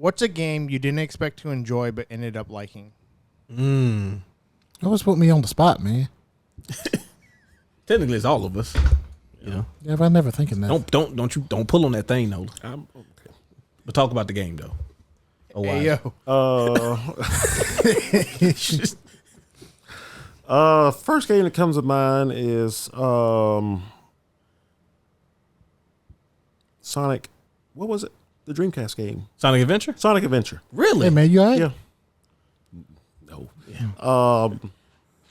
What's a game you didn't expect to enjoy but ended up liking? Always put me on the spot, man. Technically, it's all of us. You know. Yeah, but I never thinking that. Don't pull on that thing, Nola. Okay. But talk about the game though. Oh, Hey, yo. First game that comes to mind is Sonic. What was it? The Dreamcast game. Sonic Adventure? Sonic Adventure. Really? Hey, man, you all right? Yeah. No.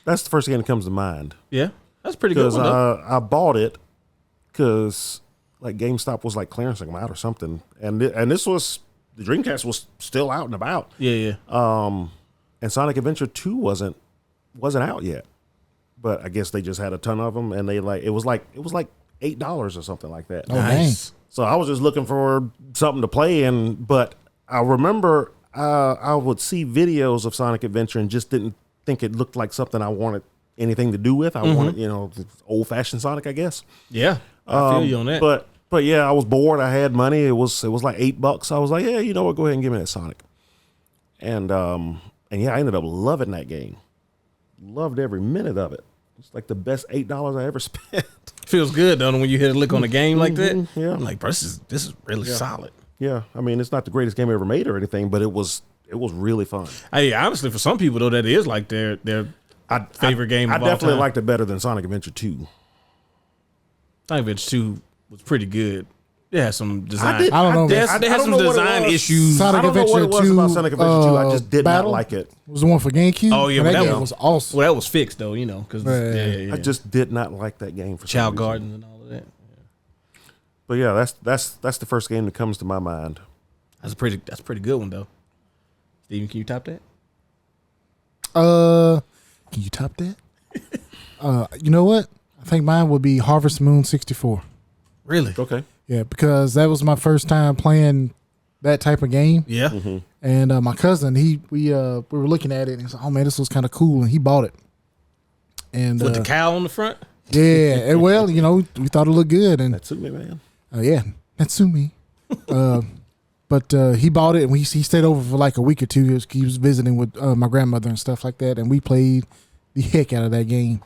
That's the first game that comes to mind. Yeah. That's pretty good. Because I bought it because like GameStop was like clearancing them out or something, and this was the Dreamcast was still out and about. Yeah. And Sonic Adventure 2 wasn't out yet, but I guess they just had a ton of them, and it was like $8 or something like that. Oh, nice. So I was just looking for something to play, but I remember I would see videos of Sonic Adventure and just didn't think it looked like something I wanted anything to do with. I wanted, old fashioned Sonic, I guess. Yeah. I feel you on that. But yeah, I was bored. I had money. It was like $8. I was like, yeah, you know what? Go ahead and give me that Sonic. And yeah, I ended up loving that game. Loved every minute of it. It's like the best $8 I ever spent. Feels good though when you hit a lick on a game like that. Yeah. I'm like, bro, this is really solid. Yeah, I mean, it's not the greatest game I ever made or anything, but it was really fun. Hey, honestly, for some people though, that is like their favorite game. I of all definitely time. liked it better than Sonic Adventure 2. Sonic Adventure 2 was pretty good. It had some design. I don't know. They had some design issues. Sonic I don't know what it was Adventure 2, about Sonic Adventure 2. I just did Battle? not like it. Was the one for GameCube? Oh, yeah, Man, but that that game was awesome. Well, that was fixed though, because Yeah. I just did not like that game for some Child reason. Garden and all of that. But yeah, that's the first game that comes to my mind. That's a pretty good one though. Steven, can you top that? Can you top that? You know what? I think mine would be Harvest Moon 64. Really? Okay. Yeah, because that was my first time playing that type of game. Yeah. Mm-hmm. And my cousin, we were looking at it and he said, "Oh man, this was kind of cool," and he bought it. And With the cow on the front? yeah, and well, we thought it looked good, and That's me, man. yeah, Natsumi. But he bought it, and he stayed over for like a week or two. He was visiting with my grandmother and stuff like that, and we played the heck out of that game.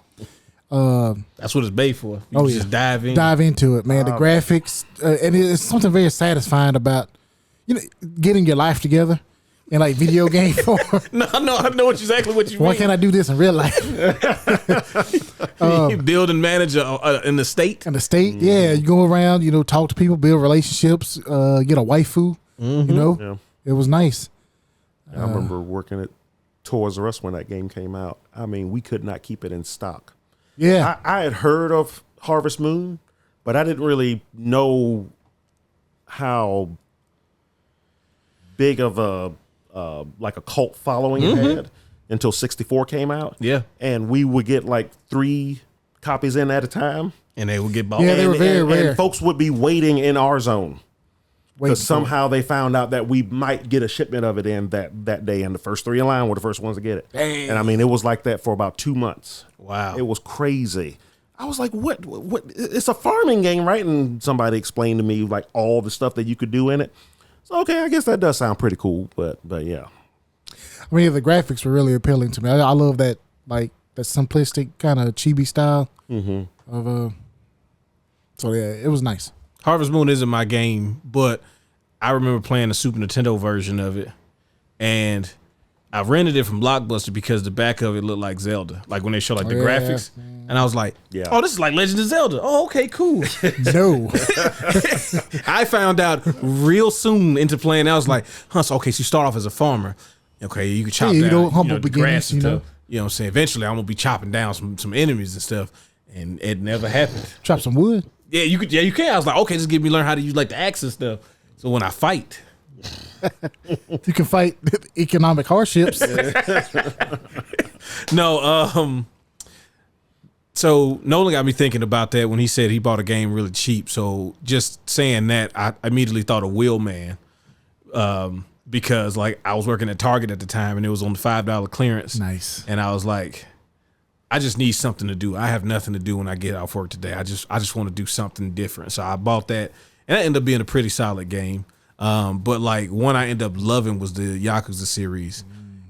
That's what it's made for. You can just dive into it, man. The graphics, and it's something very satisfying about getting your life together in like video game form. No, I know exactly what you mean. Why can't I do this in real life? You build and manage in the state. In the state, yeah, you go around, talk to people, build relationships, get a waifu. Yeah. It was nice. I remember working at Toys R Us when that game came out. I mean, we could not keep it in stock. Yeah, I had heard of Harvest Moon, but I didn't really know how big of a cult following it had until 64 came out. Yeah. And we would get like 3 copies in at a time. And they would get bought. Yeah, they were very rare. And folks would be waiting in our zone. Wait, Because somehow they found out that we might get a shipment of it in that day, and the first 3 in line were the first ones to get it. Dang. And I mean, it was like that for about 2 months. Wow. It was crazy. I was like, what? It's a farming game, right? And somebody explained to me like all the stuff that you could do in it. So, okay, I guess that does sound pretty cool, but yeah. I mean, the graphics were really appealing to me. I love that, like, that simplistic kind of chibi style of So yeah, it was nice. Harvest Moon isn't my game, but I remember playing the Super Nintendo version of it, and I rented it from Blockbuster because the back of it looked like Zelda, like when they show like the graphics, and I was like, "Oh, this is like Legend of Zelda." Oh, okay, cool. No, I found out real soon into playing. I was like, "Huh? So, okay, so you start off as a farmer. Okay, you can chop down, humble the beginnings, grass and stuff. You know what I'm saying? Eventually, I'm gonna be chopping down some enemies and stuff, and it never happened. chop some wood. Yeah, you could. Yeah, you can. I was like, okay, just give me learn how to use like the axe and stuff. So when I fight, You can fight economic hardships. no. So Nolan got me thinking about that when he said he bought a game really cheap. So just saying that, I immediately thought of Wheelman, because like I was working at Target at the time and it was on the $5 clearance. Nice. And I was like, I just need something to do. I have nothing to do when I get off work today. I just want to do something different. So I bought that, and that ended up being a pretty solid game. But like one I ended up loving was the Yakuza series,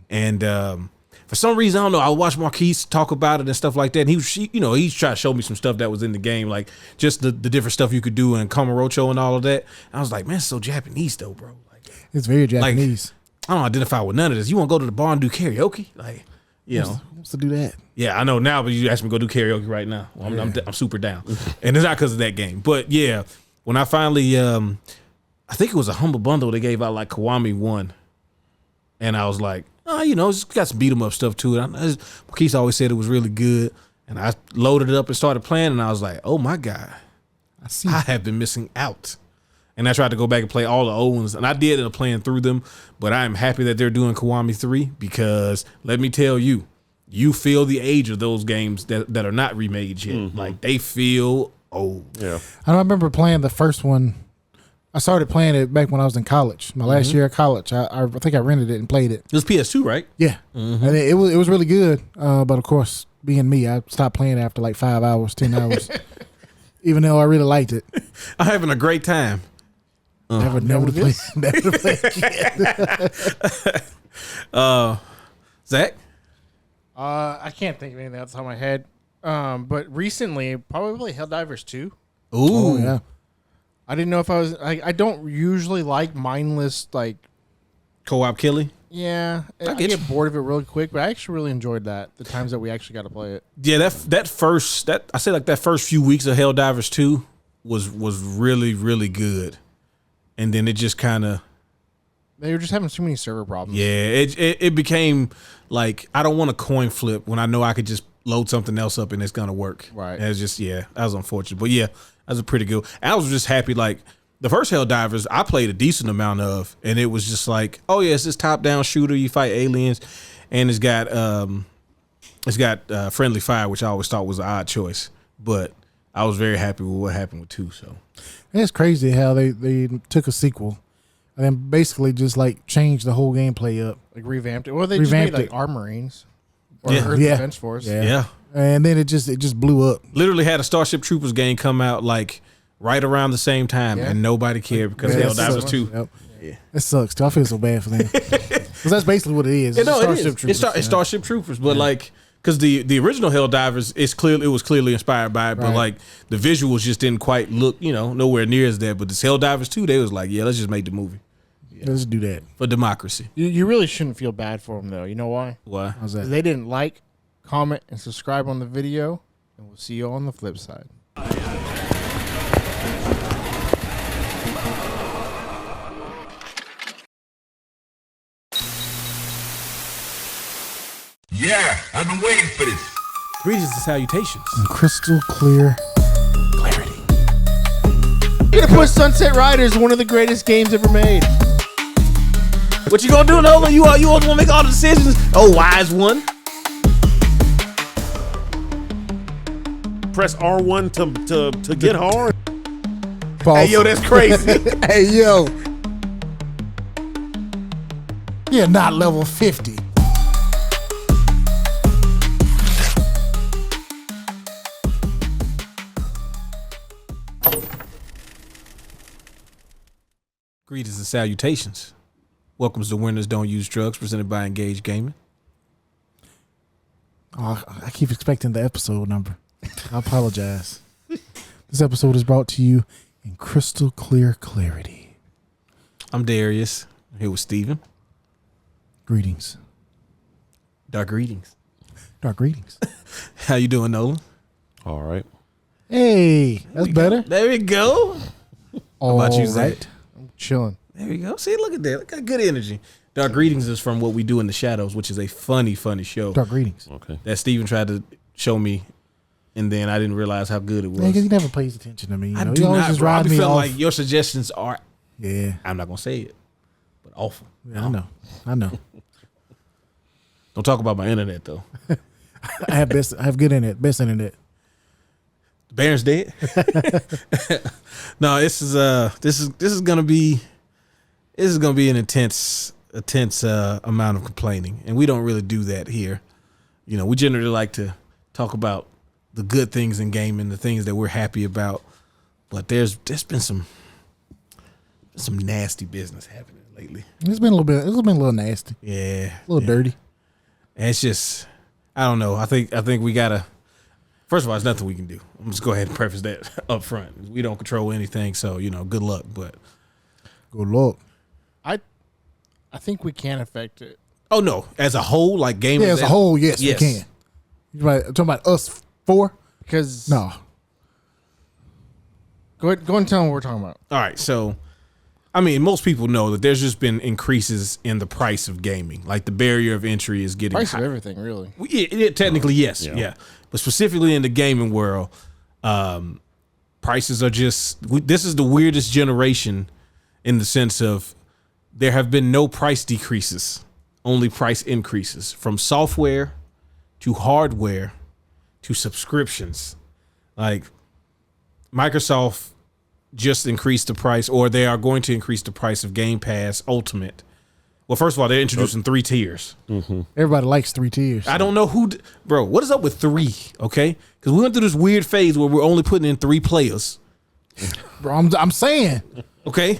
and for some reason I don't know. I watched Marquise talk about it and stuff like that. And he's trying to show me some stuff that was in the game, like just the different stuff you could do in Kamurocho and all of that. And I was like, man, it's so Japanese though, bro. Like It's very Japanese. I don't identify with none of this. You want to go to the bar and do karaoke, like you know? Who wants to do that? Yeah, I know now, but you asked me to go do karaoke right now. Well, I'm super down, and it's not because of that game. But yeah, when I finally, I think it was a Humble Bundle they gave out like Kiwami 1, and I was like, oh, it's got some beat 'em up stuff to it. Marquise always said it was really good, and I loaded it up and started playing, and I was like, oh my god, I have been missing out. And I tried to go back and play all the old ones, and I did end up playing through them. But I am happy that they're doing Kiwami 3 because let me tell you, you feel the age of those games that are not remade yet. Like they feel old. Yeah. I remember playing the first one. I started playing it back when I was in college. My last year of college. I think I rented it and played it. It was PS2, right? Yeah, and it was really good. But of course, being me, I stopped playing after like 5 hours, 10 hours. Even though I really liked it. I'm having a great time. Never to play again. Zach? I can't think of anything off the top of my head. But recently, probably Helldivers 2. Ooh. Oh yeah. I didn't know if I was. I don't usually like mindless, like. Co-op killing? Yeah. I get bored of it really quick, but I actually really enjoyed that. The times that we actually got to play it. Yeah, that first few weeks of Helldivers 2 was really, really good. And then it just kind of. They were just having too many server problems. Yeah, it became like I don't want to coin flip when I know I could just load something else up and it's gonna work. Right. And it's just that was unfortunate. But yeah, that was a pretty good. I was just happy like the first Helldivers I played a decent amount of, and it was just like, oh yeah, it's this top down shooter. You fight aliens, and it's got friendly fire, which I always thought was an odd choice. But I was very happy with what happened with 2. So It's crazy how they took a sequel and then basically just like changed the whole gameplay up. Like revamped it. Well, they just made like our Marines or Earth Defense Force. yeah. And then it just blew up. Literally had a Starship Troopers game come out like right around the same time, and nobody cared because Helldivers 2. Yep. Yeah. It sucks too. I feel so bad for them. Because that's basically what it is. It's Starship Troopers. It's Starship Troopers, but like because the original Helldivers it was clearly inspired by it, but like the visuals just didn't quite look nowhere near as that. But this Helldivers 2, they was like, yeah, let's just make the movie. Yeah. Let's do that for democracy. You really shouldn't feel bad for them though. You know why? Why? How's that? They didn't like, comment, and subscribe on the video, and we'll see you on the flip side. Yeah, I've been waiting for this. Greetings and salutations. And crystal clear clarity. You're gonna put Sunset Riders, one of the greatest games ever made. What you gonna do, Nolan? You always wanna make all the decisions? Oh, wise one. Press R1 to get hard. False. Hey, yo, that's crazy. Hey, yo. You're not level 50. Greetings and salutations. Welcome to Winners Don't Use Drugs, presented by Engage Gaming. Oh, I keep expecting the episode number. I apologize. This episode is brought to you in crystal clear clarity. I'm Darius. I'm here with Steven. Greetings. Dark greetings. Dark greetings. How you doing, Nolan? All right. Hey, that's better. There we go. How about you, Zach? I'm chilling. There we go. See, look at that. Look at good energy. Dark Greetings is from What We Do in the Shadows, which is a funny show Dark greetings. Okay. that Steven tried to show me, and then I didn't realize how good it was. Yeah, because he never pays attention to me. I He do always not, just bro. I ride be me feeling off. like your suggestions are, Yeah, I'm not going to say it, but awful. yeah, I know. Don't talk about my internet, though. I have good internet, best internet. The Baron's dead. No, this is gonna be an intense amount of complaining, and we don't really do that here. We generally like to talk about the good things in gaming, the things that we're happy about. But there's been some some nasty business happening lately. It's been a little nasty. Yeah. A little dirty. And it's just, I don't know. I think we gotta. First of all, there's nothing we can do. I'm just go ahead and preface that up front. We don't control anything, so good luck. But Good luck. I think we can affect it. oh no, as a whole, like gaming. Yeah, as a whole, yes, Yes. we can. You talking about us four? Because No. Go and tell them what we're talking about. All right, so I mean, most people know that there's just been increases in the price of gaming. Like the barrier of entry is getting Price high. of everything, really. Technically, yes, Yeah. yeah. But specifically in the gaming world, prices are just. This is the weirdest generation in the sense of there have been no price decreases, only price increases from software to hardware to subscriptions. Like Microsoft just increased the price, or they are going to increase the price of Game Pass Ultimate. Well, first of all, they're introducing 3 tiers. Everybody likes 3 tiers. I don't know bro, what is up with 3, okay? Because we went through this weird phase where we're only putting in 3 players, Bro, I'm saying. okay?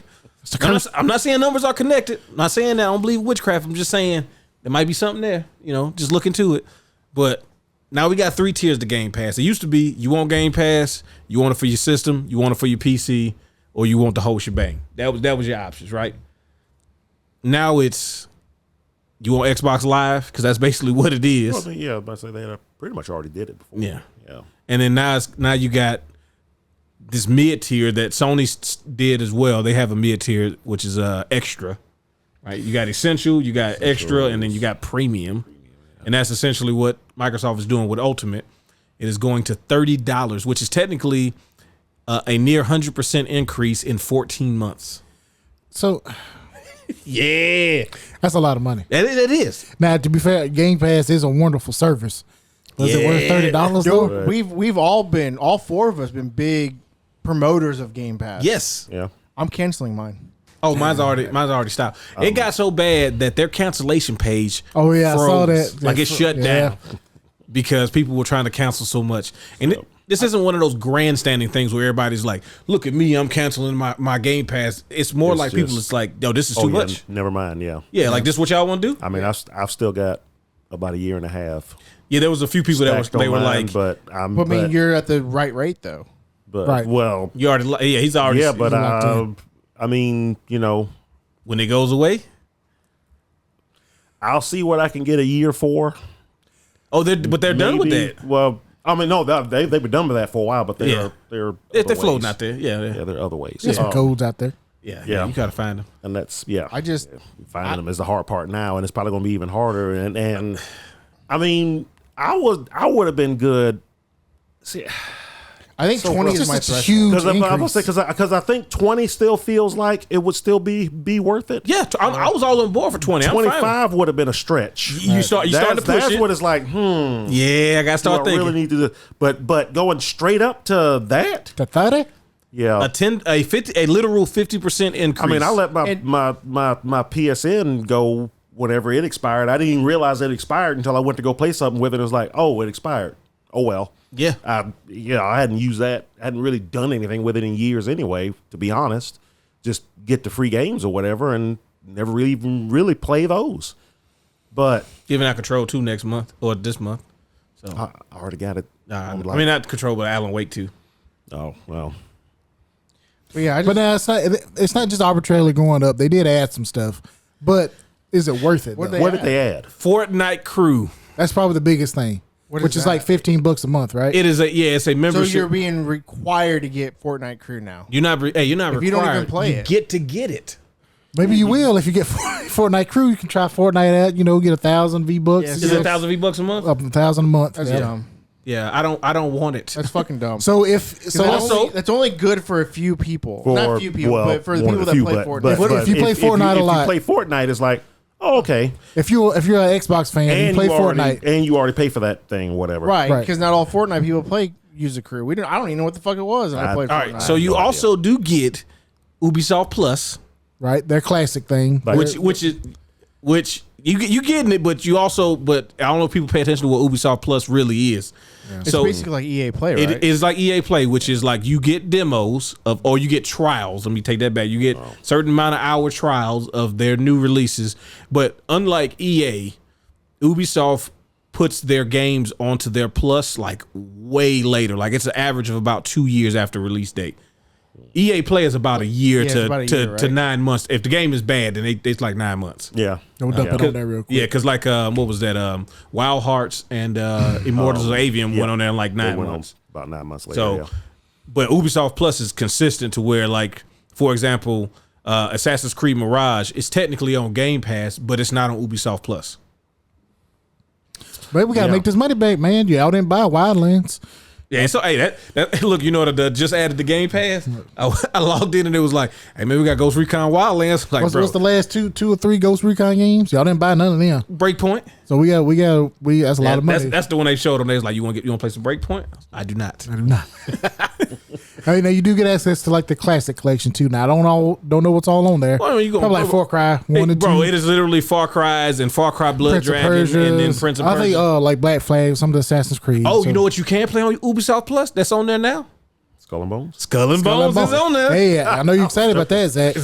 I'm not saying numbers are connected. I'm not saying that. I don't believe witchcraft. I'm just saying there might be something there, just look into it. But now we got 3 tiers to Game Pass. It used to be you want Game Pass, you want it for your system, you want it for your PC, or you want the whole shebang. That was your options, right? Now it's you want Xbox Live because that's basically what it is. Well, yeah, but I say they pretty much already did it before. Yeah. Yeah. And then now you got this mid tier that Sony did as well. They have a mid tier which is extra, right? You got essential, you got extra, and then you got premium, and that's essentially what Microsoft is doing with Ultimate. It is going to $30, which is technically a near 100% increase in 14 months. So Yeah, that's a lot of money. it is. Now, to be fair, Game Pass is a wonderful service. Was it worth $30 though? Dude, we've all 4 of us been big promoters of Game Pass. Yes. Yeah. I'm canceling mine. Oh, mine's already stopped. It got so bad that their cancellation page. Oh, yeah, I saw froze. that. Like it shut Yeah. down because people were trying to cancel so much. And this isn't one of those grandstanding things where everybody's like, "Look at me, I'm canceling my Game Pass." It's more It's like people. just- It's like, "Yo, this is Oh, too yeah, much." never mind. Yeah. Yeah, like this is what y'all want to do. I mean, I've still got about a year and a half. Yeah, there was a few people that stacked they on were mine, like, but But I mean, you're at the right rate though. Right. well, "You already, yeah, he's already." yeah, but locked in. I mean, when it goes away, I'll see what I can get a year for. oh, they're done with Maybe. that. Well, I mean, no, they've been done with that for a while, but Yeah. they're They're other floating ways. out there. Yeah, Yeah, there are other ways. There's some codes out there. yeah. Yeah. You gotta find them. And that's finding them is the hard part now, and it's probably going to be even harder. And I mean, I would have been good. See, I think 20 is Just my a threshold. huge because I'm gonna increase. say because I think 20 still feels like it would still be worth it. Yeah, I was all on board for 20. I'm fine. 25 would have been a stretch. You starting to push That's it. what it's like. Yeah, I gotta Do I start thinking. really need to do? But going straight up to that, The 30? yeah. a literal 50% increase. I mean, I let And- my PSN go whenever it expired. I didn't even realize it expired until I went to go play something with it. It was like, oh, it expired. Oh well. Yeah. I hadn't used that. I hadn't really done anything with it in years anyway, to be honest. Just get the free games or whatever and never really even really play those. But Giving out Control 2 next month or this month. So I already got it. I on mean, not Control, but Alan Wake 2. oh, well. But yeah, But now it's not just arbitrarily going up. They did add some stuff. But is it worth it? What though? they What did they add? Fortnite Crew. That's probably the biggest thing. What which is is like that? $15 a month, right? It's a so membership. you're being required to get Fortnite Crew now. You're not If you don't required. even play you it. get to get it. Maybe you will if you get Fortnite Crew. You can try Fortnite out. Get 1,000 V-Bucks. Yeah, Is it 1,000 V-Bucks a month? Up 1,000 a month. That's Yeah. dumb. Yeah, I don't want it. That's fucking dumb. So That's only good for a few people. Not few people, but for the one people of that the few, play but- Fortnite. but- If but you play Fortnite a lot- if you play Fortnite, it's like, oh, okay. if you're an Xbox fan and you play Fortnite, and you already pay for that thing, whatever. Right, Right. because not all Fortnite people play use a crew. I don't even know what the fuck it was. And I played All Fortnite. right, so you no also do get Ubisoft Plus, right? Their classic thing. Like- which which you getting it, but I don't know if people pay attention to what Ubisoft Plus really is. Yeah. It's basically like EA Play, right? It is like EA Play, which is like you get demos or you get trials. Let me take that back. You get certain amount of hour trials of their new releases. But unlike EA, Ubisoft puts their games onto their Plus like way later. Like it's an average of about 2 years after release date. EA Play is about a year to 9 months. If the game is bad, then it's like 9 months. Yeah. Don't dump it on there real quick. Yeah, because like what was that? Wild Hearts and Immortals of Avium went on there in like 9 months. About 9 months later. So, but Ubisoft Plus is consistent to where, like, for example, Assassin's Creed Mirage is technically on Game Pass, but it's not on Ubisoft Plus. But we gotta make this money back, man. You out and buy Wildlands. Yeah, so hey, that look, you know what? Just added the Game Pass. I logged in and it was like, hey, maybe we got Ghost Recon Wildlands. Like, what's the last two or three Ghost Recon games? Y'all didn't buy none of them. Breakpoint. So we that's a lot of money. That's the one they showed on there. It's like, you want to play some Breakpoint? I do not. I mean, now you do get access to like the classic collection too. Now I don't know what's all on there. Well, I mean, probably like Far Cry 1 and 2. Bro, it is literally Far Cry's and Far Cry Blood Dragon and then Prince of Persia. I think like Black Flag, some of the Assassin's Creed. Oh, so. You know what you can play on Ubisoft Plus? That's on there now. Skull and Bones. Skull and Bones is on there. Hey, I know you're excited about that, Zach.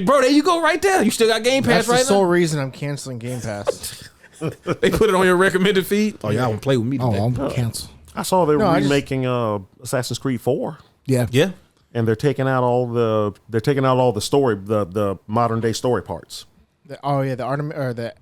Bro, there you go, right there. You still got Game Pass. That's the sole reason I'm canceling Game Pass. They put it on your recommended feed. Oh, y'all want to play with me today? Oh, I'm gonna cancel. I saw they were remaking Assassin's Creed 4. Yeah. And they're taking out all the story, the modern day story parts. The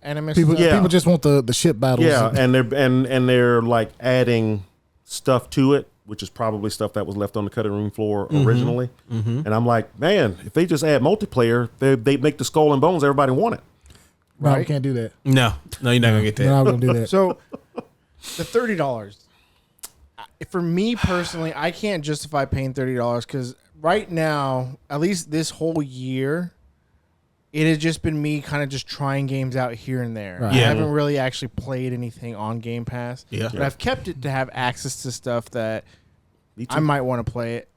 Animus. People just want the ship battles. Yeah, and they're like adding stuff to it, which is probably stuff that was left on the cutting room floor originally. Mm-hmm. And I'm like, man, if they just add multiplayer, they make the Skull and Bones everybody want it. Right? We can't do that. No, you're not gonna get that. We're not gonna do that. So the $30. For me personally, I can't justify paying $30 because right now, at least this whole year, it has just been me kind of just trying games out here and there. Right. I haven't really actually played anything on Game Pass. Yeah. But I've kept it to have access to stuff that I might want to play it.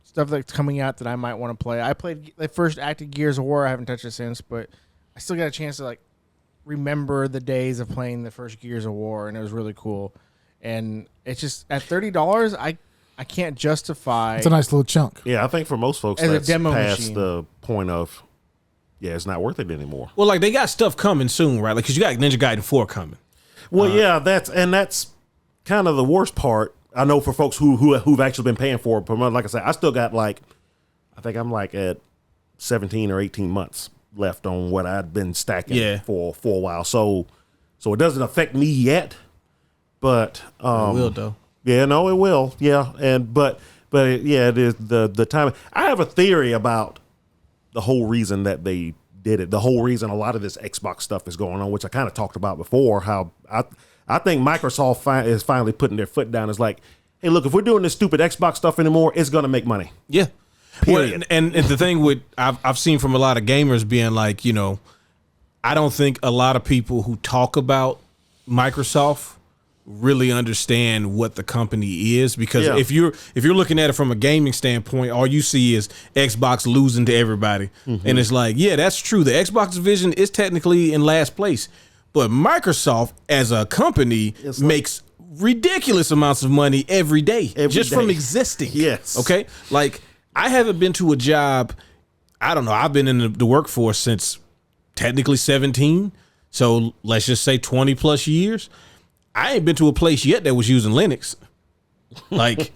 Stuff that's coming out that I might want to play. I played the first act of Gears of War. I haven't touched it since, but I still got a chance to like remember the days of playing the first Gears of War, and it was really cool. And it's just at $30, I can't justify. It's a nice little chunk. Yeah, I think for most folks As a that's demo past machine. the point of, it's not worth it anymore. Well, like they got stuff coming soon, right? Like, because you got Ninja Gaiden 4 coming. Well, that's kind of the worst part. I know for folks who've actually been paying for it. But like I said, I still got I think I'm like at 17 or 18 months left on what I'd been stacking for a while. So it doesn't affect me yet. But It will though. Yeah, no, it will. Yeah, but it is the time. I have a theory about the whole reason that they did it. The whole reason a lot of this Xbox stuff is going on, which I kind of talked about before. How I think Microsoft is finally putting their foot down. It's like, hey, look, if we're doing this stupid Xbox stuff anymore, it's going to make money. Yeah. Period. Well, and the thing with I've seen from a lot of gamers being like, I don't think a lot of people who talk about Microsoft really understand what the company is, because if you're looking at it from a gaming standpoint, all you see is Xbox losing to everybody. Mm-hmm. And it's like, yeah, that's true. The Xbox division is technically in last place, but Microsoft as a company makes ridiculous amounts of money every day from existing. Yes. Okay. Like, I haven't been to a job. I don't know. I've been in the workforce since technically 17. So let's just say 20 plus years. I ain't been to a place yet that was using Linux. Like,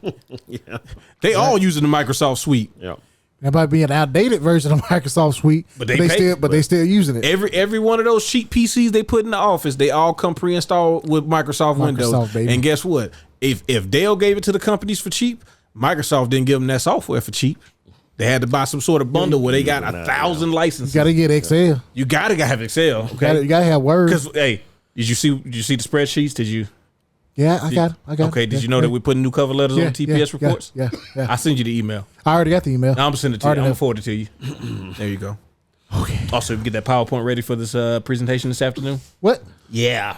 they all using the Microsoft suite. Yeah. That might be an outdated version of Microsoft Suite, but they still using it. Every one of those cheap PCs they put in the office, they all come pre-installed with Microsoft Windows. Baby. And guess what? If Dell gave it to the companies for cheap, Microsoft didn't give them that software for cheap. They had to buy some sort of bundle where they got 1,000 licenses. You got to get Excel. You gotta have Excel. Okay, you gotta have Word. Because did you see the spreadsheets? Did you? Yeah, I got. Okay, did you know that we're putting new cover letters on TPS reports? Yeah. I send you the email. I already got the email. I'm gonna send it to you. I'm gonna forward it to you. There you go. Okay. Also, we get that PowerPoint ready for this presentation this afternoon. What? Yeah.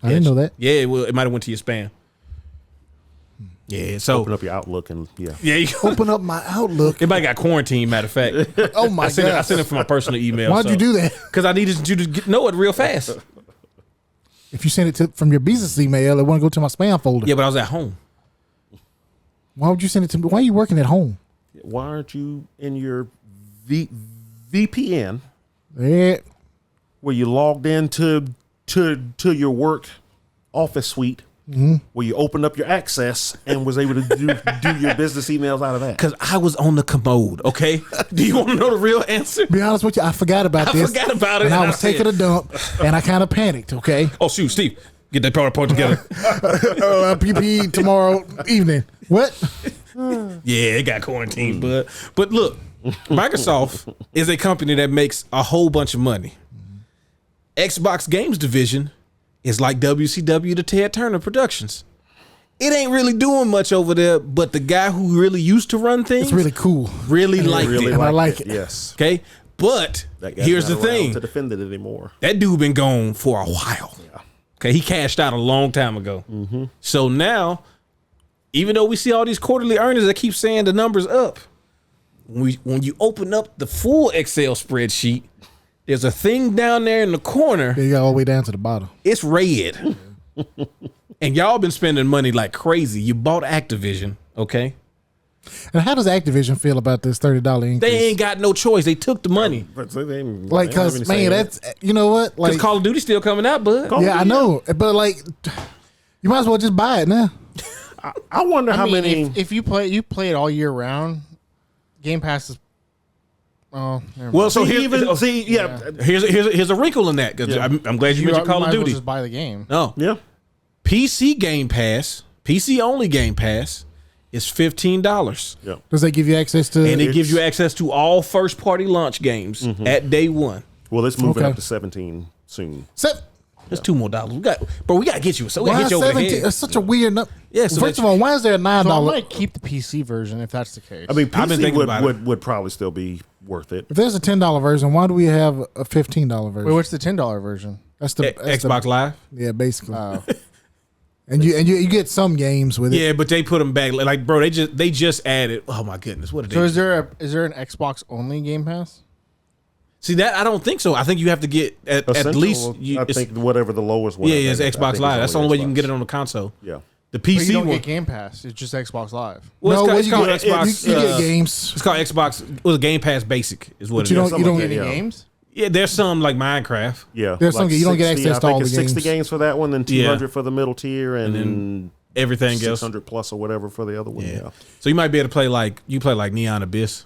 I didn't know that. Yeah, it might have went to your spam. Yeah, so Open up your Outlook and yeah, you Open up my Outlook. everybody got quarantined. Matter of fact, Oh my I sent god! it from my personal email. Why'd you do that? Because I needed you to know it real fast. If you send it from your business email, it won't go to my spam folder. Yeah, but I was at home. Why would you send it to me? Why are you working at home? why aren't you in your VPN Yeah. where you logged into to your work office suite, where you opened up your access and was able to do your business emails out of that? Because I was on the commode, okay? Do you want to know the real answer? Be honest with you, I forgot about I this. forgot about it, And and I I was taking said- a dump, and I kind of panicked. Okay. Oh, shoot, Steve. Get that PowerPoint together. PPE tomorrow evening. What? Yeah, it got quarantined, but look, Microsoft is a company that makes a whole bunch of money. Xbox Games Division is like WCW to Ted Turner Productions. It ain't really doing much over there, but the guy who really used to run things It's really cool. really liked Really it. And I like it. Yes. Okay, but That guy's here's the not around thing: to defend it anymore. that dude been gone for a while. Yeah. Okay, he cashed out a long time ago. So now, even though we see all these quarterly earnings that keep saying the numbers up, when you open up the full Excel spreadsheet, there's a thing down there in the corner. You got all the way down to the bottom. It's red. And y'all been spending money like crazy. You bought Activision, okay? And how does Activision feel about this $30 increase? They ain't got no choice. They took the money. But they ain't- Like, they don't have cause any say man, in that's you know what? Because Like, Call of Duty's still coming out, bud. Call- yeah, I know, but like, you might as well just buy it now. I wonder how I mean, many. if you play it all year round, Game Pass is. Oh, never Well, mind. so here's a wrinkle in that. 'Cause Yeah. I'm glad you mentioned Call might of as well Duty. just buy the game. No, Yeah. PC Game Pass, PC only Game Pass is $15, Yeah. Does they give you access to? and it gives you access to all first party launch games at day one. Well, it's moving Okay. up to 17 soon. That's $2 more. We gotta get you. So we gotta Why get you over the 17? head. It's such a weird number. Yeah, so First that- of all, why is there a So I $9? might keep the PC version if that's the case. I mean, I've been PC thinking about it. would probably still be worth it. If there's a $10 version, why do we have a $15 version? wait, what's the $10 version? That's the that's Xbox Live. Yeah, basically. Oh, And you get some games with it. Yeah, but they put them back. Like, bro, they just added. Oh my goodness, what did so they? is there an Xbox only Game Pass? See that? I don't think so. I think you have to get at Essential, least. I think whatever the lowest one. Yeah, I it's think- I Xbox think Live. it's That's the only way you can Xbox. get it on the console. Yeah. The But you PC don't one. get Game Pass. It's just Xbox Live. Well, No, it's what called you Xbox. get, you get games. It's called Xbox. Well, the Game Pass Basic is what But it you is. don't- you don't- Any Yeah. games? Yeah, there's some like Minecraft. Yeah, There's some you don't get 60, access to I think all it's the 60 games. games for that one, then 200 for the middle tier, and then Everything else. 600 plus or whatever for the other one. Yeah. Yeah. So you might be able to play like Neon Abyss.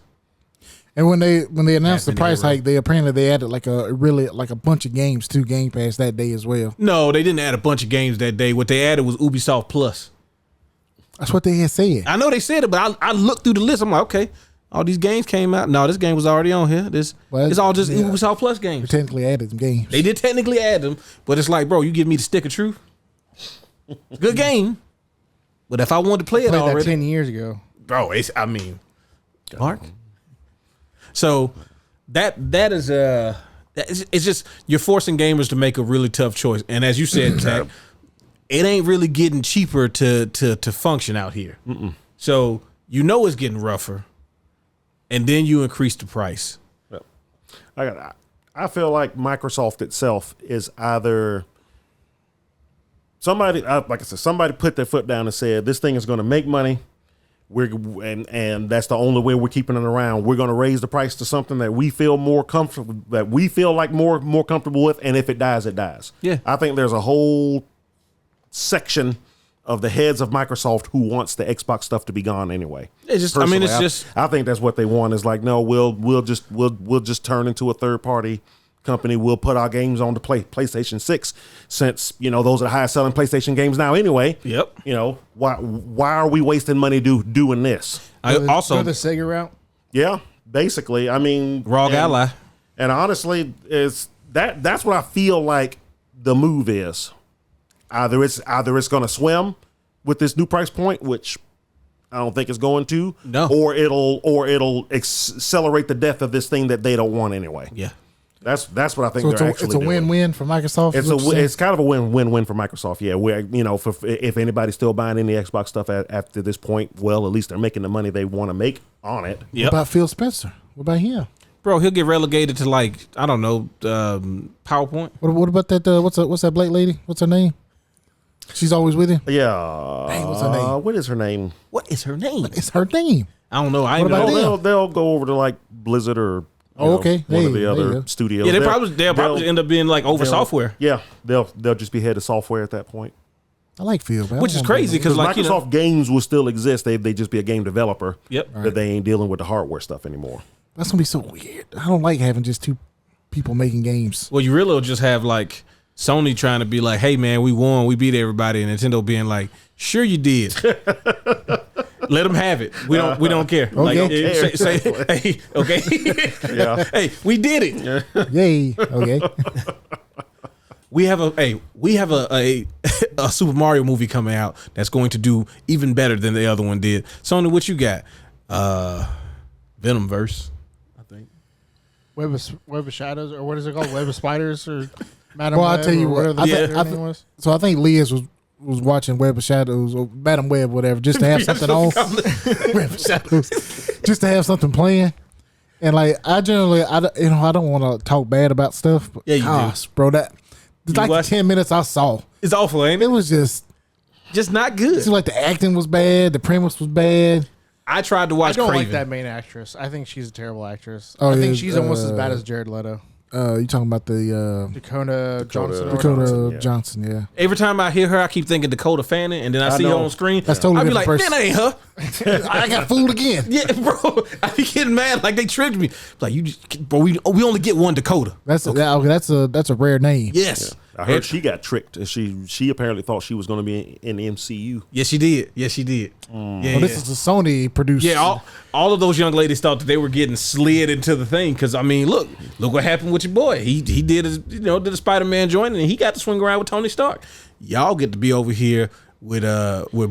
And when they announced the Happened price anyway. hike, they apparently added like a bunch of games to Game Pass that day as well. No, they didn't add a bunch of games that day. What they added was Ubisoft Plus. That's what they had said. I know they said it, but I looked through the list. I'm like, okay, all these games came out. No, this game was already on here. Well, It's all just yeah. Ubisoft Plus They games. technically added some games. They did technically add them, but it's like, bro, you give me the stick of truth. It's a good game, but if I wanted to play it Played that already, 10 years ago. bro, Mark. So that is it's just you're forcing gamers to make a really tough choice, and as you said, Zach, it ain't really getting cheaper to function out here. So you know it's getting rougher, and then you increase the price. I feel like Microsoft itself is either somebody, like I said, somebody put their foot down and said this thing is going to make money. And that's the only way we're keeping it around. We're going to raise the price to something that we feel more comfortable, that we feel like more comfortable with. And if it dies, it dies. Yeah. I think there's a whole section of the heads of Microsoft who wants the Xbox stuff to be gone anyway. It's just, Personally, it's just I think that's what they want. Is like, no, we'll just turn into a third party company. We'll put our games on the PlayStation 6, since those are the highest selling PlayStation games now anyway. Yep. Why are we wasting money doing this? I Go also the Sega route. Yeah, basically. I mean, ROG Ally. and honestly, that's what I feel like the move is. Either it's going to swim with this new price point, which I don't think it's going to. No. Or it'll accelerate the death of this thing that they don't want anyway. Yeah. That's what I think. So they're it's a actually doing. win-win for Microsoft. It's kind of a win-win for Microsoft. Yeah, where if anybody's still buying any Xbox stuff after this point, well, at least they're making the money they want to make on it. What about Phil Spencer? What about him? Bro, he'll get relegated to like, I don't know, PowerPoint. What about that? What's that Blake lady? What's her name? She's always with him. Yeah. Dang, what's her name? What is her name? What is her name? It's her name. I don't know. I ain't What about know. them? They'll go over to like Blizzard or okay. one of the There you other go. studios. Yeah, they'll probably end up being like over software, Yeah, they'll just be head of software at that point. I like Phil, man. which is crazy because like Microsoft games will still exist. They just be a game developer. Yep. But they ain't dealing with the hardware stuff anymore. That's gonna be so weird. I don't like having just two people making games. Well, you really will just have like Sony trying to be like, "Hey, man, we won, we beat everybody," and Nintendo being like, "Sure, you did." Let them have it. We don't care. Okay. Like, say, hey, okay. Yeah. Hey, we did it. Yay. Okay. We have a Super Mario movie coming out that's going to do even better than the other one did. Sony, what you got? Venomverse, I think. Web of Shadows, or what is it called? Web of Spiders, or Madam Well, Web, I'll tell you or what. whatever I the name was. So I think Liz was watching Web of Shadows or Madam Web, whatever, just to have something on. Web of Shadows, just to have something playing. And like I generally, I don't want to talk bad about stuff. But Yeah, you do. gosh, bro, that like the watched 10 minutes I saw, It's awful, ain't it it? was just Just not it good. seemed like the acting was bad, the premise was bad. I tried to I watch don't Craven. like that main actress. I think she's a terrible actress. Oh, I think yeah, she's almost as bad as Jared Leto. You talking about the Dakota Johnson. Or Dakota whatever. yeah. Johnson? Yeah, Every time I hear her, I keep thinking Dakota Fanning, and then I see her know. on screen. That's totally I be different like, person. man, that ain't her. I got fooled again. Yeah, bro. I be getting mad like they tricked me. Like bro, we only get one Dakota. That's that's a rare name. Yes. I heard she got tricked. She apparently thought she was going to be in the MCU. Yes, she did. Yes, she did. Yeah, Well, this is a Sony produced. yeah. All of those young ladies thought that they were getting slid into the thing because I mean, look what happened with your boy. He did his did a Spider-Man joint and he got to swing around with Tony Stark. Y'all get to be over here with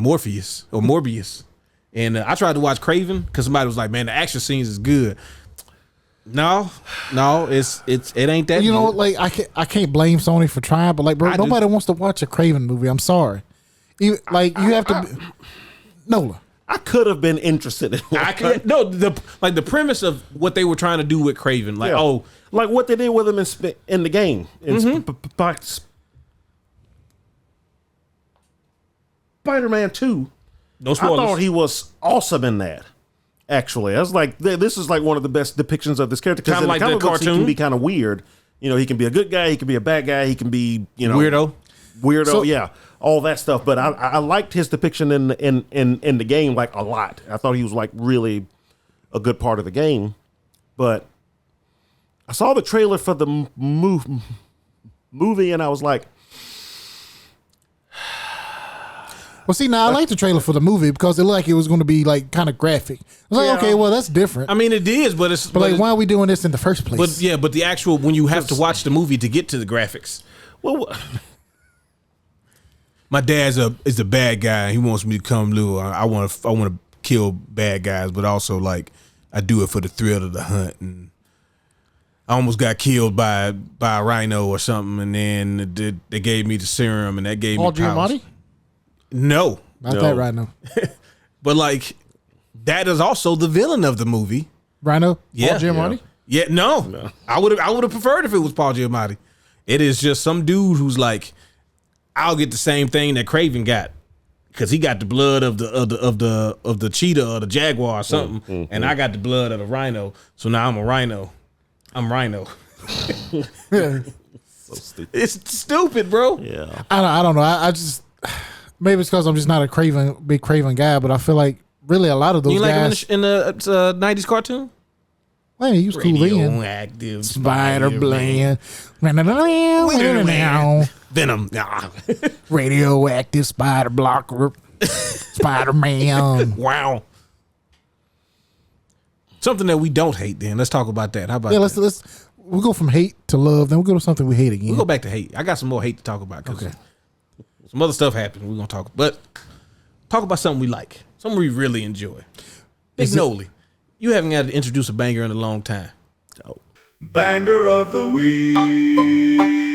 Morpheus or Morbius. And I tried to watch Craven because somebody was like, man, the action scenes is good. No, it ain't that. You know, good. like I can't blame Sony for trying, but like, bro, I nobody wants to watch a Craven movie. I'm sorry. You have to. Nola. I could have been interested in I can no the premise of what they were trying to do with Craven, like like what they did with him in the game. Spider-Man 2. no I spoilers. thought he was awesome in that. Actually, I was like, this is like one of the best depictions of this character. Because Kinda in like the the comic books, he cartoon? can be kind of weird. You know, he can be a good guy, he can be a bad guy, he can be Weirdo. weirdo, yeah, all that stuff. But I liked his depiction in the game like a lot. I thought he was like really a good part of the game. But I saw the trailer for the movie, and I was like, Well, see, now I like the trailer for the movie because it looked like it was going to be like kind of graphic. I was like, Yeah. okay, well, that's different. I mean, it is, but it's but like, why are we doing this in the first place? But yeah, but the actual when you have to watch the movie to get to the graphics. well, My dad's is a bad guy. He wants me to come live. I want to kill bad guys, but also like I do it for the thrill of the hunt. And I almost got killed by a rhino or something, and then they gave me the serum, and that gave Paul me powers. Giamatti? No, Not No. that Rhino. but like that is also the villain of the movie. Rhino? Yeah, Paul Giamatti? Yeah, no. I would have preferred if it was Paul Giamatti. It is just some dude who's like, I'll get the same thing that Craven got because he got the blood of the cheetah or the jaguar or something, and I got the blood of the rhino. So now I'm a rhino. I'm Rhino. so stupid. It's stupid, bro. Yeah, I don't know. I just maybe it's because I'm just not a big Craven guy, but I feel like really a lot of those You like him guys. in the 90s cartoon? Man, he was cool then. Radioactive Spider Bland. Venom. Nah. Radioactive Spider Blocker. Spider Man. Wow. Something that we don't hate. Then let's talk about that. How about Yeah, that? we'll go from hate to love, then we'll go to something we hate again. We'll go back to hate. I got some more hate to talk about. Okay. Some other stuff happened. We're gonna talk, but talk about something we like, something we really enjoy. Big Noli, you haven't had to introduce a banger in a long time. Banger of the week.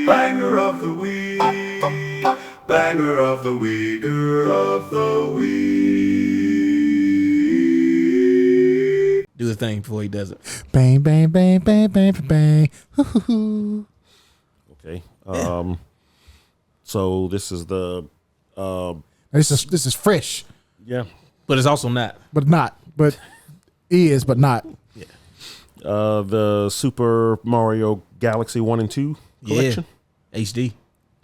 Banger of the week. Banger of the week. Banger of the week. Do the thing before he does it. Bang, bang, bang, bang, bang, bang, bang. Hoo-hoo-hoo. Okay. So this is the This is fresh, yeah. But it's also not. but not. But is, but not. The Super Mario Galaxy 1 and 2 collection. Yeah. HD.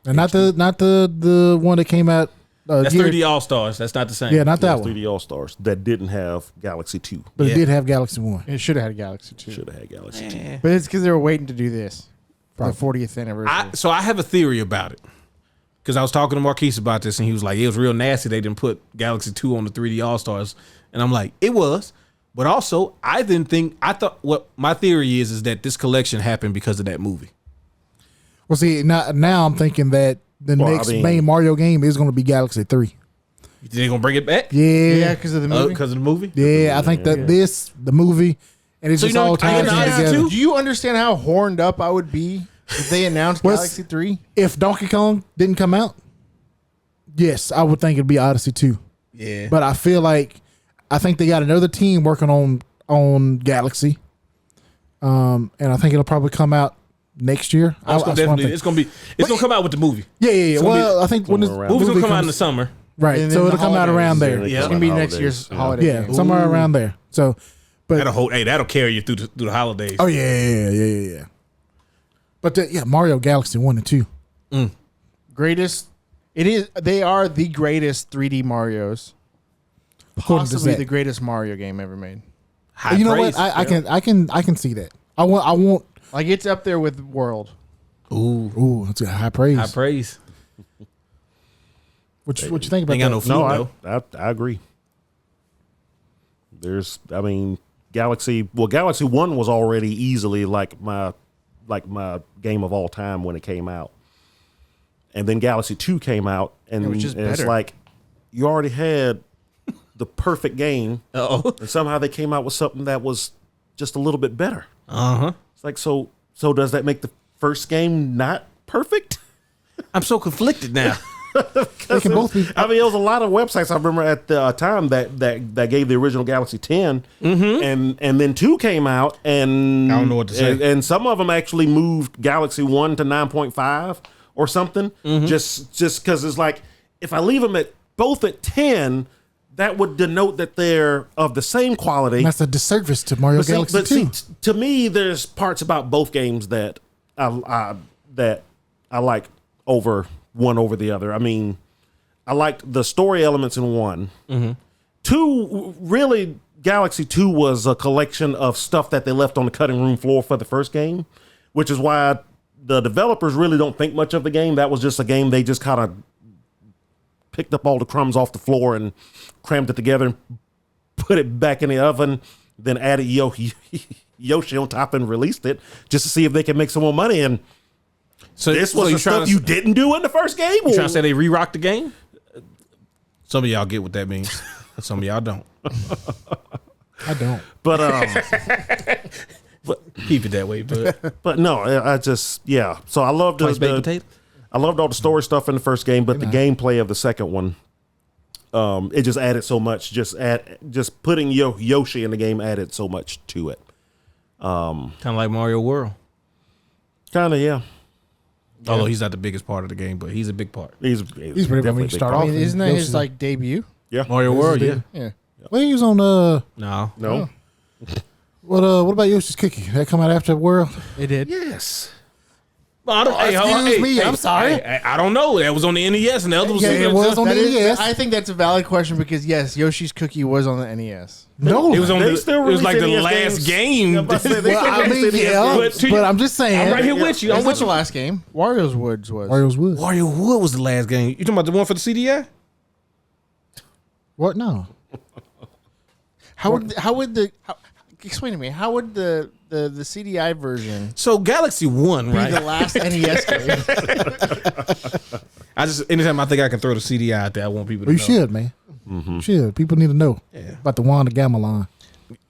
And not the one that came out. That's 3D All Stars. That's not the same. Yeah, not that That's one. 3D All Stars that didn't have Galaxy 2. But Yeah. it did have Galaxy 1. It should have had Galaxy 2. Should have had Galaxy 2. But it's because they were waiting to do this for the Probably. 40th anniversary. So I have a theory about it. Because I was talking to Marquise about this, and he was like, it was real nasty they didn't put Galaxy 2 on the 3D All Stars. And I'm like, it was. But also, I thought what my theory is that this collection happened because of that movie. Well, see, now I'm thinking that the next main Mario game is going to be Galaxy 3. You think they're going to bring it back? Yeah. because of the movie. Because of the movie? Yeah, I think that the movie, and it's So just you know, all I ties in understand together. too. Do you understand how horned up I would be if they announced What's- Galaxy 3? If Donkey Kong didn't come out, yes, I would think it'd be Odyssey 2. Yeah. But I feel like I think they got another team working on Galaxy, and I think it'll probably come out next year. Oh, it's gonna come out with the movie. Yeah. gonna Well, I think when this somewhere around. Movie's movie gonna come out in the comes, summer. right, And so then it'll the come out around holidays. there. Yeah. It's going to be Holidays, next year's yeah. holiday Yeah, game. somewhere around there. So, but That'll carry you through the holidays. oh yeah. But Mario Galaxy 1 and 2. Greatest. It is. They are the greatest 3D Marios. According to Possibly Zach. the greatest Mario game ever made. High You know praise. what? I can see that. I want. Like, it's up there with World. Ooh, that's a high praise. High praise. What you think about Ain't got no that? food though. I agree. Galaxy 1 was already easily like my game of all time when it came out. And then Galaxy 2 came out, and, It was just and it's better. like you already had the perfect game, Uh-oh. and somehow they came out with something that was just a little bit better. Uh-huh. It's like, so does that make the first game not perfect? I'm so conflicted now. They can both be. I mean, there was a lot of websites I remember at the time that gave the original Galaxy 10, and then 2 came out, and I don't know what to say. And some of them actually moved Galaxy 1 to 9.5 or something, just because it's like, if I leave them both at 10, that would denote that they're of the same quality. That's a disservice to Mario Galaxy 2. To me, there's parts about both games that I like one over the other. I mean, I liked the story elements in 1. 2, really, Galaxy 2 was a collection of stuff that they left on the cutting room floor for the first game, which is why the developers really don't think much of the game. That was just a game they just kind of picked up all the crumbs off the floor and crammed it together and put it back in the oven, then added Yoshi on top and released it just to see if they can make some more money. And So this was you the stuff you didn't do in the first game? You trying to say they re-rocked the game? Some of y'all get what that means. Some of y'all don't. I don't. But Keep it that way, but no, I just So I loved twice baked potato. I loved all the story stuff in the first game, but the gameplay of the second one, it just added so much. Just putting Yoshi in the game added so much to it. Kind of like Mario World. Kind of, yeah. Although he's not the biggest part of the game, but he's a big part. He's pretty big definitely when you a big start part. I mean, isn't that Yoshi's his like debut? Yeah. Mario World, yeah. Yeah. Well, he was on No. No. what about Yoshi's Cookie? That come out after World? It did. Yes. I don't, excuse me, I'm sorry. I don't know. That was on the NES, and the other was Yeah, it was on That the is- NES. I think that's a valid question because yes, Yoshi's Cookie was on the NES. No, It was on. They The, still it was like the release NES last games. game. Yeah, I'm about to say, they Well, still I release mean, NES yeah, games. but I'm just saying. I'm right here with you. That's I'm not with the you. last game. Wario's Woods was. Mario's Wood. Mario Wood was the last game. You talking about the one for the CDI? What? No. Explain to me how would the CDI version So Galaxy One, be right? the last NES game? I just anytime I think I can throw the CDI out there, I want people to Well, you know. should, man. You should. People need to know Yeah. about the Wanda Gamelan.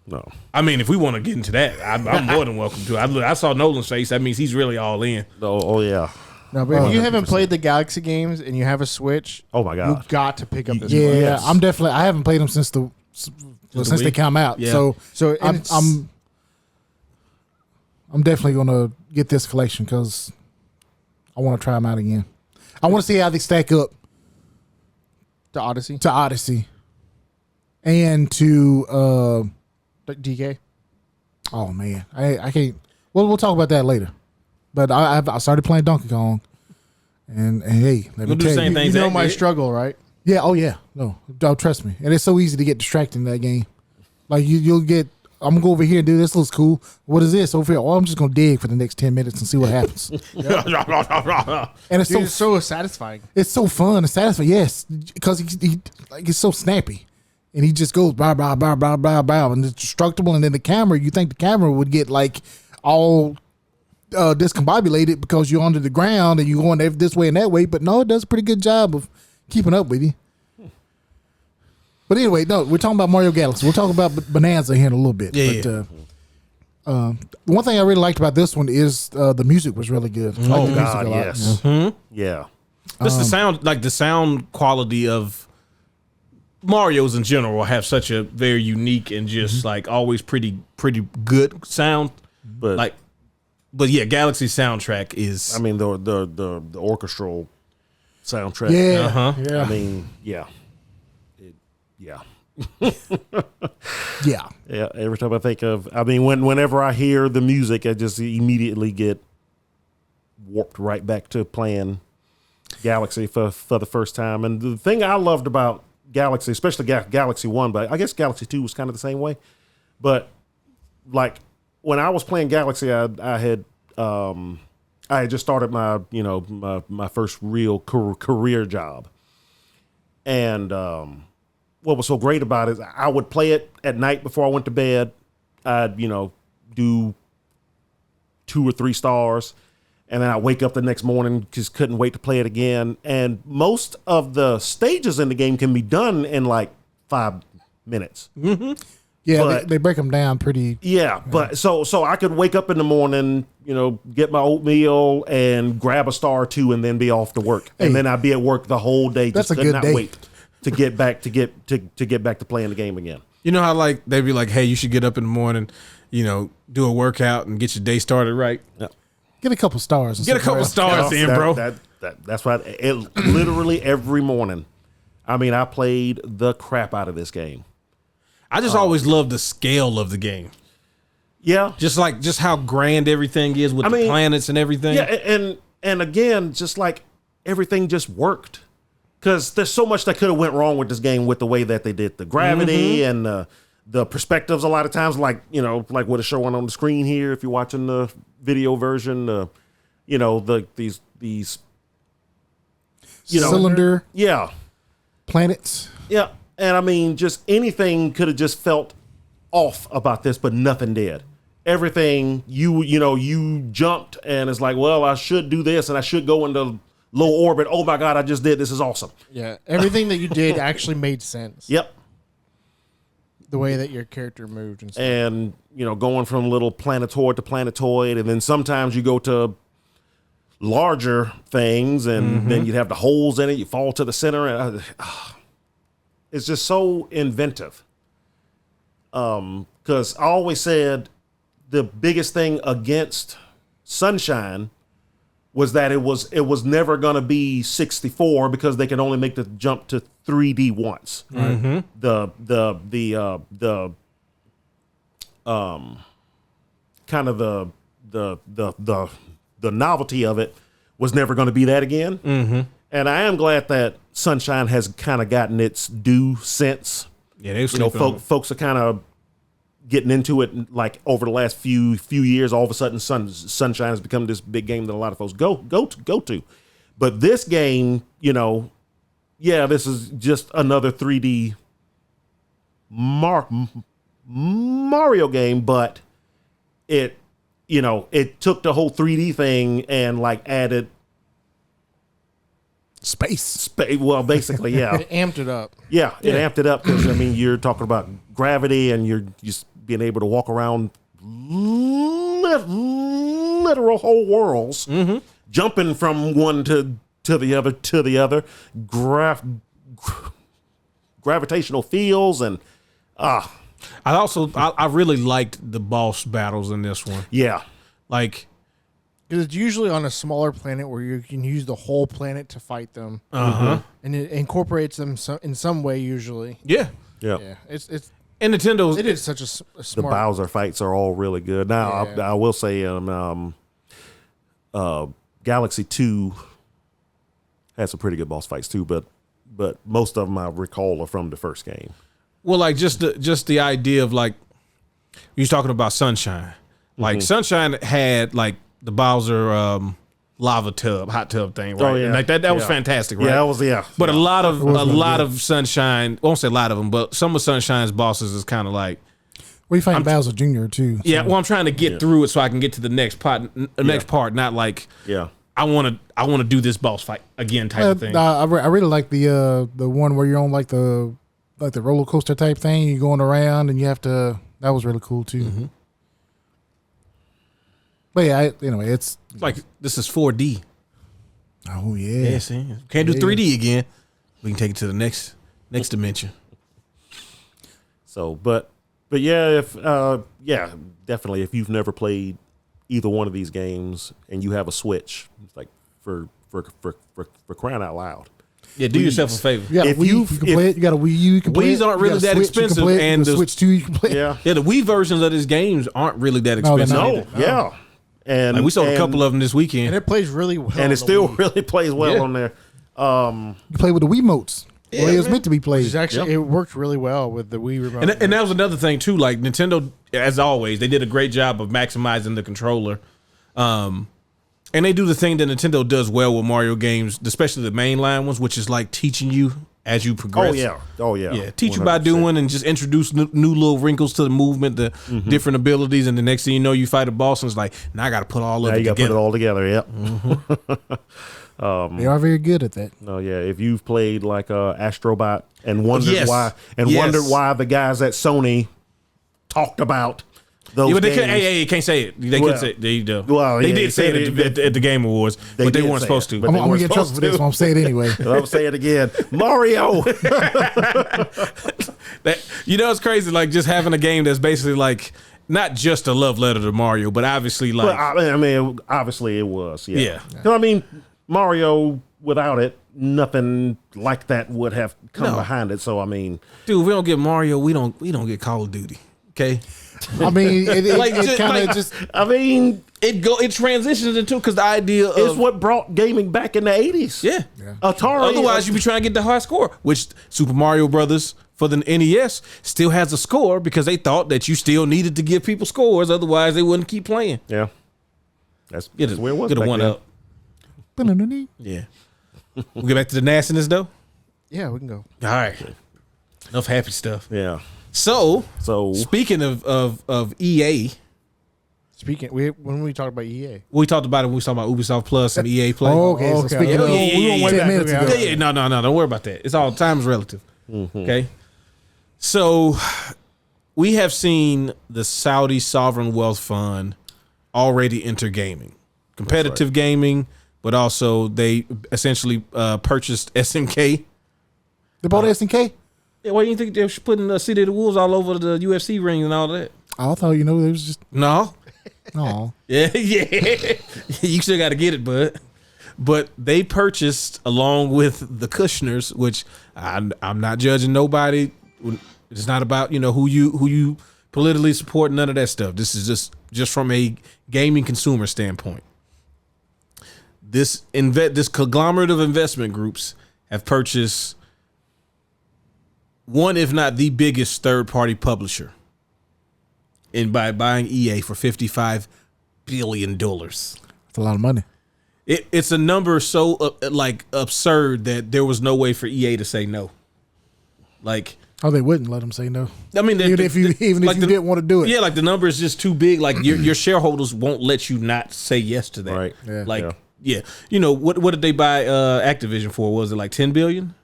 No. I mean, if we want to get into that, I'm more than welcome to. I saw Nolan's face. That means he's really all in. Oh yeah. No, but if you haven't played the Galaxy games and you have a Switch, Oh my God. you got to pick up this. Yeah, one. Yes. I'm definitely. I haven't played them since they come out. Yeah. So and I'm definitely gonna get this collection because I want to try them out again. I want to see how they stack up the Odyssey, to Odyssey and to the DK. oh man, I can't. Well, we'll talk about that later. But I started playing Donkey Kong, and hey, let me We'll do tell the same you. thing. You know my struggle, right? Yeah. Oh yeah. No. Don't trust me. And it's so easy to get distracted in that game. Like you'll get. I'm gonna go over here and do this. Looks cool. What is this over here? Oh, I'm just gonna dig for the next 10 minutes and see what happens. And it's Dude, it's so satisfying. it's so fun and satisfying. Yes, because he like it's so snappy, and he just goes blah blah blah blah blah blah, and it's destructible. And then the camera, you think the camera would get like all discombobulated because you're under the ground and you're going this way and that way, but no, it does a pretty good job of keeping up with you. But anyway, no, we're talking about Mario Galaxy. We'll talk about Bonanza here in a little bit. Yeah, But one thing I really liked about this one is the music was really good. I like the music God, a lot. yes. Yeah. Just the sound, like the sound quality of Mario's in general, have such a very unique and just like always pretty good sound. But But yeah, Galaxy soundtrack is. I mean the orchestral soundtrack. Yeah, Uh-huh. yeah, I mean, yeah. Yeah. yeah. Yeah. Every time I think of, whenever I hear the music, I just immediately get warped right back to playing Galaxy for the first time. And the thing I loved about Galaxy, especially Galaxy 1, but I guess Galaxy 2 was kind of the same way. But like when I was playing Galaxy, I had just started my first real career job. And what was so great about it is I would play it at night before I went to bed. I'd, do 2 or 3 stars. And then I wake up the next morning, just couldn't wait to play it again. And most of the stages in the game can be done in like 5 minutes. Mm-hmm. Yeah, But- they break them down pretty. Yeah, but so I could wake up in the morning, get my oatmeal and grab a star or 2 and then be off to work. Hey, and then I'd be at work the whole day. that's Just a could good not day. wait to get back to get back to playing the game again. You know how like they'd be like, "Hey, you should get up in the morning, do a workout and get your day started right." Yeah. Get a couple stars. and Get a something couple else. stars in, bro. That's right. Literally every morning. I mean, I played the crap out of this game. I just always loved the scale of the game. Yeah. Just how grand everything is with the planets and everything. Yeah, and again, just like everything just worked. Because there's so much that could have went wrong with this game with the way that they did the gravity and the perspectives a lot of times, like what is showing on the screen here if you're watching the video version, these cylinder Yeah. planets. Yeah. And I mean, just anything could have just felt off about this, but nothing did. Everything you jumped and it's like, well, I should do this and I should go into low orbit. Oh my God, I just did. This is awesome. Yeah, everything that you did actually made sense. Yep. The way that your character moved and stuff. And, going from little planetoid to planetoid. And then sometimes you go to larger things and then you'd have the holes in it. You fall to the center. And it's just so inventive. Because I always said the biggest thing against Sunshine was that it was never going to be 64 because they can only make the jump to 3D once. Mm-hmm. The kind of the novelty of it was never going to be that again. Mm-hmm. And I am glad that Sunshine has kind of gotten its due since. Yeah, they Folks are kind of getting into it like over the last few years. All of a sudden, Sunshine has become this big game that a lot of folks go to. But this game, this is just another 3D Mario game, but it took the whole 3D thing and like added Space. Well, basically, yeah. It amped it up. Yeah, it amped it up because you're talking about gravity and you're just being able to walk around literal whole worlds, jumping from one to the other, gravitational fields, and I really liked the boss battles in this one. yeah. Like, because it's usually on a smaller planet where you can use the whole planet to fight them, and it incorporates them in some way. Usually, yeah. It's And Nintendo's it is such a The smart. Bowser fights are all really good. Now, Yeah. I will say, Galaxy 2 had some pretty good boss fights too, but most of them I recall are from the first game. well, like just the idea of like you was talking about Sunshine. Like Sunshine had like the Bowser hot tub thing, right? Oh, yeah. And like that was Yeah. fantastic, right? Yeah, that was But a lot of good. Sunshine, I won't say a lot of them, but some of Sunshine's bosses is kind of like, We find Bowser Jr. too. So. yeah, well, I'm trying to get through it so I can get to the next part, not like yeah. I want to do this boss fight again type of thing. I really like the one where you're on like the roller coaster type thing. You're going around and you have to. That was really cool too. But yeah, anyway, it's Like this is 4D. oh yeah. See, can't do 3D again. We can take it to the next dimension. So, but yeah, definitely. If you've never played either one of these games and you have a Switch, it's like for crying out loud. Yeah, do yourself a favor. You got a If Wii, you- you can play it. You got a Wii U, you can play Wii's it. aren't You got really a that Switch, you can expensive, play it. and You got the- a Switch 2, you can play it. Yeah. Yeah, the Wii versions of these games aren't really that No, they're expensive. not. No, yeah. And Like we sold a and- couple of them this weekend. and it plays really well. and on it the still Wii, really plays well Yeah. on there. You play with the Wiimotes. The way it's meant to be which played. is actually it worked really well with the Wii remote. And that was another thing too. Like Nintendo, as always, they did a great job of maximizing the controller. And they do the thing that Nintendo does well with Mario games, especially the mainline ones, which is like teaching you as you progress. Oh yeah. Yeah, teach you by 100%. doing and just introduce new little wrinkles to the movement, the different abilities, and the next thing you know, you fight a boss and it's like, now I got to put all Now of it you got to put it together. all together. Yep. They are very good at that. No, yeah. If you've played like Astrobot and wondered Yes. wondered why the guys at Sony talked about those Yeah, but they games. can't say it. They Well, could say it. They do. well, they yeah, did say they it did. at the Game Awards, but they did weren't say supposed it, to. but I'm they gonna weren't get in trouble for supposed this, to. so I'm saying it anyway. I'll say it again. Mario. It's crazy. Like just having a game that's basically like not just a love letter to Mario, but obviously like Well, I mean, obviously it was. Yeah. Yeah. 'Cause, I mean, Mario without it, nothing like that would have come No. behind it. So I mean, dude, if we don't get Mario, we don't get Call of Duty. Okay, I mean, it Like, kind like- of just I mean, it transitions into because the idea of it's what brought gaming back in the 80s. yeah. Atari. Otherwise, you'd be trying to get the high score, which Super Mario Brothers for the NES still has a score because they thought that you still needed to give people scores, otherwise they wouldn't keep playing. Yeah. That's Get where it was. get a back one then. up. Yeah. We'll get back to the nastiness though. yeah, we can go. All right. Enough happy stuff. Yeah. So So speaking of EA, When we talked about EA, we talked about it when we talked about Ubisoft Plus and EA Play. Oh, okay. So Okay. speaking Yeah, of, yeah, we went yeah, 10 minutes yeah. ago. Yeah, no, don't worry about that. It's all time's relative. Okay. So we have seen the Saudi Sovereign Wealth Fund already enter gaming, competitive gaming, but also they essentially purchased SNK. They bought SNK. Yeah, why do you think they're putting City of the Wolves all over the UFC ring and all that? I thought it was just No. no. Yeah. You still got to get it, bud. But they purchased along with the Kushners, which I'm not judging nobody. It's not about who you politically support. None of that stuff. This is just from a gaming consumer standpoint. This conglomerate of investment groups have purchased one, if not the biggest third-party publisher, and by buying EA for $55 billion. That's a lot of money. It's a number so absurd that there was no way for EA to say no. Like, Oh, they wouldn't let them say no. I mean, Even if you didn't want to do it. yeah, like the number is just too big. Like your shareholders won't let you not say yes to that. Right. Yeah. Like, yeah. What did they buy Activision for? Was it like 10 billion,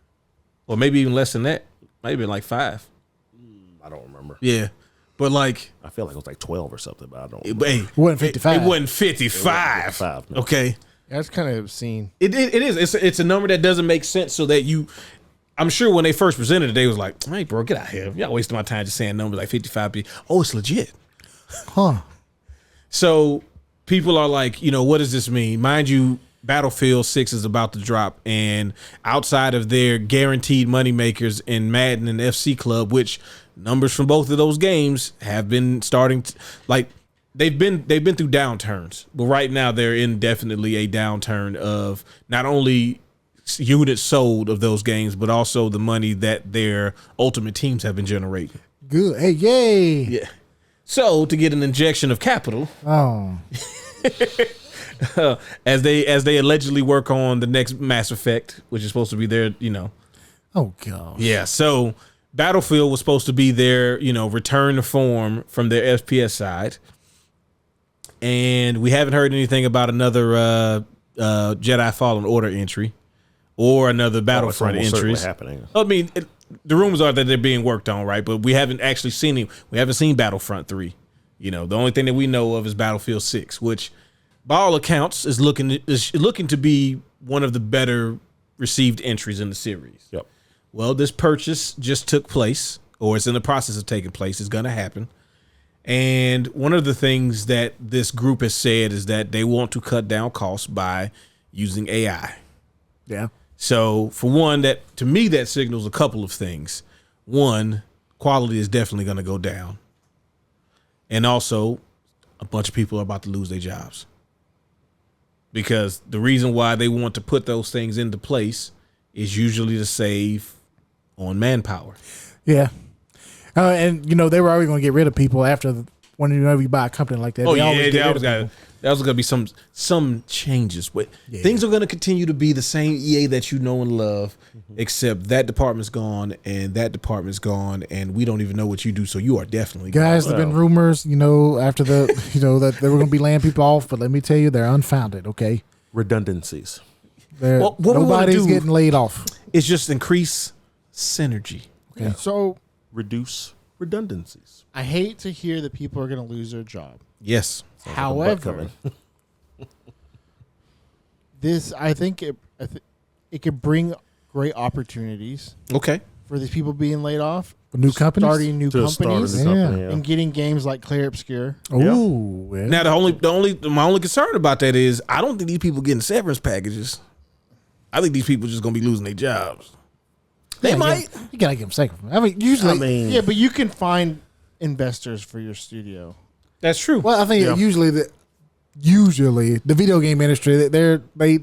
or maybe even less than that? Maybe like 5. I don't remember. Yeah, But like, I feel like it was like 12 or something, but I don't. hey, It wasn't 55. It wasn't 55. 55, no. Okay. That's kind of obscene. It is. It's a number that doesn't make sense. So that I'm sure when they first presented it, they was like, "Hey, bro, get out of here! Y'all wasting my time just saying numbers like 55." Oh, it's legit. Huh. So people are like, what does this mean? Mind you, Battlefield 6 is about to drop, and outside of their guaranteed money makers in Madden and FC Club, which numbers from both of those games have been starting to, like, they've been through downturns, but right now they're in definitely a downturn of not only units sold of those games, but also the money that their ultimate teams have been generating. Good. Hey, yay. Yeah. So to get an injection of capital, Oh. as they allegedly work on the next Mass Effect, which is supposed to be their, Oh, God. yeah. So Battlefield was supposed to be their, return to form from their FPS side. And we haven't heard anything about another Jedi Fallen Order entry or another Battlefront entries. Happening. I mean, the rumors are that they're being worked on, right? But we haven't actually seen it. We haven't seen Battlefront 3. The only thing that we know of is Battlefield 6, which by all accounts is looking to be one of the better received entries in the series. Yep. Well, this purchase just took place, or it's in the process of taking place. It's going to happen. And one of the things that this group has said is that they want to cut down costs by using AI. Yeah. So for one, to me, that signals a couple of things. One, quality is definitely going to go down. And also, a bunch of people are about to lose their jobs. Because the reason why they want to put those things into place is usually to save on manpower. Yeah. And, they were already going to get rid of people after whenever you buy a company like that. Oh, They yeah, always get rid of there people. was going to be some changes. But things are going to continue to be the same EA that you know and love, except that department's gone and that department's gone, and we don't even know what you do, so you are definitely Guys, there have been rumors, after that they were going to be laying people off, but let me tell you, they're unfounded, okay? Redundancies. Well, what we wanna Nobody's do- getting laid off. It's just increase synergy. Okay. So Reduce redundancies. I hate to hear that people are going to lose their job. Yes. However, I think it could bring great opportunities Okay. for these people being laid off, For new companies? starting new To start a companies, new Yeah. company, yeah. and getting games like Clear Obscure. Ooh. Yeah. Now my only concern about that is I don't think these people getting severance packages. I think these people just gonna be losing their jobs. They might. You got to give them second. I mean, usually. Yeah, but you can find investors for your studio. That's true. Well, I think Yeah. usually the video game industry, they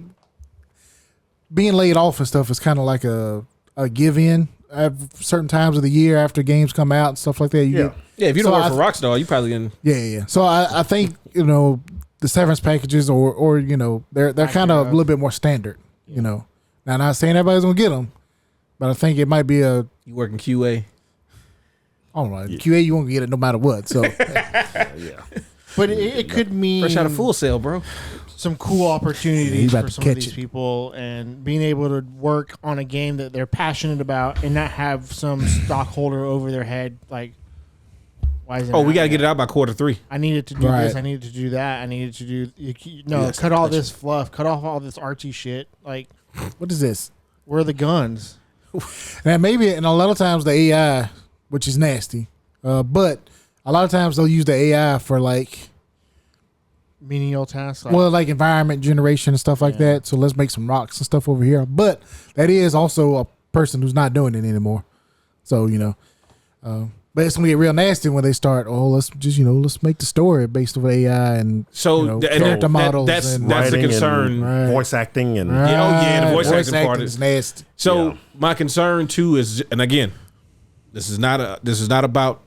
being laid off and stuff is kind of like a give in at certain times of the year after games come out and stuff like that. You Yeah. get, Yeah, if you don't So work I for Rockstar, you probably can. yeah. So I think the severance packages or they're kind of a little bit more standard. Now, I'm not saying everybody's gonna get them, but I think it might be You work in QA. I don't know, QA you won't get it no matter what. So Yeah. But it could mean Fresh out of Full Sail, bro. some cool Yeah, opportunities he's about for to some of catch these it. people, and being able to work on a game that they're passionate about and not have some stockholder over their head like, why is it? Oh, we not gotta get it yet? out by quarter 3. I needed to do Right. this. I needed to do that. I needed to do Yes, cut all gotcha. this fluff. Cut off all this artsy shit. Like, what is this? where are the guns? Now maybe, and a lot of times the AI, which is nasty, but a lot of times they'll use the AI for like Menial tasks. Like, like environment generation and stuff like that. So let's make some rocks and stuff over here. But that is also a person who's not doing it anymore. So but it's gonna get real nasty when they start. Oh, let's just let's make the story based on AI and So character models. that's and the Writing and concern. Right. Voice acting and Yeah, oh, yeah, the voice acting part acting is- nasty. So Yeah. my concern too is, and again, this is not about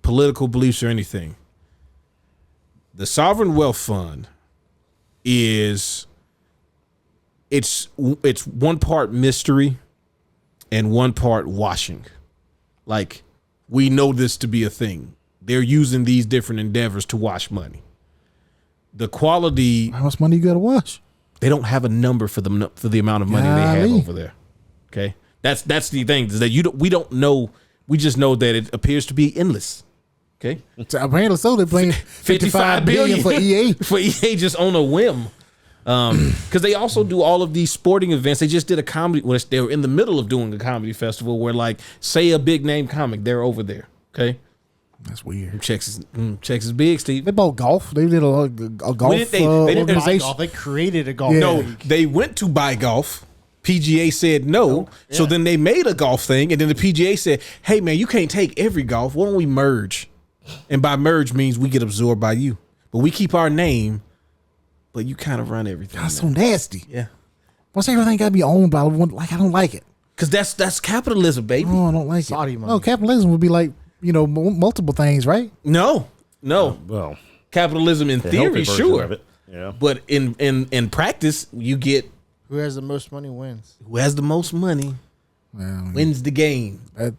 political beliefs or anything. The Sovereign Wealth Fund it's one part mystery and one part washing. Like, we know this to be a thing. They're using these different endeavors to wash money. The quality, How much money you gotta wash? they don't have a number for the amount of money they have Golly. over there. Okay, that's the thing, is that we don't know. We just know that it appears to be endless. Okay, So apparently, so they're playing 55 billion for EA. for EA just on a whim. Because they also do all of these sporting events. They just did a comedy. Well, they were in the middle of doing a comedy festival where, like, say a big name comic, they're over there. Okay, That's weird. checks is big, Steve. They bought golf. They did a golf They didn't organization. Golf. They created a golf. Yeah. No, league. they went to buy golf. PGA said no. So then they made a golf thing, and then the PGA said, "Hey man, you can't take every golf. Why don't we merge?" And by merge means we get absorbed by you, but we keep our name, but you kind of run everything. That's now. so nasty. Yeah, What's everything got to be owned by one? Like, I don't like it. because that's capitalism, baby. Oh, I don't like Saudi it. money. No, capitalism would be like, multiple things, right? No, Well, capitalism in the healthy theory, version sure, of it. Yeah. but in practice, you get Who has the most money wins. who has the most money Well, wins the game. The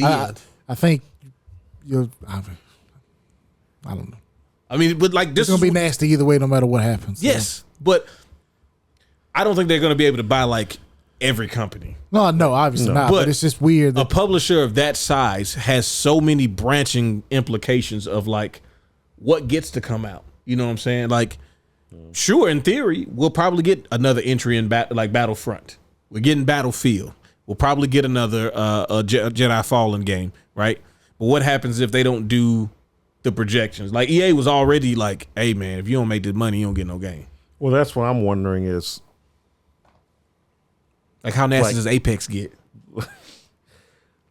end. I think I don't know. I mean, but like this It's gonna is be nasty either way, no matter what happens. So. yes, but I don't think they're going to be able to buy like every company. No, obviously not. But But it's just weird. A That, publisher of that size has so many branching implications of like what gets to come out. You know what I'm saying? Like, sure, in theory, we'll probably get another entry in like Battlefront. We're getting Battlefield. We'll probably get another Jedi Fallen game, right? But what happens if they don't do the projections? Like EA was already like, "Hey man, if you don't make this money, you don't get no game." Well, that's what I'm wondering is, Like, how nasty Like- does Apex get?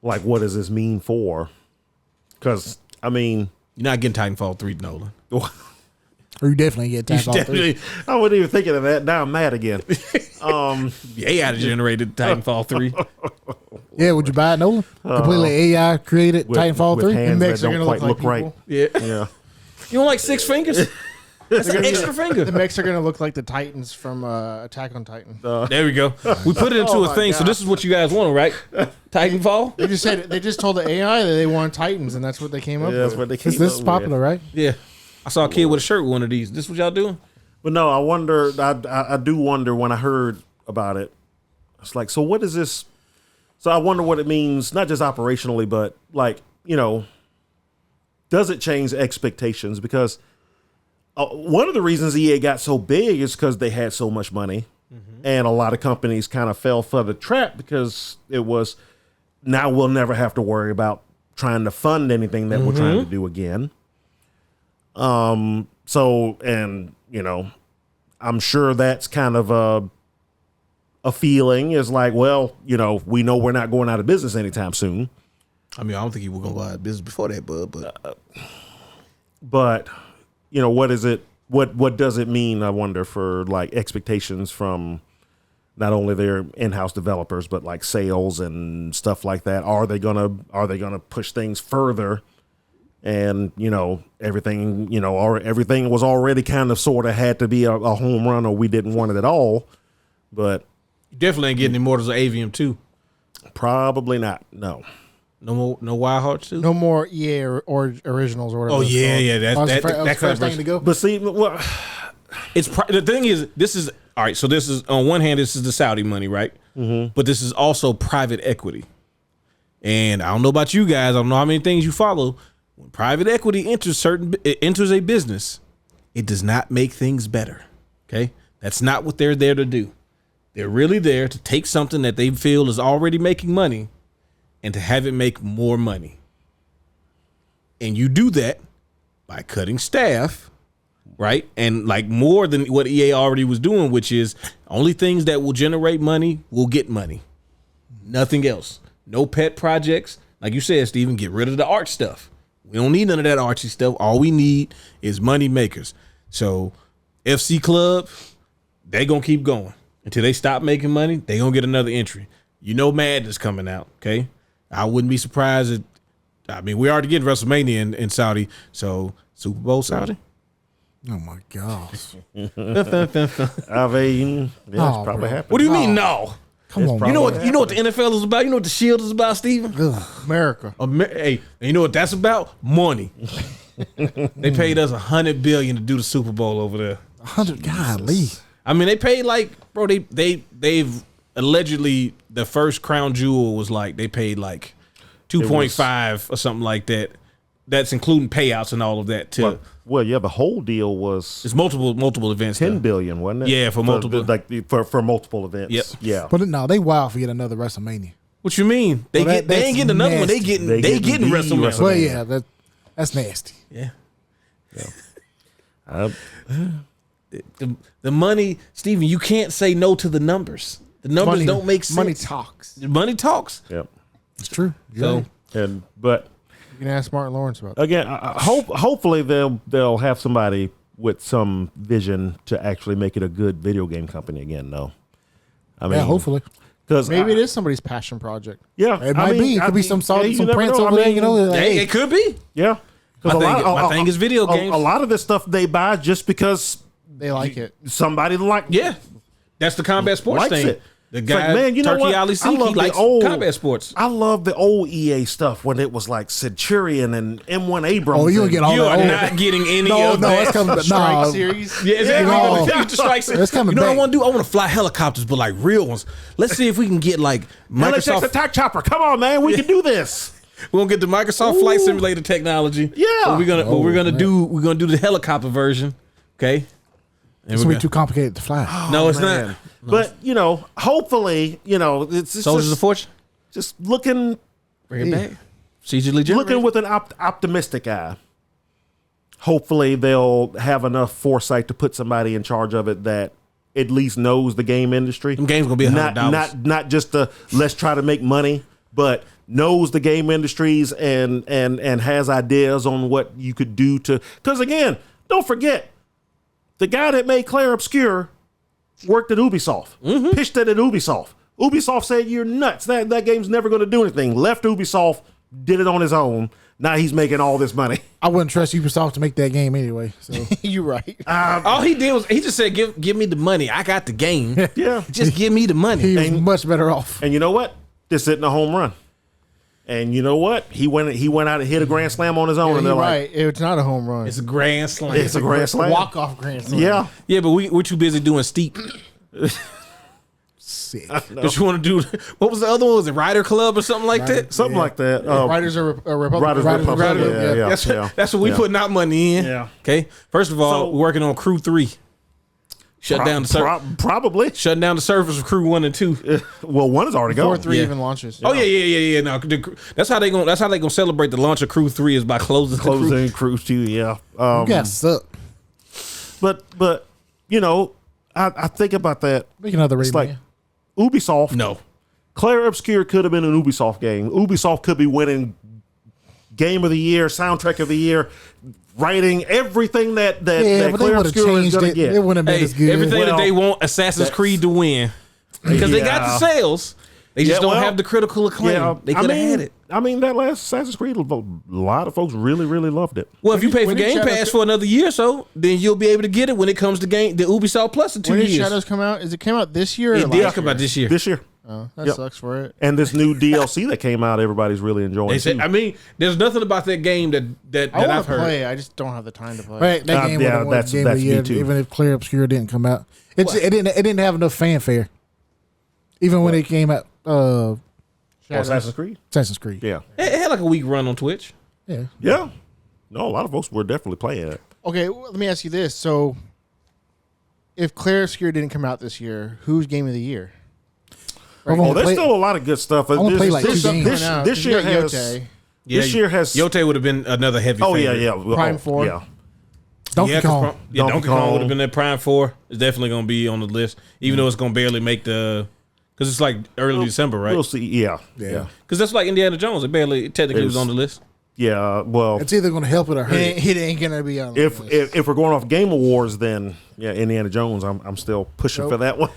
like, what does this mean for? Because, I mean, You're not getting Titanfall 3, Nolan. or you definitely get You time off three. definitely I wasn't even thinking of that. Now I'm mad again. the AI generated Titanfall 3. Yeah, would you buy it, Nolan? Completely AI created With- Titanfall with 3? hands mechs that are don't gonna quite look look like right. Yeah. Yeah. You don't like 6 fingers? That's an extra The finger. mechs are going to look like the Titans from Attack on Titan. There we go. We put it into a thing. So this is what you guys want, right? Titanfall? They just said they just told the AI that they want Titans, and that's what they came up Yeah, that's with. what they came This up is popular, with. right? Yeah. I saw a kid with a shirt with one of these. This what y'all doing? But no, I wonder. I do wonder when I heard about it. It's like, so what is this? So I wonder what it means, not just operationally, but like, does it change expectations? Because one of the reasons EA got so big is because they had so much money, and a lot of companies kind of fell for the trap because it was, now we'll never have to worry about trying to fund anything that we're trying to do again. So, and I'm sure that's kind of a feeling is like, well, we know we're not going out of business anytime soon. I mean, I don't think he was going to go out of business before that, bud. But what is it? What does it mean? I wonder for like expectations from not only their in-house developers, but like sales and stuff like that. Are they gonna push things further? And everything everything was already kind of sort of had to be a home run, or we didn't want it at all. But You definitely ain't getting Immortals of Avium 2. probably not. No. No Wild Hearts 2? No more EA or originals or whatever. Oh, it's yeah, called. yeah. That was the That first thing collaboration. to go. But see, well, The thing is, this is all right. So this is on one hand, this is the Saudi money, right? Mm-hmm. But this is also private equity. And I don't know about you guys. I don't know how many things you follow. When private equity enters a business, it does not make things better. Okay, that's not what they're there to do. They're really there to take something that they feel is already making money and to have it make more money. And you do that by cutting staff. Right. And like more than what EA already was doing, which is only things that will generate money will get money. Nothing else. No pet projects. Like you said, Steven, get rid of the art stuff. We don't need none of that artsy stuff. All we need is money makers. So FC Club, they going to keep going until they stop making money. They going to get another entry. Madden's coming out. Okay. I wouldn't be surprised. We already get WrestleMania in Saudi. So Super Bowl Saudi. Oh my gosh! I mean, yeah, it's probably happened. What do you mean no? Come on, You know what the NFL is about? You know what the Shield is about, Steven? America. Hey, and you know what that's about? Money. They paid us $100 billion to do the Super Bowl over there. 100. Golly. I mean, they paid like, bro. They've allegedly the first crown jewel was like they paid like 2.5 or something like that that's including payouts and all of that too. Well, yeah, the whole deal was It's multiple events. 10 though. billion, wasn't it? Yeah, for multiple. for multiple events. Yep. Yeah. But no, they wild for yet another WrestleMania. What you mean? They Well, get they ain't that's getting another one. They nasty. getting They they getting getting the WrestleMania. Well, yeah, that's nasty. Yeah. I- The money, Steven, you can't say no to the numbers. The numbers don't make sense. Money talks. Money talks. Yep. It's true. So But You can ask Martin Lawrence about that. again, hopefully they'll have somebody with some vision to actually make it a good video game company again. though. I mean, Yeah, hopefully. because Maybe it is somebody's passion project. Yeah, It might be. It could be some salt, you some never prints know. over there. You know, like, hey, hey, it could be. Yeah. My thing is video games. A lot of this stuff they buy just because They like it. somebody Yeah. That's the combat sports likes thing. it. The It's guy, like, man, you know Turkey what? Ali I Siki, love he the likes old- combat sports. I love the old EA stuff when it was like Centurion and M1 Abrams. oh, you don't and- get all You that. are old. not getting any No, of no, that. that's coming. Strike No, series. Yeah, exactly. No. We're gonna future strikes. That's coming You know what I back. want to do? I want to fly helicopters, but like real ones. Let's see if we can get like LHX Microsoft. attack chopper. Come on, man, we can do this. We're gonna get the Microsoft Flight Simulator technology. Yeah. But we're gonna Oh, we're gonna man. do the helicopter version. Okay. And it's we're way gonna- too complicated to fly. no, it's Man. not. But hopefully, it's Soldiers of just, Fortune. just looking Bring it back. CGly generated. looking with an optimistic eye. Hopefully, they'll have enough foresight to put somebody in charge of it that at least knows the game industry. Them games gonna be not $100. not just the let's try to make money, but knows the game industries and has ideas on what you could do to. Because again, don't forget, the guy that made Claire Obscure worked at Ubisoft, pitched it at Ubisoft. Ubisoft said, "You're nuts. That game's never going to do anything." Left Ubisoft, did it on his own. Now he's making all this money. I wouldn't trust Ubisoft to make that game anyway. So You're right. All he did was he just said, "Give me the money. I got the game. Yeah. Just give me the money." he was much better off. And you know what? This isn't a home run. And you know what? He went out and hit a grand slam on his own. and You're they're right. It's not a home run. It's a grand slam. it's a grand slam. walk off grand slam. Yeah. Yeah, but we're too busy doing steep. Sick. But you want to do what was the other one? Was it Rider Club or something like that? Something like that. Riders are a Republican. Riders Republic. Republic, Yeah, yeah, That's, yeah. that's what we Yeah. putting our money in. Yeah. Okay. First of all, So- we're working on Crew 3. Shut down the Probably. shutting down the servers of Crew 1 and 2. Well, one is already Before gone. 3 Yeah. even launches. Oh yeah. No, that's how they gonna celebrate the launch of Crew 3 is by closing the Crew. Closing Cruise 2, yeah. You got suck. But I think about that. Make another It's Rayman. like Ubisoft. No. Claire Obscure could have been an Ubisoft game. Ubisoft could be winning Game of the Year, Soundtrack of the Year, writing everything that yeah, that but they Claire would have Obscure is changed going to it. get. It wouldn't have been Hey, as good. everything that Well, they want Assassin's Creed to win because they got the Yeah. sales. They just Yeah, don't well, have the critical acclaim. They could have had it. I mean, that last Assassin's Creed, a lot of folks really, really loved it. Well, if you pay for when did Game Shadows Pass co- for another year or so, then you'll be able to get it when it comes to the Ubisoft Plus in 2 When did years. Shadows come out? Is it came out this year or It last did year? come out this year. This year. Oh, that Yep. sucks for it. And this new DLC that came out, everybody's really enjoying They too. said, I mean, there's nothing about that game that I want I've to heard. play. I just don't have the time to play. Right, that game yeah, would have won that's- Game of that's the me Year, too. even if Clear Obscure didn't come out. It didn't have enough fanfare. Even when it came out, Shadows. Assassin's Creed? Assassin's Creed. Yeah. It had like a week run on Twitch. Yeah. Yeah. No, a lot of folks were definitely playing it. Okay, well, let me ask you this. So, if Claire Obscure didn't come out this year, who's Game of the Year? I'm Oh, gonna there's play- still a lot of good stuff. I wanna play like this, two games. this, Coming out, this 'cause you year got has. Yote. This year has. Yote would have been another heavy. Oh yeah, favorite. yeah. Well, Prime oh, 4. Yeah. Donkey Kong. Donkey Kong would have been at Prime 4. It's definitely going to be on the list, even though it's going to barely make the. Because it's like early December, right? We'll see. Yeah. Yeah. Because that's like Indiana Jones. It barely technically was It's- on the list. Yeah. Well, It's either going to help it or hurt it. It ain't gonna be on. the if, list. if we're going off Game Awards, then yeah, Indiana Jones. I'm still pushing for that one.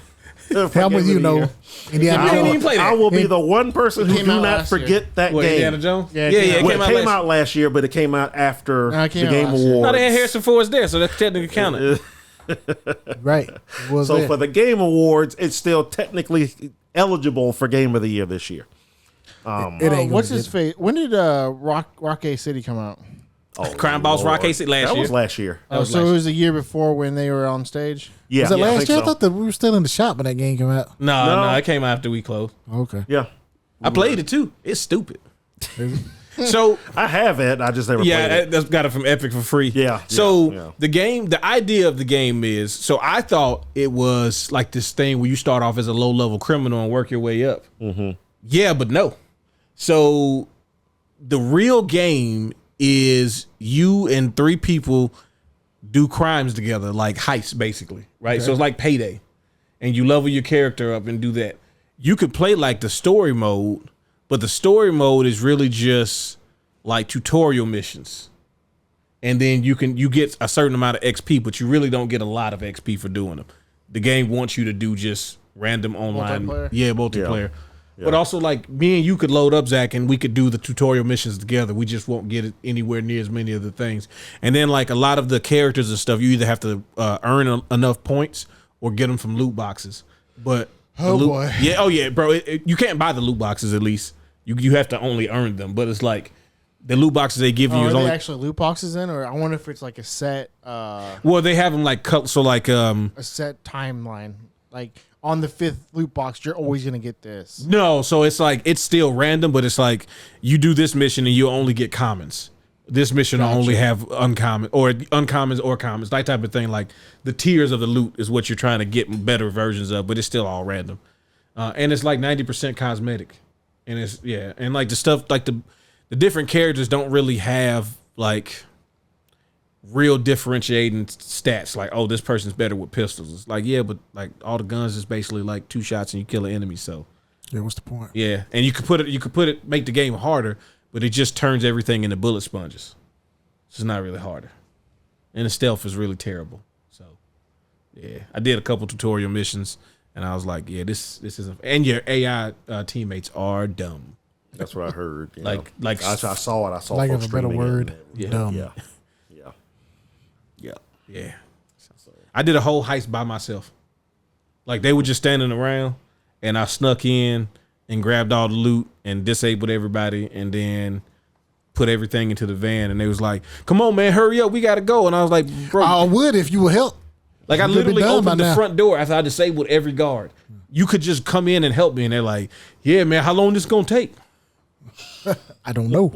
For I'm with Game you, of the know. Year. Indiana You didn't Jones. even play that. I will be the one person who came do out not last year. forget that What, game. Indiana Jones? Yeah, Yeah, it it came came Well, out it came last out last year, but it came out after No, it came the out Game last year. No, Awards. they had Harrison Ford there, so that's technically counted. Right. It was So there. for the Game Awards, it's still technically eligible for Game of the Year this year. It ain't what's gonna his get- face? When did Rock A City come out? Crime Boss Rock City last That year. was last year. Oh, was so last it was the year before when they were on stage. Yeah, Was that yeah, last think year? so. I thought that we were still in the shop when that game came out. No, No. it came out after we closed. Okay. Yeah, I played it too. It's stupid. So I have it. I just never played it. that's got it from Epic for free. Yeah. So the idea of the game is, so I thought it was like this thing where you start off as a low level criminal and work your way up. Mm-hmm. Yeah, but no. So the real game is you and 3 people do crimes together, like heists, basically, right? Okay. So it's like Payday, and you level your character up and do that. You could play like the story mode, but the story mode is really just like tutorial missions, and then you get a certain amount of XP, but you really don't get a lot of XP for doing them. The game wants you to do just random online, multiplayer. Yeah. But also, like, me and you could load up, Zach, and we could do the tutorial missions together. We just won't get it anywhere near as many of the things. And then, like, a lot of the characters and stuff, you either have to earn enough points or get them from loot boxes. But boy, yeah, bro, you can't buy the loot boxes. At least you have to only earn them. But it's like the loot boxes they give you is are only they actually loot boxes in, or I wonder if it's like a set. Well, they have them like cut, so like a set timeline, like. On the 5th loot box, you're always gonna get this. No, so it's like it's still random, but it's like you do this mission and you only get commons. This mission will only have uncommons or commons, that type of thing. Like the tiers of the loot is what you're trying to get better versions of, but it's still all random. And it's like 90% cosmetic, and it's and like the stuff like the different characters don't really have like real differentiating stats, like, oh, this person's better with pistols. It's like, yeah, but like all the guns is basically like 2 shots and you kill an enemy. So yeah, what's the point? Yeah, and you could make the game harder, but it just turns everything into bullet sponges. It's not really harder, and the stealth is really terrible. So yeah, I did a couple tutorial missions, and I was like, yeah, this isn't. And your AI teammates are dumb. That's what I heard. I saw it. I saw like folks a better word. Dumb. Yeah. I did a whole heist by myself. Like they were just standing around, and I snuck in and grabbed all the loot and disabled everybody, and then put everything into the van. And they was like, "Come on, man, hurry up, we gotta go." And I was like, "Bro, I would if you would help." Like I literally opened the front door after I disabled every guard. You could just come in and help me, and they're like, "Yeah, man, how long this gonna take?" I don't know.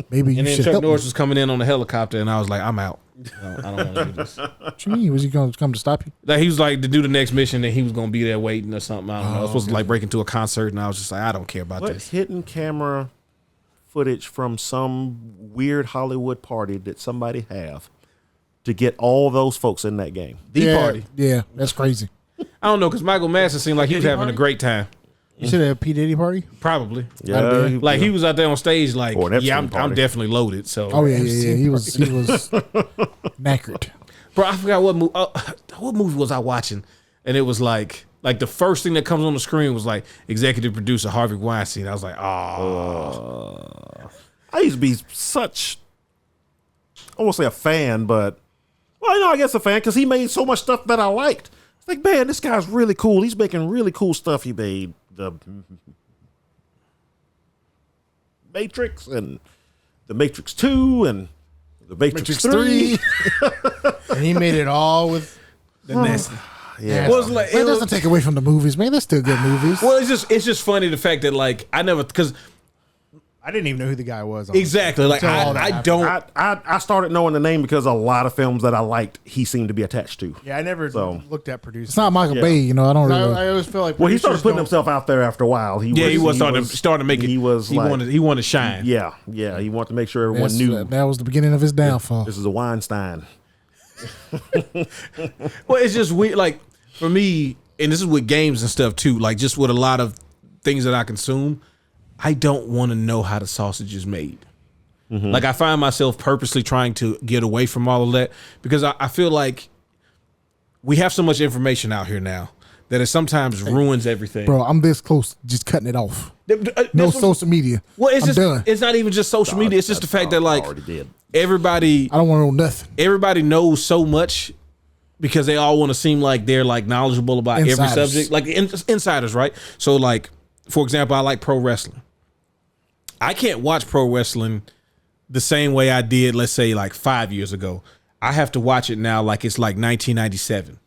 Maybe you and then should Chuck help Norris me. was coming in on the helicopter, and I was like, "I'm out. I don't want to do this." What you mean? Was he going to come to stop you? Like he was like to do the next mission, and he was going to be there waiting or something. I don't know. I was supposed to like break into a concert, and I was just like, I don't care about this. Hidden camera footage from some weird Hollywood party that somebody have to get all those folks in that game? The party. Yeah, that's crazy. I don't know, because Michael Madsen seemed like he was having a great time. You said a P. Diddy party? Probably. Yeah. Like he was out there on stage like, yeah, I'm definitely loaded. So Oh yeah. He was knackered. Bro, I forgot what movie was I watching, and it was like the first thing that comes on the screen was like executive producer Harvey Weinstein. I was like, oh. I used to be such, I won't say a fan, but I guess a fan because he made so much stuff that I liked. It's like, man, this guy's really cool. He's making really cool stuff. He made the Matrix and the Matrix 2 and the Matrix 3. And he made it all with the nasty. Yeah. Well, it doesn't take away from the movies, man. They're still good movies. Well, it's just funny the fact that like I never, because I didn't even know who the guy was. Exactly. Like I started knowing the name because a lot of films that I liked, he seemed to be attached to. Yeah, I never looked at producers. It's not Michael Bay, you know. I don't really. I always feel like. Well, he started putting himself out there after a while. He was starting to make it. He wanted to shine. Yeah. He wanted to make sure everyone knew. That was the beginning of his downfall. This is a Weinstein. Well, it's just weird. Like for me, and this is with games and stuff too. Like just with a lot of things that I consume, I don't want to know how the sausage is made. Mm-hmm. Like I find myself purposely trying to get away from all of that because I feel like we have so much information out here now that it sometimes ruins everything. Bro, I'm this close to just cutting it off. No social media. Well, I'm done. It's not even just social media. It's just the fact that like everybody, I don't want to know nothing. Everybody knows so much because they all want to seem like they're like knowledgeable about every subject, like insiders, right? So like, for example, I like pro wrestling. I can't watch pro wrestling the same way I did, let's say, like 5 years ago. I have to watch it now like it's like 1997.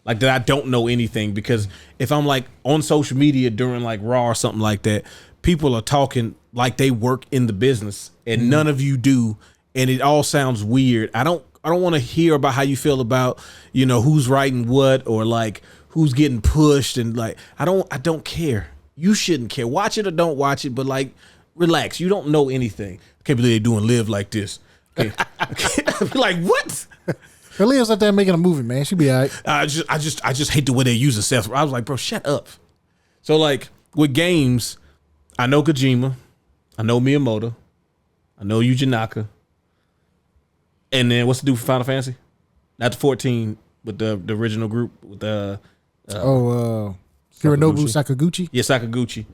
Like that I don't know anything because if I'm like on social media during like Raw or something like that, people are talking like they work in the business, and none of you do, and it all sounds weird. I don't want to hear about how you feel about, who's writing what, or like who's getting pushed, and like I don't care. You shouldn't care. Watch it or don't watch it, but like relax. You don't know anything. I can't believe they're doing Live like this. Okay. Like what? Leah's out there making a movie, man. She'll be all right. I just hate the way they use the Seth. I was like, bro, shut up. So like with games, I know Kojima, I know Miyamoto, I know Yuji Naka, and then what's the dude for Final Fantasy? Not the 14, but the original group with the Hironobu Sakaguchi. Yeah, Sakaguchi.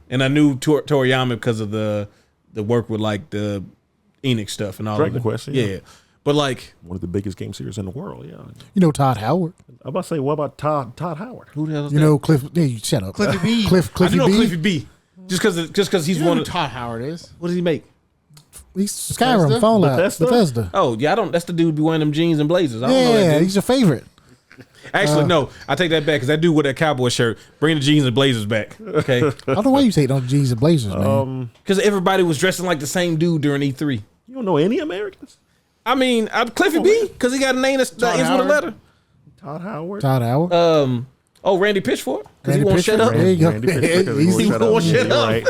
And I knew Toriyama because of the work with like the Enix stuff and all Dragon of it. Quest, Yeah. But like one of the biggest game series in the world. Yeah. Todd Howard. I'm about to say, what about Todd Howard? who the hell is that? Cliff. Yeah, you shut up. Cliffy B. Cliffy I know B. Cliffy B. Just because he's You know one who of Todd Howard is? what does he make? He's Skyrim, Bethesda? Fallout, Bethesda? Bethesda. Oh yeah, that's the dude be wearing them jeans and blazers. I don't know that Yeah, dude. he's your favorite. Actually, no, I take that back because that dude with that cowboy shirt, bring the jeans and blazers back. Okay, I don't know why you take those jeans and blazers, man. because everybody was dressing like the same dude during E3. You don't know any Americans? I mean, Cliffy B, because he got a name that ends with a Howard? letter. Todd Howard? Todd Howard. Randy Pitchford, because he Randy won't shut Pitchford, up, there you go. Randy Pitchford, 'cause He's- he won't shut up. Right.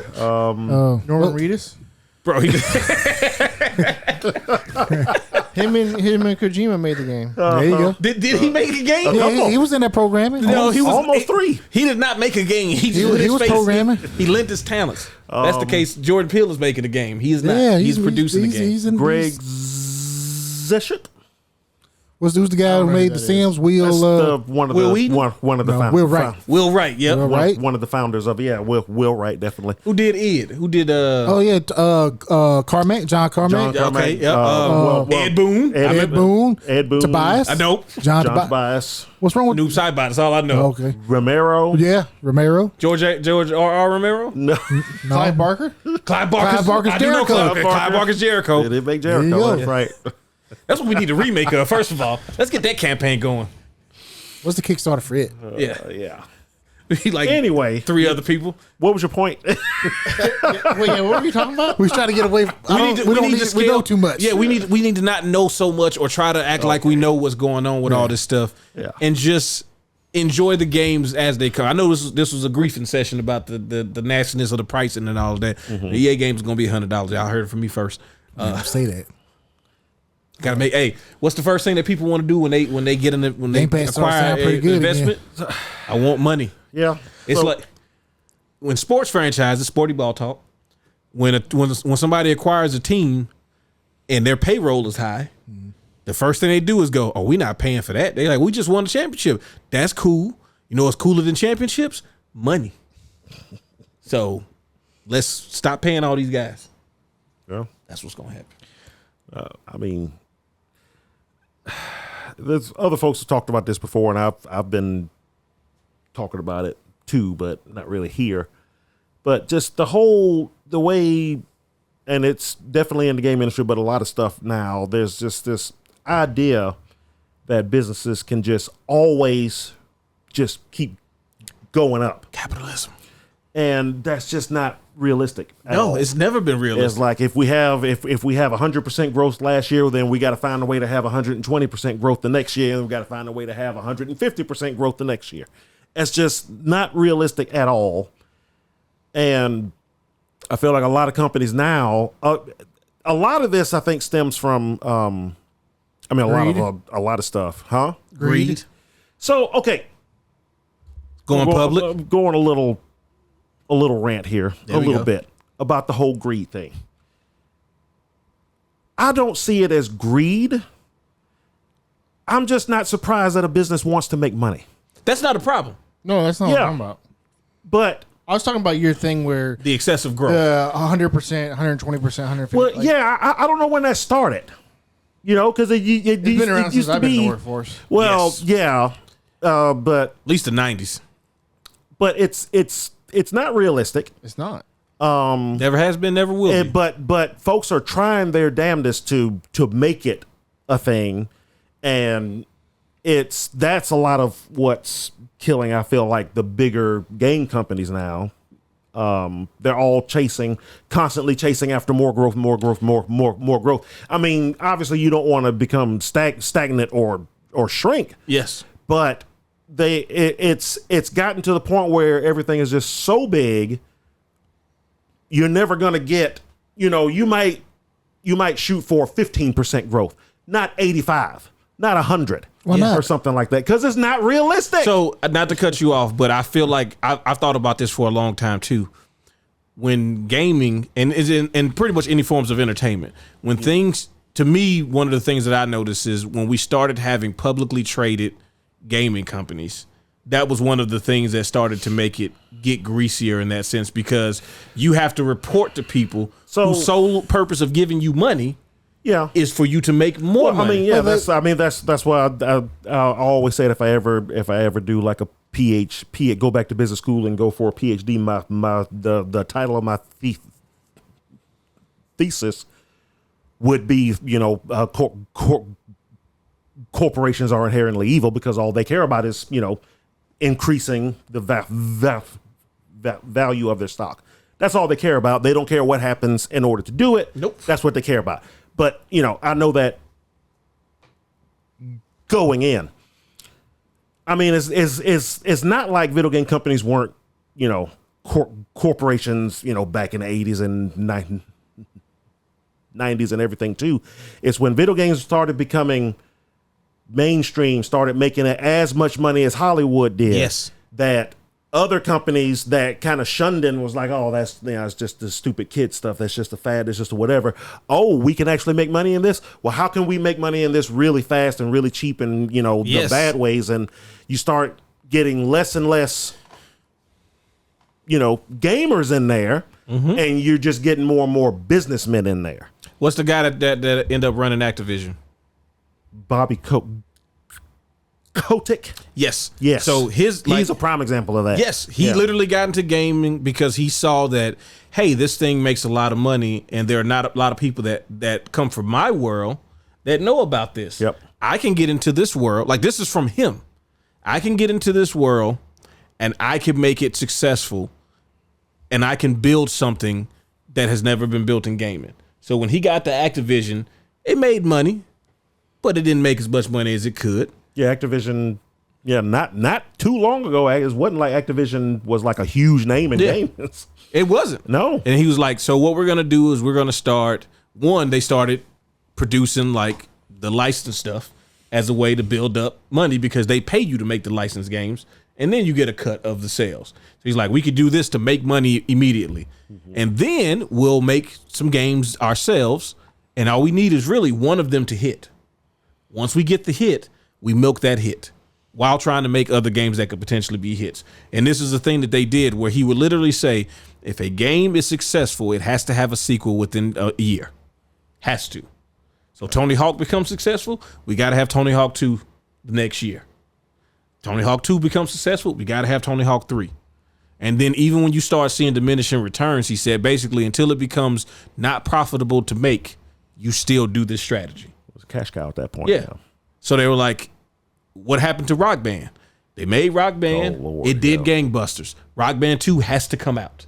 Norman Reedus. bro. Him and Kojima made the game. There you go. Did he make a game? Yeah, he was in that programming. No, he was Almost three. He did not make a game. He was programming. He lent his talents. That's the case. Jordan Peele is making a game. He is not. Yeah, he's producing the game. He's in, Greg he's- Zeshut? who's the guy who remember made who the that Sims? That's Will one of Will the Wheaton? one of the No, founders. Will Wright. Will Wright. Yep. Will Wright. One of the founders of Will Wright, definitely. Who did Ed? Who did Oh yeah, Carmack, John Carmack, John Okay, Carmack, yep. Ed Boon. Ed Boone, Ed Boone, Tobias. I know. John John Tobias. Tobias, What's wrong with? Noob Sidebot. That's all I know. Oh, okay. Romero. Yeah, Romero. George R. Romero. No, Clive Barker. Clive Barker's Barker's I do know Jericho. Clive Barker's Jericho. they did make There you Jericho. go. That's right. That's what we need a remake of. First of all, let's get that campaign going. What's the Kickstarter for it? Yeah. Yeah. Like Anyway, 3 other people. what was your point? Wait, yeah, what were you talking about? We was trying to get away. We know too much. Yeah, we need to not know so much or try to act like we know what's going on with all this stuff. Yeah. And just enjoy the games as they come. I know this was a griefing session about the nastiness of the pricing and all of that. The EA game is going to be $100. Y'all heard it from me first. Say that. Gotta make. Hey, what's the first thing that people want to do when they get in when they Game Pass starts acquire sound pretty an good investment? I want money. Yeah. It's So- like when sports franchises, Sporty Ball Talk, when somebody acquires a team and their payroll is high, the first thing they do is go, "Oh, we're not paying for that." They're like, "We just won the championship. That's cool. You know what's cooler than championships? Money." So let's stop paying all these guys. Yeah. That's what's gonna happen. I mean, there's other folks who talked about this before, and I've been talking about it too, but not really here. But just the way, and it's definitely in the game industry, but a lot of stuff now, there's just this idea that businesses can just always just keep going up. Capitalism. And that's just not realistic. at No, all. it's never been It's realistic. like if we have 100% growth last year, then we got to find a way to have 120% growth the next year, and we got to find a way to have 150% growth the next year. It's just not realistic at all. And I feel like a lot of companies now, a lot of this I think stems from, a lot of stuff, huh? Greed. So okay, Going public. I'm going a little rant here, There a we little go. bit about the whole greed thing. I don't see it as greed. I'm just not surprised that a business wants to make money. That's not a problem. No, that's not what I'm talking about. But I was talking about your thing where The excessive growth. 100%, 120%, 150%. well, I don't know when that started. You know, because it It's been around used since to I've been in be. the workforce. Well, Yes. yeah, but At least the 90s. it's not realistic. It's not. Never has been, never will be. But folks are trying their damnedest to make it a thing, and that's a lot of what's killing. I feel like the bigger game companies now, They're all constantly chasing after more growth, more growth. I mean, obviously, you don't want to become stagnant or shrink. Yes, but it's gotten to the point where everything is just so big. You're never going to get. You might shoot for 15% growth, not 85, not 100. Why not? Or something like that, because it's not realistic. So, not to cut you off, but I feel like I've thought about this for a long time too. When gaming and is in pretty much any forms of entertainment, when things, to me, one of the things that I noticed is when we started having publicly traded gaming companies, that was one of the things that started to make it get greasier in that sense, because you have to report to people whose sole purpose of giving you money is for you to make more money. I mean, that's why I always said if I ever do like a go back to business school and go for a PhD, the title of my thesis would be, corporations are inherently evil because all they care about is, increasing the value of their stock. That's all they care about. They don't care what happens in order to do it. Nope. That's what they care about. But, I know that going in, I mean, it's not like video game companies weren't, corporations, back in the 80s and 90s and everything too. It's when video games started becoming mainstream, started making as much money as Hollywood did. Yes. That other companies that kind of shunned it was like, oh, that's, it's just the stupid kid stuff. That's just a fad. It's just a whatever. Oh, we can actually make money in this. Well, how can we make money in this really fast and really cheap and, the bad ways? And you start getting less and less, gamers in there, and you're just getting more and more businessmen in there. What's the guy that ended up running Activision? Bobby Kotick. Yes. So he's a prime example of that. Yes. He literally got into gaming because he saw that, hey, this thing makes a lot of money, and there are not a lot of people that come from my world that know about this. Yep. I can get into this world. Like, this is from him. I can get into this world, and I can make it successful, and I can build something that has never been built in gaming. So when he got to Activision, it made money, but it didn't make as much money as it could. Yeah, Activision. Yeah, not too long ago, it wasn't like Activision was like a huge name in games. It wasn't. No. And he was like, so what we're going to do is we're going to start, they started producing like the licensed stuff as a way to build up money because they pay you to make the licensed games, and then you get a cut of the sales. So he's like, we could do this to make money immediately. And then we'll make some games ourselves, and all we need is really one of them to hit. Once we get the hit, we milk that hit while trying to make other games that could potentially be hits. And this is the thing that they did where he would literally say, if a game is successful, it has to have a sequel within a year. Has to. So Tony Hawk becomes successful, we got to have Tony Hawk 2 the next year. Tony Hawk 2 becomes successful, we got to have Tony Hawk 3. And then even when you start seeing diminishing returns, he said, basically, until it becomes not profitable to make, you still do this strategy. It was a cash cow at that point. Yeah. So they were like, what happened to Rock Band? They made Rock Band. Oh, Lord, it did gangbusters. Rock Band 2 has to come out.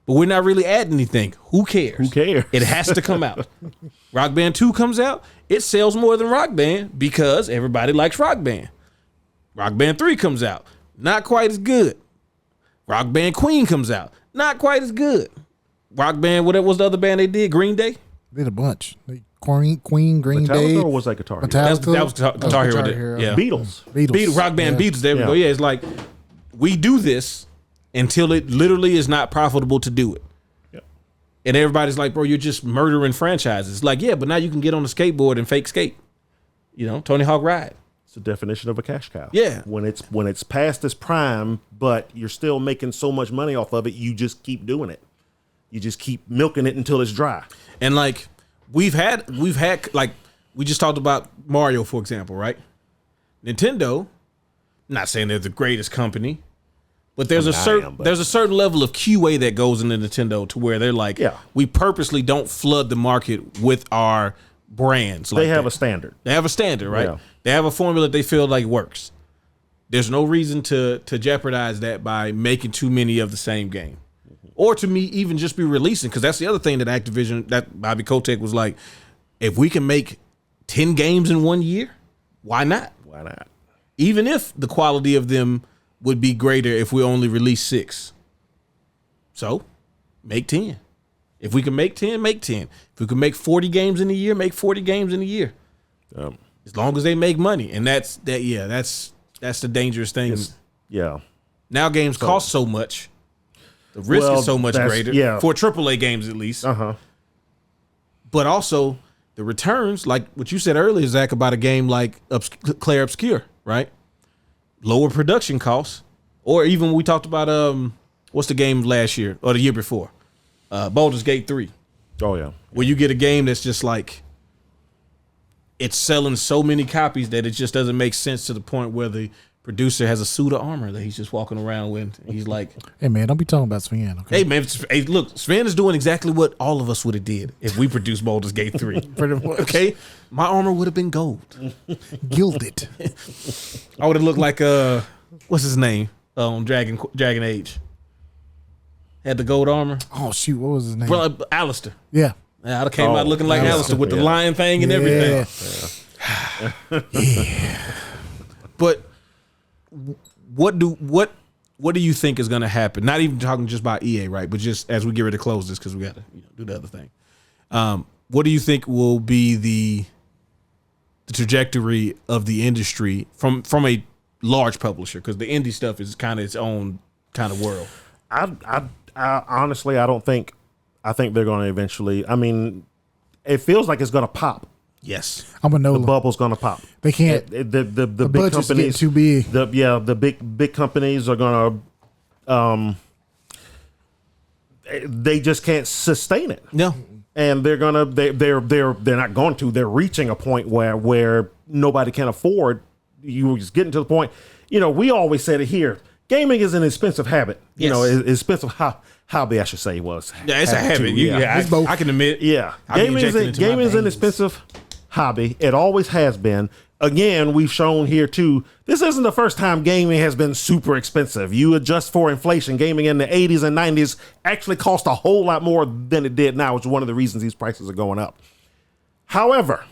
But we're not really adding anything. Who cares? Who cares? It has to come out. Rock Band 2 comes out. It sells more than Rock Band because everybody likes Rock Band. Rock Band 3 comes out. Not quite as good. Rock Band Queen comes out. Not quite as good. Rock Band, what was the other band they did? Green Day? Did a bunch. Queen, Green Metallica, Day. or was that Guitar Hero? That was Guitar Hero. Yeah. Beatles. Rock Band Beatles. There we go. Yeah, it's like we do this until it literally is not profitable to do it. Yep. And everybody's like, bro, you're just murdering franchises. Like, yeah, but now you can get on a skateboard and fake skate. Tony Hawk Ride. It's the definition of a cash cow. Yeah. When it's past its prime, but you're still making so much money off of it, you just keep doing it. You just keep milking it until it's dry. And like we've had like we just talked about Mario, for example, right? Nintendo, not saying they're the greatest company, but there's a certain level of QA that goes into Nintendo to where they're like, we purposely don't flood the market with our brands. They have a standard. They have a standard, right? Yeah. They have a formula they feel like works. There's no reason to jeopardize that by making too many of the same game. or to me even just be releasing, because that's the other thing that Activision, that Bobby Kotick was like, if we can make 10 games in 1 year, why not? Why not? Even if the quality of them would be greater if we only release 6. So make 10. If we can make 10, make 10. If we can make 40 games in a year, make 40 games in a year. As long as they make money. And that's the dangerous thing. Yeah. Now games cost so much. The risk is so much greater. Yeah. For AAA games at least. But also the returns, like what you said earlier, Zach, about a game like Claire Obscure, right? Lower production costs. Or even we talked about what's the game last year or the year before? Baldur's Gate 3. Oh yeah. Where you get a game that's just like, it's selling so many copies that it just doesn't make sense, to the point where the producer has a suit of armor that he's just walking around with. He's like, hey man, don't be talking about Sven. Okay? hey man, hey, look, Sven is doing exactly what all of us would have did if we produced Baldur's Gate 3. Pretty much. Okay? My armor would have been gold. Gilded. I would have looked like what's his name? Dragon Age. Had the gold armor. Oh shoot, what was his name? Well, Alistair. Yeah. I'd have came out looking like Alistair with the lion thing and everything. Yeah. But what do you think is going to happen? Not even talking just about EA, right? But just as we get ready to close this, because we got to do the other thing. What do you think will be the trajectory of the industry from a large publisher? Because the indie stuff is kind of its own kind of world. I honestly, I think they're going to eventually. I mean, it feels like it's going to pop. Yes, I'm a no. The bubble's going to pop. They can't. The big budget's getting companies too big. The big companies are going to. They just can't sustain it. No, and they're not going to. They're reaching a point where nobody can afford. You just getting to the point. You know, we always said it here. Gaming is an expensive habit. Yes. You know, expensive hobby, I should say, was. Yeah, it's a habit. I can admit. Yeah, gaming is an expensive hobby. It always has been. Again, we've shown here too, this isn't the first time gaming has been super expensive. You adjust for inflation. Gaming in the 80s and 90s actually cost a whole lot more than it did now, which is one of the reasons these prices are going up. However,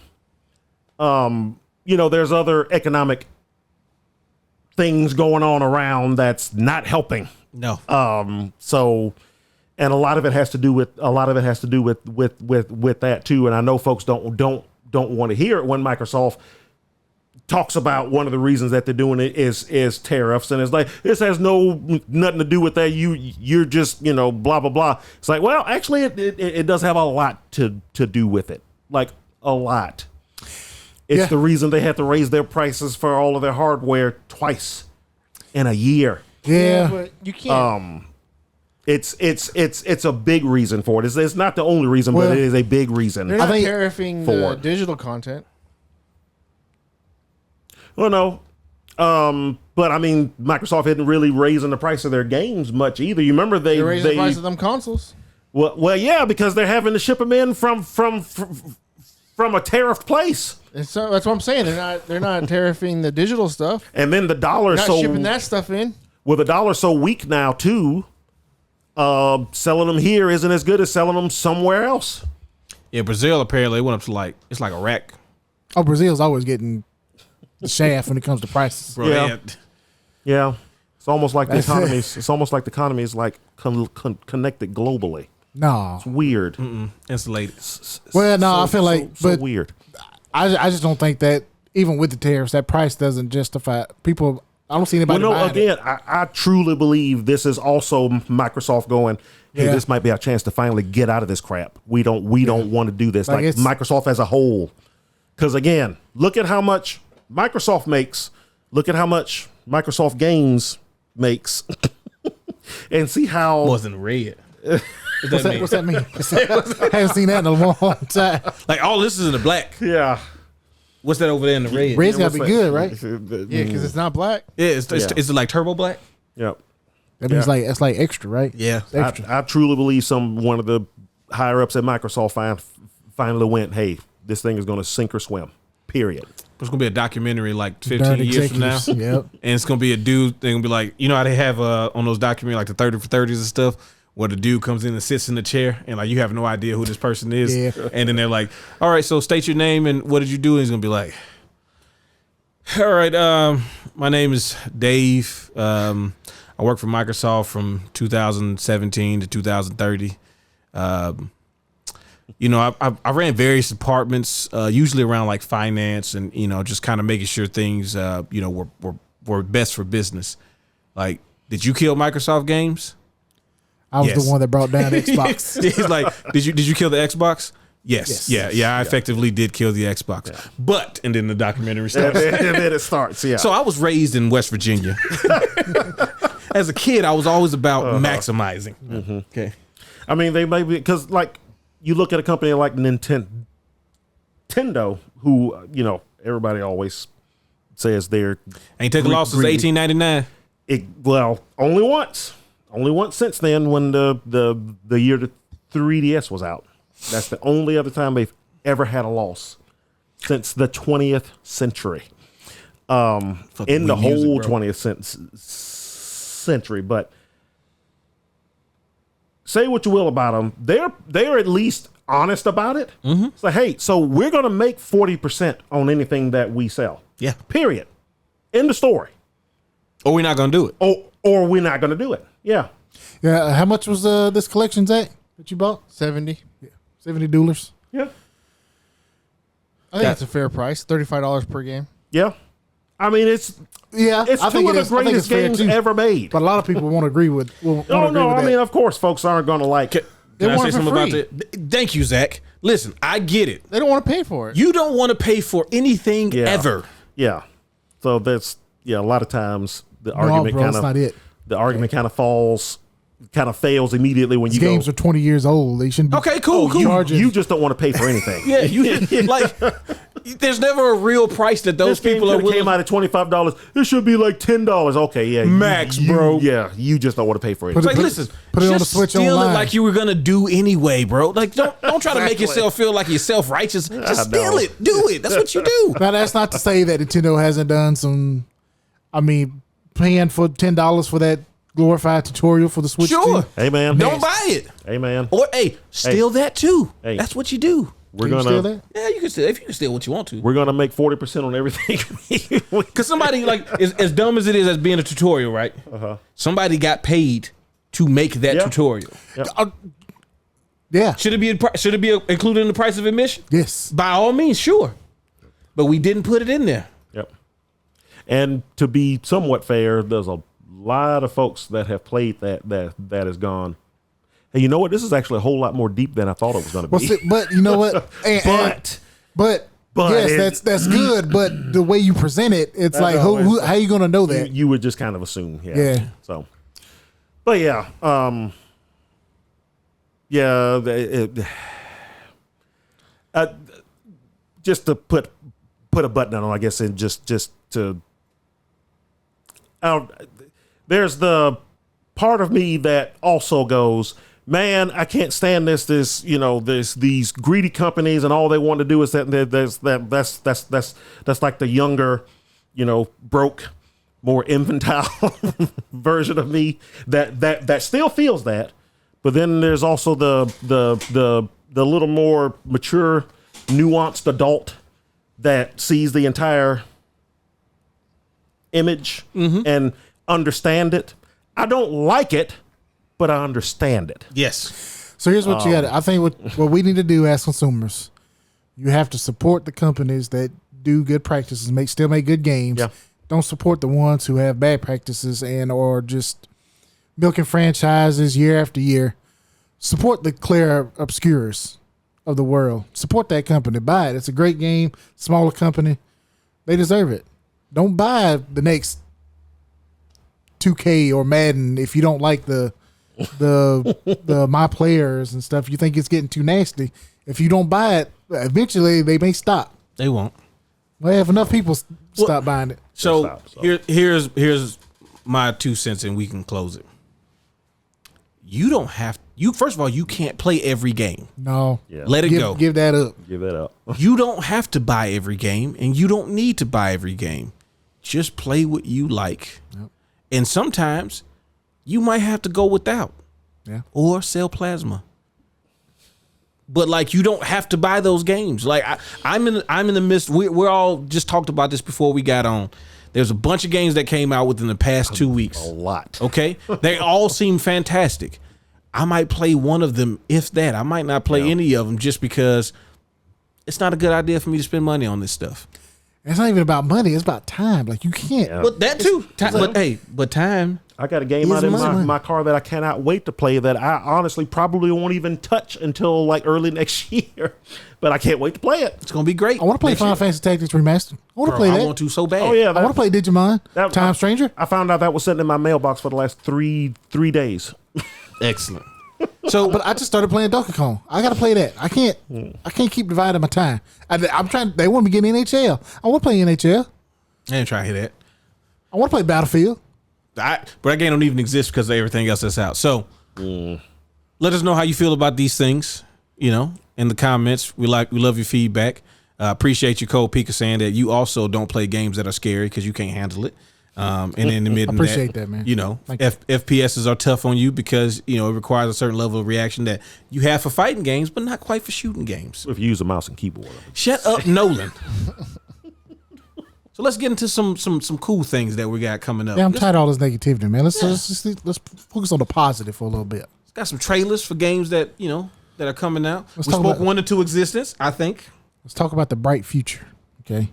you know, there's other economic things going on around that's not helping. No. So, and a lot of it has to do with that too. And I know folks don't want to hear it when Microsoft talks about one of the reasons that they're doing it is tariffs, and it's like, this has nothing to do with that. You're just, you know, blah blah blah. It's like, well, actually, it does have a lot to do with it, like a lot. It's the reason they had to raise their prices for all of their hardware twice in a year. Yeah, but you can't. It's a big reason for it. It's not the only reason, but it is a big reason. They're not tariffing the for digital content. Well, no. But I mean, Microsoft isn't really raising the price of their games much either. You remember they raised the price of them consoles. Well, yeah, because they're having to ship them in from a tariffed place. And so that's what I'm saying. They're not tariffing the digital stuff. And then the dollar Not shipping that stuff in. Well, the dollar's so weak now too. Selling them here isn't as good as selling them somewhere else. Yeah, Brazil apparently went up to it's like a rack. Oh, Brazil's always getting the shaft when it comes to prices. Bro, Yeah. Yeah. It's almost like the economy. It's almost like the economy is like connected globally. No, It's weird. Insulated. well, no, I feel like, so but weird. I just don't think that even with the tariffs, that price doesn't justify people. I don't see anybody. Well, no, buying again, it. I truly believe this is also Microsoft going, hey, Yeah. this might be our chance to finally get out of this crap. We don't want to do this. Like Like Microsoft as a whole. Because again, look at how much Microsoft makes. Look at how much Microsoft Games makes. And see how Wasn't red. What's that mean? Haven't seen that in a long time. Like all this is in the black. Yeah. What's that over there in the red? Red's got to be good, right? Yeah, because it's not black. Yeah, it's it like turbo black? Yep. That means it's like extra, right? Yeah. It's extra. I truly believe one of the higher ups at Microsoft finally went, hey, this thing is going to sink or swim. Period. It's gonna be a documentary like 15 Darn years from now. executives. Yep. And it's gonna be a dude. They're gonna be like, you know how they have on those documentaries like the 30 for 30s and stuff, where the dude comes in and sits in the chair and like you have no idea who this person is. Yeah. And then they're like, all right, so state your name and what did you do? And he's gonna be like, all right, my name is Dave. I work for Microsoft from 2017 to 2030. You know, I ran various departments, usually around like finance and, you know, just kind of making sure things, you know, were best for business. Like, did you kill Microsoft games? I was Yes. the one that brought down Xbox. He's like, did you kill the Xbox? Yes. Yes. Yeah. I effectively did kill the Xbox. Yeah. But, and then the documentary And starts. then it starts. Yeah. So I was raised in West Virginia. As a kid, I was always about maximizing. Okay. I mean, they may be because like you look at a company like Nintendo, who you know everybody always says they're Ain't taking losses greedy. 1899. Well, only once since then when the year the 3DS was out. That's the only other time they've ever had a loss since the 20th century. In the whole 20th century, but say what you will about them, they're at least honest about it. It's like, hey, so we're gonna make 40% on anything that we sell. Yeah. Period. End of story. Or we're not going to do it. Or we're not gonna do it. Yeah. Yeah, how much was this collection, Zach, that you bought? 70. $70. Yeah. I think it's a fair price. $35 per game. Yeah. I mean, it's Yeah, two of the greatest games ever made. But a lot of people won't agree with. I mean, of course, folks aren't gonna like it. Can I want say it for something about free. that? Thank you, Zach. Listen, I get it. They don't want to pay for it. You don't want to pay for anything Yeah. ever. Yeah. So that's a lot of times the No, argument bro, kind that's not it. the argument kind of fails immediately when These you games go. are 20 years old. They shouldn't be. Okay, cool, cool. You just don't want to pay for anything. Yeah, you like. There's never a real price that those This game people are willing. came out at $25. It should be like $10. Okay, yeah, Max, bro. Yeah, you just don't want to pay for it. It's like, listen, put it on the just Switch steal online. it like you were gonna do anyway, bro. Like, don't try to make Exactly. yourself feel like you're self righteous. Just I steal know. it, do it. That's what you do. Now that's not to say that Nintendo hasn't done some. I mean, paying for $10 for that glorified tutorial for the Switch. Sure. 2. Hey man, Don't buy it. Hey man, Or hey, steal that too. Hey. That's what you do. we're Can you steal gonna that? Yeah, you can steal if you can steal what you want to. we're gonna make 40% on everything. Because somebody like as dumb as it is as being a tutorial, right? Somebody got paid to make that Yeah. tutorial. Yeah. Should it be included in the price of admission? Yes. By all means, sure. But we didn't put it in there. Yep. And to be somewhat fair, there's a lot of folks that have played that has gone, hey, you know what? This is actually a whole lot more deep than I thought it was going to Well, be. see, but you know what? But yes, it- that's good. But the way you present it, it's like who how you gonna know that? you would just kind of assume, yeah. Yeah. So, but yeah, just to put a button on, I guess, and just to, there's the part of me that also goes, man, I can't stand this these greedy companies and all they want to do is that's like the younger, broke, more infantile version of me that still feels that. But then there's also the little more mature, nuanced adult that sees the entire image and understand it. I don't like it, but I understand it. Yes. So here's what you got. I think what we need to do as consumers, you have to support the companies that do good practices, still make good games. Yeah. Don't support the ones who have bad practices and or just milking franchises year after year. Support the clear obscures of the world. Support that company. Buy it. It's a great game. Smaller company. They deserve it. Don't buy the next 2K or Madden if you don't like the my players and stuff. You think it's getting too nasty. If you don't buy it, eventually they may stop. They won't. Well, if enough people stop buying it. So here's my 2 cents, and we can close it. You don't have first of all, you can't play every game. No. Yeah. Let it go. Give that up. Give that up. You don't have to buy every game, and you don't need to buy every game. Just play what you like. Yep. And sometimes you might have to go without. Yeah. or sell plasma. But like, you don't have to buy those games. Like I'm in the midst. We're all just talked about this before we got on. There's a bunch of games that came out within the past 2 weeks. A lot. Okay, they all seem fantastic. I might play one of them, if that. I might not play any of them just because it's not a good idea for me to spend money on this stuff. It's not even about money. It's about time. Like, you can't. Yeah. But that too. But time. I got a game Is out in money. my car that I cannot wait to play that I honestly probably won't even touch until like early next year. But I can't wait to play it. It's gonna be great. I want to play next Final year. Fantasy Tactics Remastered. I want to Bro, play that. I want to so bad. Oh yeah, I want to play Digimon. Time Stranger. I found out that was sitting in my mailbox for the last three days. Excellent. So, But I just started playing Donkey Kong. I got to play that. I can't keep dividing my time. I'm trying. They want me to get NHL. I want to play NHL. I ain't trying to hear that. I want to play Battlefield. But that game don't even exist because of everything else that's out. So, let us know how you feel about these things. You know, in the comments. We love your feedback. Appreciate you, Cole Pika, saying that you also don't play games that are scary because you can't handle it. And in the mid, Appreciate that, man. You know, Thank you. FPSs are tough on you because it requires a certain level of reaction that you have for fighting games, but not quite for shooting games. If you use a mouse and keyboard. Shut up, Nolan. So let's get into some cool things that we got coming up. Yeah, I'm tired of all this negativity, man. Let's focus on the positive for a little bit. Got some trailers for games that that are coming out. Let's we talk spoke about- one into existence, I think. Let's talk about the bright future. Okay.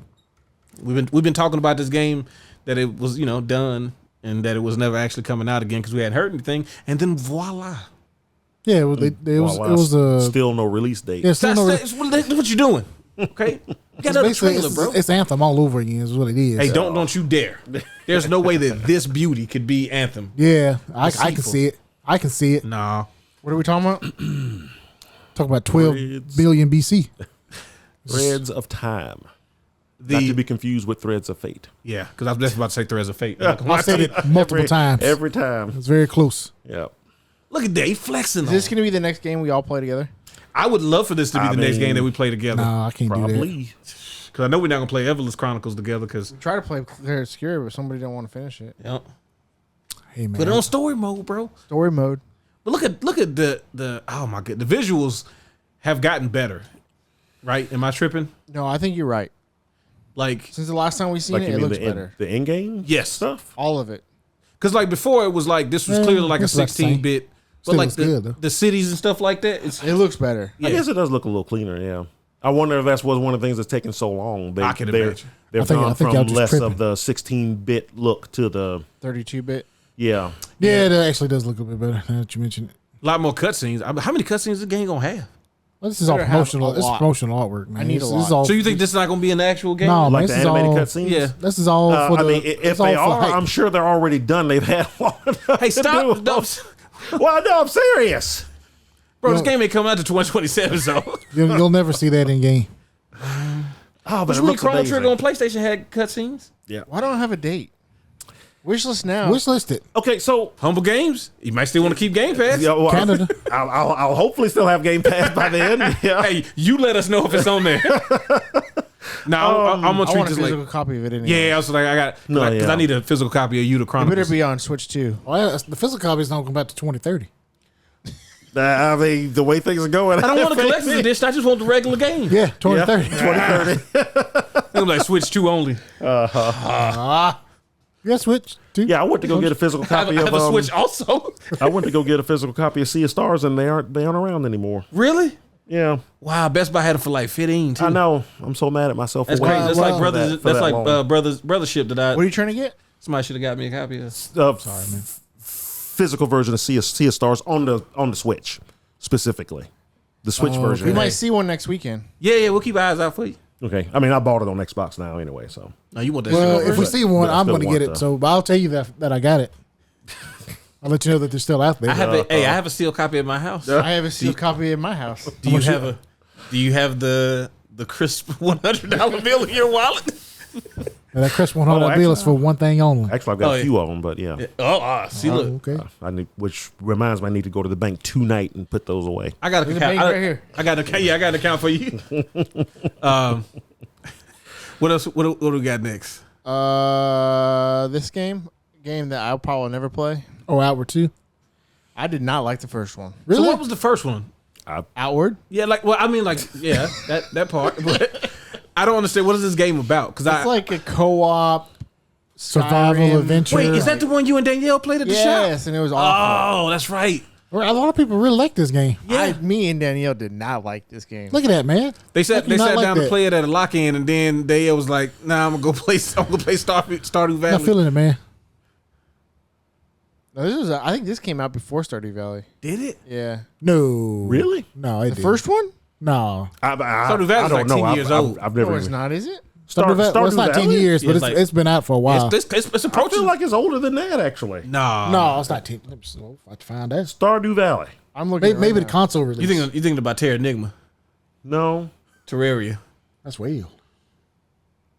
We've been talking about this game that it was done and that it was never actually coming out again because we hadn't heard anything, and then voila. Yeah, it was Still no release date. yeah, still That's what you're doing. Okay, you got another basically trailer, bro. it's Anthem all over again. Is what it is. Hey, don't you dare! There's no way that this beauty could be Anthem. Yeah, I can Deceitful. see it. I can see it. Nah, What are we talking about? Talk about 12 Threads. billion BC. Threads of Time. Not to be confused with Threads of Fate. yeah, because I was just about to say Threads of Fate. I said it multiple times. Every time. It's very close. Yeah. Look at that, he flexing. Is on this it. going to be the next game we all play together? I would love for this to be I the next mean, game that we play together. No, I can't do that. Probably. Because I know we're not gonna play Everless Chronicles together. Because Try to play Clear Obscure, but somebody don't want to finish it. Hey man, put it on story mode, bro. Story mode. But look at the oh my god, the visuals have gotten better, right? Am I tripping? No, I think you're right. Like, Since the last time we seen Like it, you it mean looks the better. the in game yes, stuff? All of it. because like before it was like this was clearly like a it's about the same. 16-bit, but Still like looks good, though. the cities and stuff like that. It looks better. Yeah. I guess it does look a little cleaner, yeah. I wonder if that's was one of the things that's taking so long. I can imagine. They've I think gone y'all from just less tripping. of the 16-bit look to the 32-bit. yeah. Yeah, that actually does look a bit better. Now that you mentioned it. a lot more cutscenes. How many cutscenes is the game gonna have? Well, this is all Better have promotional. a This is lot. promotional artwork, man. I need a This lot. is all, So you think this is not gonna be an actual game? No, man, Like this the is animated all. cutscenes? Yeah. This is all for I the. mean, it's if all they for are, hype. I'm sure they're already done. They've had long enough Hey, to stop! do. No, Well, no, I'm serious. bro, this game ain't coming out to 2027, so. You'll never see that in game. Oh, but Which it mean looks Chrono amazing. Trigger on PlayStation had cutscenes. Why don't I have a date? Wishlist now. Wish listed Okay, so Humble Games. You might still want to keep Game Pass. yeah, well, Canada. I'll hopefully still have Game Pass by then. Yeah. Hey, you let us know if it's on there. No, I'm gonna I treat want a this physical like. copy of it anyway. Yeah, I was like, I got No, because yeah. I need a physical copy of you to It Chronicles. better be on Switch too. Well, the physical copies don't come back to 2030. I mean, the way things are going, I don't want a collector's edition. I just want the regular game. Yeah, 2030. 2030. I'm like Switch 2 only. Yeah, Switch. Too. Yeah, I went to go get a physical I have, copy I have of. a Switch also. I went to go get a physical copy of Sea of Stars, and they aren't around anymore. Really? Yeah, Wow, Best Buy had it for like 15 too. I know. I'm so mad at myself. That's for crazy. waiting That's well, like brothers. for That's that like long. brothership that What are you trying to get? somebody should have got me a copy of. Sorry, man. Physical version of Sea of Stars on the Switch specifically, the Switch version. We might see one next weekend. Yeah, we'll keep eyes out for you. Okay, I mean, I bought it on Xbox now anyway, so No, you want that? Well, shit if we over. see one, but I I'm still going to want get it. the- So, but I'll tell you that I got it. I'll let you know that they're still out there. I have I have a sealed copy at my house. I have a sealed copy in my house. Do you have the crisp $100 bill in your wallet? And that crisp 100 Oh, bill is for one thing only. actually I've got Oh, a yeah. few of them, but yeah. See, look, Okay. Which reminds me, I need to go to the bank tonight and put those away. I got There's an a account bank right here. I got an account for you. What else? What do we got next? This game that I'll probably never play. Oh, Outward 2. I did not like the first one. Really? So what was the first one? Outward? Yeah, that part. But I don't understand. What is this game about? Because It's like a co-op survival Skyrim. adventure. wait, is that the one you and Danielle played at the shop? Yes, and it was awful. Oh, that's right. A lot of people really like this game. Yeah. Me and Danielle did not like this game. Look at that, man. They sat How can you not like down to that? play it at a lock-in, and then Danielle was like, "Nah, I'm gonna go play Stardew Valley." Not feeling it, man. No, I think this came out before Stardew Valley. Did it? Yeah. No. Really? No, it The didn't. first one? No. Stardew Valley's like 10 years old. I've never. No, it's even- not, is it? Well, it's not 10 Valley? years, but Yeah, it's been out for a while. It's I approaching. feel like it's older than that, actually. Nah. No, it's not 10. I found that. Stardew Valley. I'm looking Maybe right the console release. You thinking about Terra Enigma, No. Terraria, That's way old.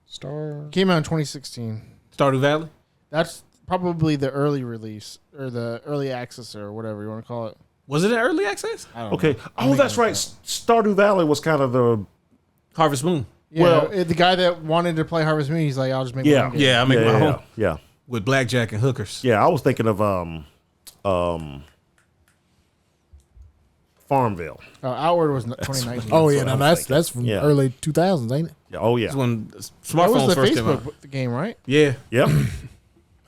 Star. Came out in 2016. Stardew Valley? That's probably the early release or the early access or whatever you want to call it. Was it an early access? I don't Okay. know. Oh, that's right. Stardew Valley was kind of the. Harvest Moon. Yeah, Well- the guy that wanted to play Harvest Moon, he's like, I'll just make my Yeah. own game. Yeah, I make my yeah, home yeah. with blackjack and hookers. Yeah, I was thinking of Farmville. Outward was 2019. Oh, yeah. what Now I'm that's thinking. that's from Yeah. early 2000s, ain't it? Yeah, oh yeah. That's when That was smartphones the first came out. Facebook game, right? Yeah. Yep.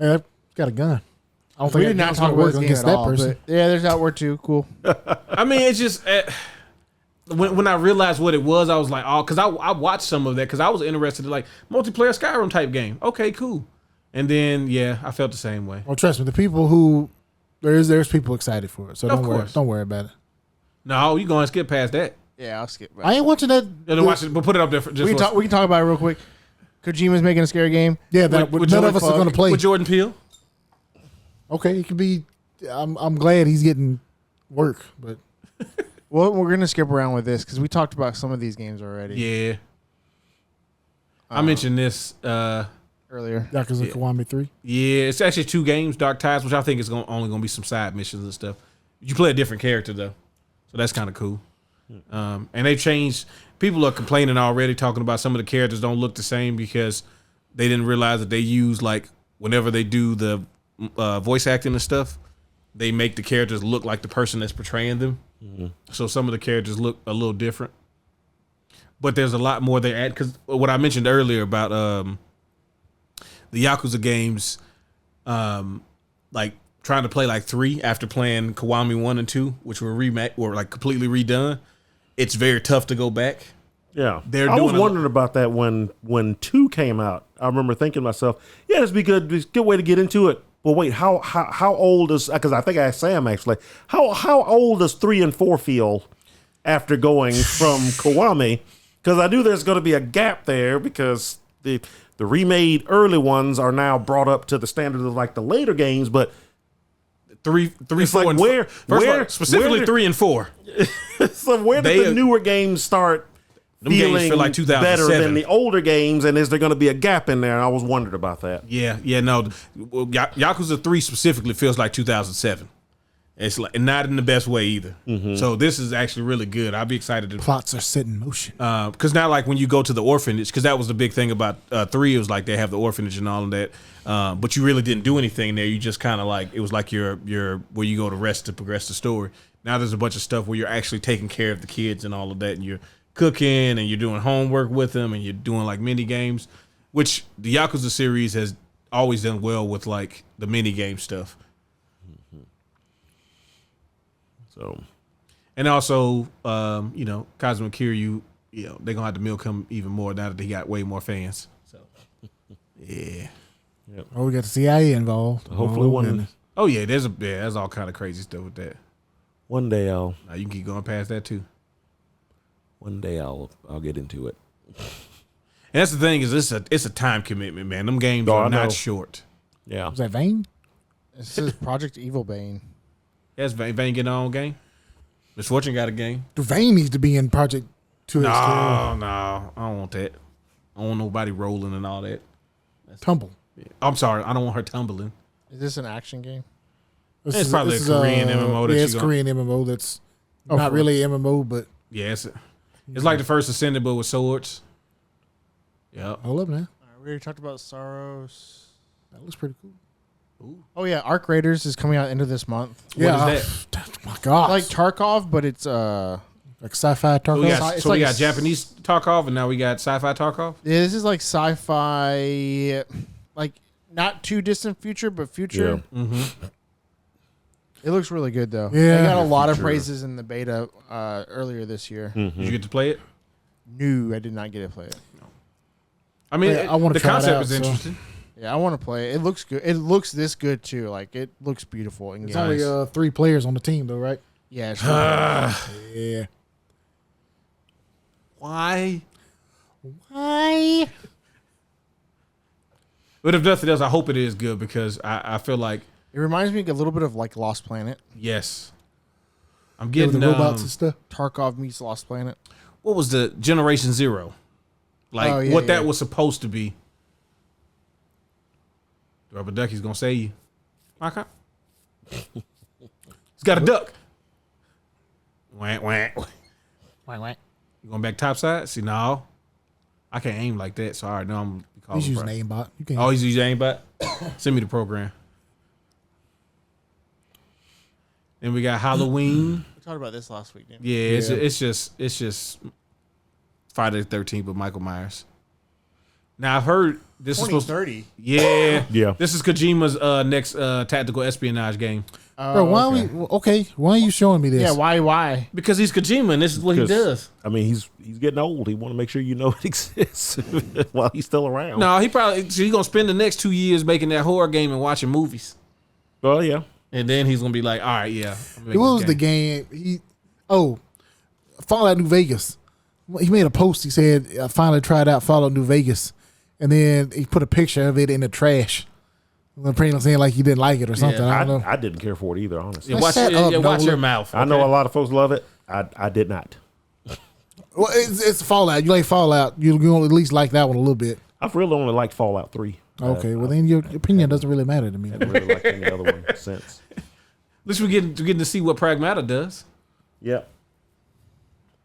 Yeah, it's got a gun. I don't We think did not it's talk gonna about work this game against at that all. person. But yeah, there's Outward too. Cool. I mean, it's just when I realized what it was, I was like, oh, because I watched some of that because I was interested in like multiplayer Skyrim type game. Okay, cool. And then yeah, I felt the same way. Well, trust me, the people who there's people excited for it, so Of don't worry, course. don't worry about it. No, you going to skip past that. Yeah, I'll skip. I ain't watching that. Yeah, then watch it, but put it up there. For, just We can talk about it real quick. Kojima's making a scary game. Yeah, that With none Jordan of us are Fuck. going to play. with Jordan Peele. Okay, it could be. I'm glad he's getting work, but Well, we're gonna skip around with this because we talked about some of these games already. Yeah. I mentioned this. Earlier. Yakuza Kiwami 3. Yeah, it's actually 2 games, Dark Tides, which I think is only going to be some side missions and stuff. You play a different character though, so that's kind of cool. And they've changed. People are complaining already, talking about some of the characters don't look the same because they didn't realize that they use like whenever they do the voice acting and stuff, they make the characters look like the person that's portraying them. So some of the characters look a little different. But there's a lot more they add because what I mentioned earlier about the Yakuza games, like trying to play like 3 after playing Kiwami 1 and 2, which were like completely redone. It's very tough to go back. Yeah. They're I was doing a- wondering about that when 2 came out. I remember thinking to myself, yeah, this would be good. It's a good way to get into it. Well, wait, how old is, because I think I asked Sam actually, how old does 3 and 4 feel after going from Kiwami? Because I knew there's going to be a gap there because the remade early ones are now brought up to the standard of like the later games, but 3, it's 4, like and where, first of all, where specifically where, 3 and 4. so where did They- the newer games start Them games feeling feel like 2007. better than the older games, and is there going to be a gap in there? And I was wondering about that. Yeah, no. Well, Yakuza 3 specifically feels like 2007. It's like not in the best way either. So this is actually really good. I'll be excited to Plots are set in motion. because now like when you go to the orphanage, because that was the big thing about 3. It was like they have the orphanage and all of that, but you really didn't do anything there. You just kind of like it was like your where you go to rest to progress the story. Now there's a bunch of stuff where you're actually taking care of the kids and all of that, and you're cooking and you're doing homework with them and you're doing like mini games, which the Yakuza series has always done well with like the mini game stuff. So And also, Kazuma Kiryu, they're gonna have to milk him even more now that he got way more fans. So, yeah. Oh, we got the CIA involved. hopefully one Oh yeah, there's all kind of crazy stuff with that. day I'll Now you can keep going past that too. I'll get into it. And that's the thing is it's a time commitment, man. Them games Oh, I are know. not short. Yeah. Was that Vane? It says Project Evil Bane. Yes, Vane getting on game. Miss Fortune got a game. Vane needs to be in Project 2X. No, I don't want that. I don't want nobody rolling and all that. Tumble. I'm sorry, I don't want her tumbling. Is this an action game? It's probably a Korean MMO that Yeah, you it's gonna- Korean MMO that's Oh, not for- really MMO, but Yeah, it's like the first Ascended, but with swords. Yep. hold up now. We already talked about Saros. That looks pretty cool. Oh yeah, Arc Raiders is coming out end of this month. Yeah. What is that? Oh my God. Like Tarkov, but it's like sci-fi So we Tarkov. got, It's so we like got Japanese Tarkov, and now we got sci-fi Tarkov. yeah, this is like sci-fi, like not too distant future, but future. Yeah. Mm-hmm. It looks really good though. Yeah. They got a lot of Future. praises in the beta earlier this year. Did you get to play it? No, I did not get to play it. I mean, Yeah, I wanna the try it concept out, is so. interesting. Yeah, I want to play it. It looks good. It looks this good too. Like it looks beautiful. It's Yeah, only 3 players on the team though, right? yeah. It's really good. Yeah. Why? Why? But if nothing else, I hope it is good because I feel like It reminds me a little bit of like Lost Planet. yes, I'm Yeah, with getting the robots and stuff. Tarkov meets Lost Planet. what was the Generation Zero, like Oh, yeah, what yeah. that was supposed to be. The rubber ducky's gonna save you. Okay. He's got a duck. Whack whack. You going back topside? See, no, I can't aim like that. So I already know I'm gonna be calling. He's using bro. aimbot. You can't. Oh, he's using aimbot. Send me the program. Then we got Halloween. We talked about this last week, didn't Yeah, Yeah. It's just Friday the 13th with Michael Myers. Now I've heard this is supposed to, 2030. yeah, Yeah. This is Kojima's next tactical espionage game Bro, why are we okay? Why are you showing me this? Yeah, why? because he's Kojima and this is what he 'Cause, does. I mean, he's getting old. He want to make sure you know it exists while he's still around. No, he's gonna spend the next 2 years making that horror game and watching movies, Well, yeah. and then he's gonna be like, all right, yeah. I'm gonna What make was this the game. game? Fallout New Vegas. He made a post. He said, "I finally tried out Fallout New Vegas," and then he put a picture of it in the trash. I'm pretty much saying like he didn't like it or something. I don't know. I didn't care for it either, honestly. Yeah, watch, Shut up, watch your Nolan. mouth. I know okay? a lot of folks love it. I did not. Well, it's Fallout. You like Fallout. You at least like that one a little bit. I've really only liked Fallout 3. Okay, well then your opinion doesn't really matter to me. I haven't really liked any other one since. At least we're getting to see what Pragmata does. Yeah.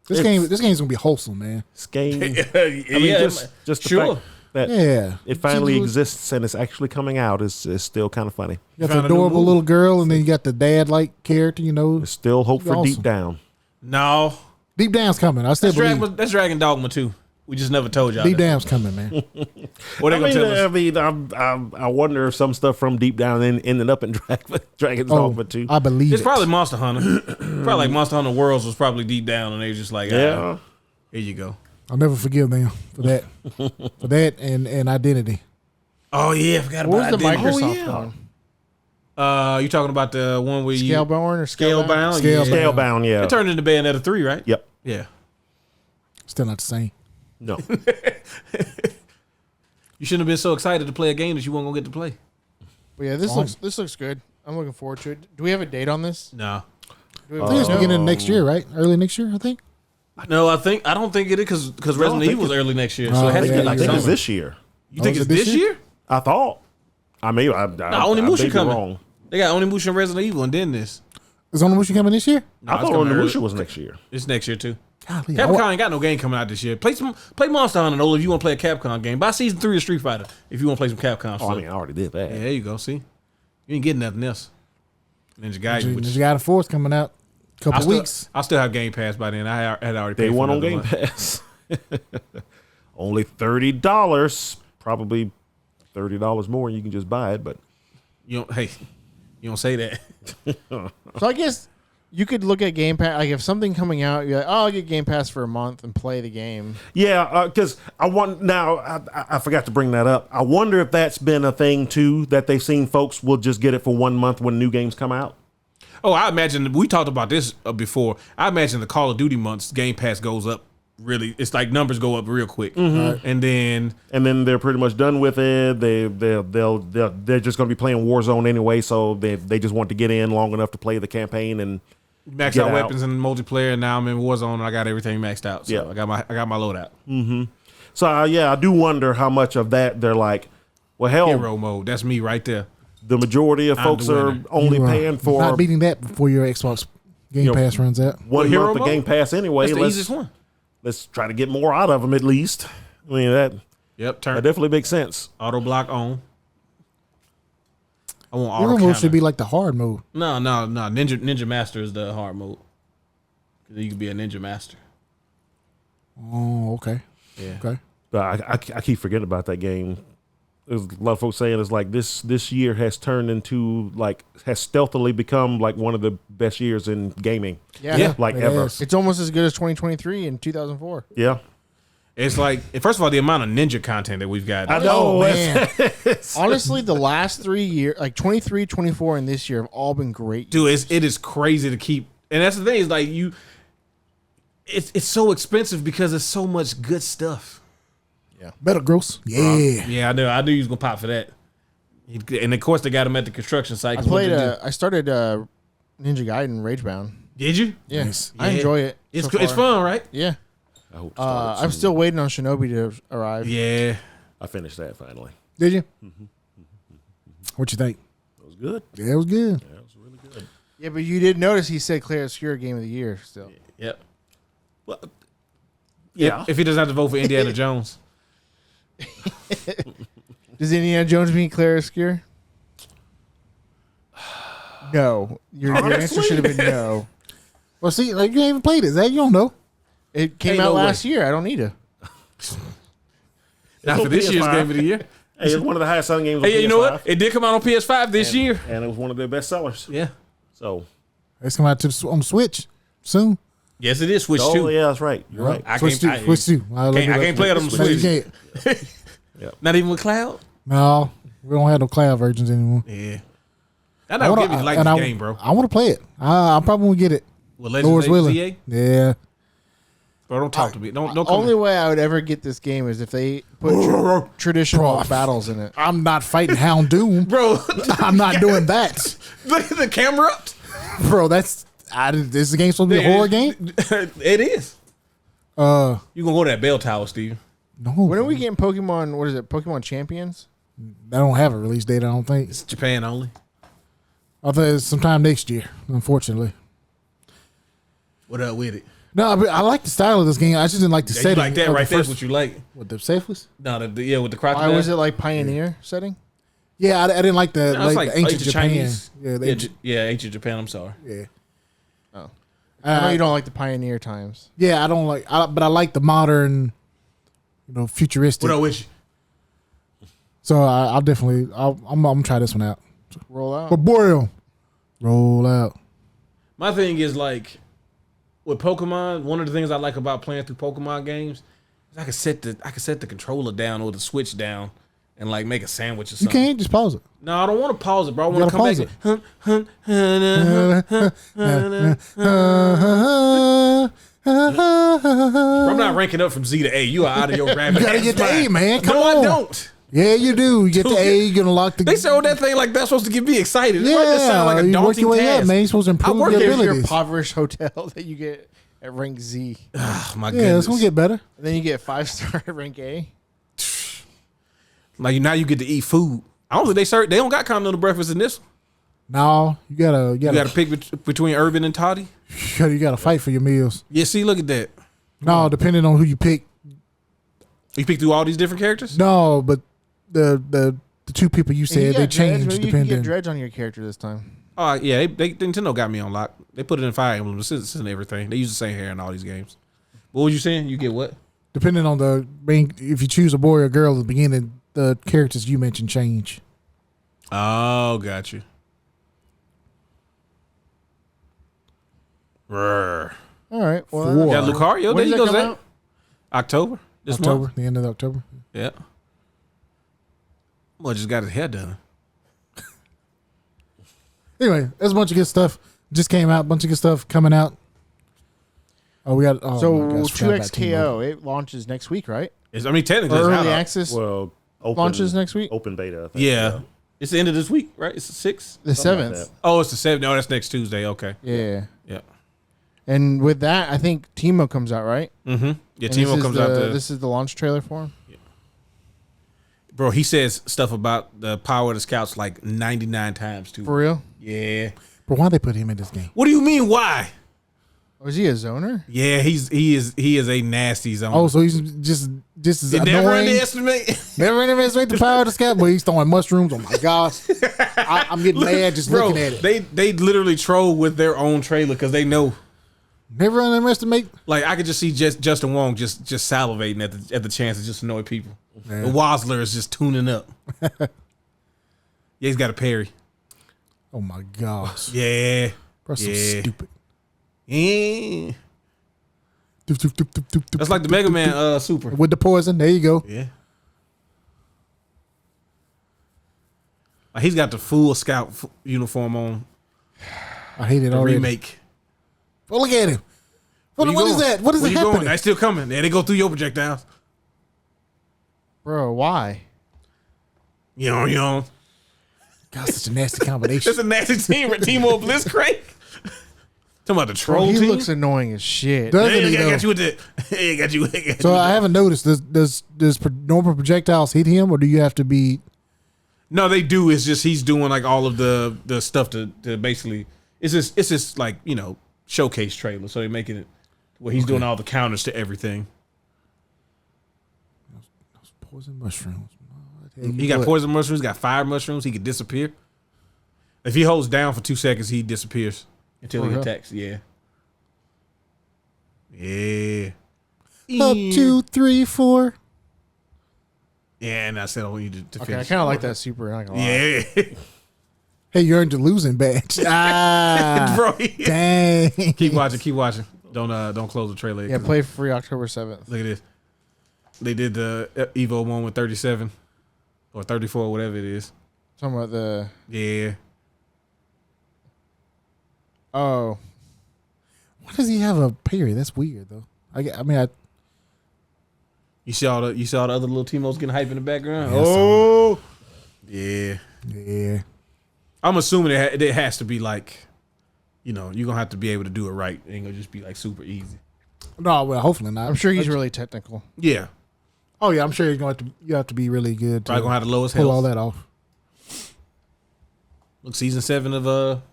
This game's gonna be wholesome, man. This game. I I mean, just the sure. fact that Yeah, it finally exists and it's actually coming out is still kind of funny. You got Found the a new adorable move. little girl, and then you got the dad-like character. You know, There's still hope for Awesome. Deep Down. No, Deep Down's coming. I still believe that's Dragon Dogma 2. We just never told y'all. Deep that. Down's coming, man. What they I gonna tell us? mean, I wonder if some stuff from Deep Down ended up in Dragon's Dogma 2. I believe It's it. probably Monster Hunter. Probably like Monster Hunter Worlds was probably deep down, and they were just like, Yeah. here you go. I'll never forgive them for that. For that and Identity. Oh yeah, I forgot What about was the that. Microsoft one? You talking about the one where you Scalebound or Scalebound? Scalebound. Yeah. Scalebound, yeah. It turned into Bayonetta 3, right? Yep. Yeah. Still not the same. No. You shouldn't have been so excited to play a game that you weren't gonna get to play. But yeah, this looks good. I'm looking forward to it. Do we have a date on this? No. Do we I have think it's a date? beginning of next year, right? Early next year, I think. No, I don't think it is because Resident think Evil was it's- early next year. Oh, So it has to yeah, be like I think summer. it's this year. You think Oh, it's is it this this year? I thought. I may be Onimusha coming. wrong. They got Onimusha and Resident Evil, and then this. Is Onimusha coming this year? No, I it's thought coming early. Onimusha was next year. It's next year too. Golly, Capcom ain't got no game coming out this year. Play Monster Hunter, Nola, if you want to play a Capcom game. Buy Season 3 of Street Fighter if you want to play some Capcom Oh, stuff. I mean, I already did that. Yeah, there you go. See, you ain't getting nothing else. Ninja Gaiden, which Ninja Gaiden 4 is coming out a couple weeks. I'll still have Game Pass by then. I had already paid Day for one on another Game month. Pass. Only $30. Probably $30 more, and you can just buy it. But You don't say that. So I guess you could look at Game Pass. Like if something coming out, you're like, oh, I'll get Game Pass for a month and play the game. yeah, because I forgot to bring that up. I wonder if that's been a thing too, that they've seen folks will just get it for 1 month when new games come out. Oh, I imagine we talked about this before. I imagine the Call of Duty months Game Pass goes up really. It's like numbers go up real quick, and then And then they're pretty much done with it. They're just going to be playing Warzone anyway, so they just want to get in long enough to play the campaign and max get out out. weapons and multiplayer. And now I'm in Warzone and I got everything maxed out. So Yeah. I got my loadout. So I do wonder how much of that they're like, well, hell, Hero mode. That's me right there. the majority of I'm folks the are winner. only You are paying for not beating that before your Xbox Game You know, Pass runs out. one Hero month of mode? Game Pass anyway. That's the easiest one. Let's try to get more out of them at least. I mean that Yep. Turn definitely makes sense. auto block on. I want Hero auto mode counter. should be like the hard mode. No. Ninja Master is the hard mode. You can be a Ninja Master. Oh, okay. Yeah. Okay. But I keep forgetting about that game. There's a lot of folks saying it's like this year has turned into has stealthily become like one of the best years in gaming. Yeah. Like It ever. is. It's almost as good as 2023 and 2004. Yeah. It's like, first of all, the amount of ninja content that we've got. I know. Oh, man. Honestly, the last 3 years, like 23, 24, and this year have all been great. Dude, it is crazy to keep. And that's the thing, is like it's so expensive because there's so much good stuff. Better gross. Yeah. Yeah, I knew he was gonna pop for that. And of course, they got him at the construction site. I started Ninja Gaiden Ragebound. Did you? Yeah, Nice. I Yeah. enjoy it. It's so it's far. fun, right? Yeah, I hope to start it I'm soon. still waiting on Shinobi to arrive. Yeah. I finished that finally. Did you? What you think? It was good. Yeah, it was good. Yeah, it was really good. Yeah, but you did notice he said Clear Obscure Game of the Year still. Yep. Well, Yeah. If he doesn't have to vote for Indiana Jones. Does Indiana Jones mean Clear Obscure? No. Your answer should have been no. Well, see, like you ain't even played it, Zach. You don't know. It came Ain't out no way. last year. I don't need to. Not for this year's PS5. game of the year. Hey, it's one of the highest selling games on Hey, PS5. you know what? It did come out on PS5 this year. And it was one of their best sellers. Yeah. So, It's coming out on the Switch soon. Yes, it is Switch oh 2. yeah, that's right. You're right. I Switch can't- 2. Switch 2. I can't play it on the No, you Switch. can't. Not even with cloud. No, we don't have no cloud versions anymore. Yeah. That don't give me like this game, bro. I want to play it. I probably won't get it. With Lord's Legends willing. ZA? Yeah. Bro, don't talk to me. Don't come. Only way I would ever get this game is if they put traditional Bro. battles in it. I'm not fighting Hound Doom. Bro, I'm not doing that. look at the camera up. Bro, this is the game supposed to be a horror game? It is. You gonna go to that bell tower, Steve? No. When are we getting Pokemon? What is it? Pokemon Champions? They don't have a release date, I don't think. It's Japan only. I think it's sometime next year, unfortunately. What up with it? No, I like the style of this game. I just didn't like the Yeah, you setting. like that of right the there? first- What you like? What, the safest? No, with the Why crocodile. was it like Pioneer setting? Yeah, I didn't like the, No, it's like, like the ancient ancient Japan. Chinese. Yeah, the Yeah, ancient, ancient Japan. I'm sorry. yeah. Oh, I know Uh, you don't like the Pioneer times. Yeah, I don't like, but I like the modern, futuristic. What up with you? So I'll definitely, I'm gonna try this one out. Roll out. But boy, roll out. My thing is like with Pokemon. One of the things I like about playing through Pokemon games is I can set the controller down or the Switch down and like make a sandwich or You something. can't just pause it. No, I don't want to pause it, bro. I want to come gotta back. pause And, I'm not ranking up from Z to A. You are out of your rabbit. You gotta ass get the A, mind. man. Come no, on. I don't. Yeah, you do. You get the A, you're gonna lock the. They sold that thing like that's supposed to get me excited. It might just Yeah, sound like a you work daunting your way task. up, man. You're supposed to improve work your here Here's your abilities. impoverished hotel that you get at rank Z, Oh, my Yeah, goodness. it's gonna get better. and then you get 5-star at rank A. Like now you get to eat food. I don't think they don't got continental breakfast in this one. No, you gotta You got to pick between Urban and Toddy. you gotta fight for your meals. Yeah, see, look at that. No, depending on who you pick. You pick through all these different characters. No, but the two people you And you said got they Dredge. changed Maybe you can get depending. Dredge on your character this time. Oh yeah, they Nintendo got me on lock. They put it in Fire Emblem and everything. They use the same hair in all these games. What was you saying? You get what? Depending on the main, if you choose a boy or girl at the beginning, the characters you mentioned change. Oh, got you. Rrr. All right. Well, Four. Yeah, Lucario. when There does you that go, come Zach. out? October. This October, month. the end of October. Yeah. Well, just got his hair done. Anyway, there's a bunch of good stuff. Just came out. Bunch of good stuff coming out. Oh, we got. Oh So my gosh, forgot about T-Mobile. 2XKO, it launches next week, right? Technically, Or it's out. early access Well, open, launches next week. Open beta. I think, Yeah. It's the end of this week, right? It's the 6th. The something like 7th. that. Oh, it's the 7th. No, that's next Tuesday. Okay. Yeah. Yeah. And with that, I think Timo comes out, right? Mm-hmm. Yeah, And this Timo is comes out the- the This is the launch trailer for him. bro. He says stuff about the power of the scouts like 99 times too. For real? Yeah. But why they put him in this game? What do you mean? Why? Oh, is he a zoner? Yeah, he is a nasty zoner. Oh, so he's just as You never annoying. underestimate. Never underestimate the power of the scout, but he's throwing mushrooms. Oh my gosh, I'm getting mad just Bro, looking at it. they literally troll with their own trailer because they know. Never underestimate. Like I could just see Justin Wong just salivating at the chance to just annoy people. Yeah. The Wosler is just tuning up. Yeah, he's got a parry. Oh my gosh, Yeah, bro, so Yeah. stupid. yeah. That's like the Mega Man super. With the poison. There you go. Yeah. Like he's got the full scout uniform on. I hate it The already. remake. Well, look at him. What you is going? that? What is Where you happening? going? They still coming. Yeah, they go through your projectiles. Bro, why? You know. God, such a nasty combination. It's a nasty team. Teemo Blitzcrank. Talking about the Bro, troll he team. looks annoying as shit. Doesn't Yeah, he, I though? got you with that. Yeah, got you. So I haven't noticed. Does normal projectiles hit him, or do you have to be? No, they do. It's just he's doing like all of the stuff to basically. It's just like showcase trailer. So they're making it where he's doing all the counters to everything. Those poison mushrooms. He got poison mushrooms. Got fire mushrooms. He could disappear. If he holds down for 2 seconds, he disappears until he real? attacks. Yeah. Yeah. Up 2, 3, 4. Yeah, and I said I want you to Okay, I finish. kind of like that super. Not gonna lie. Yeah. Hey, you earned your losing badge. Ah, Bro, dang. keep watching. Don't close the trailer. Yeah, play free October 7th. Look at this. They did the Evo one with 37 or 34, whatever it is. Talking about the Yeah. oh, Why does he have a parry? That's weird, though. I mean, You see all the other little Timos getting hype in the background. Yeah, I Oh, yeah. yeah. I'm assuming it has to be like, you're gonna have to be able to do it right. It ain't gonna just be like super easy. No, well, hopefully not. I'm sure he's really technical. Yeah. Oh yeah, I'm sure you have to be really good to Probably gonna have the lowest pull all health. that off. Look, season 7 of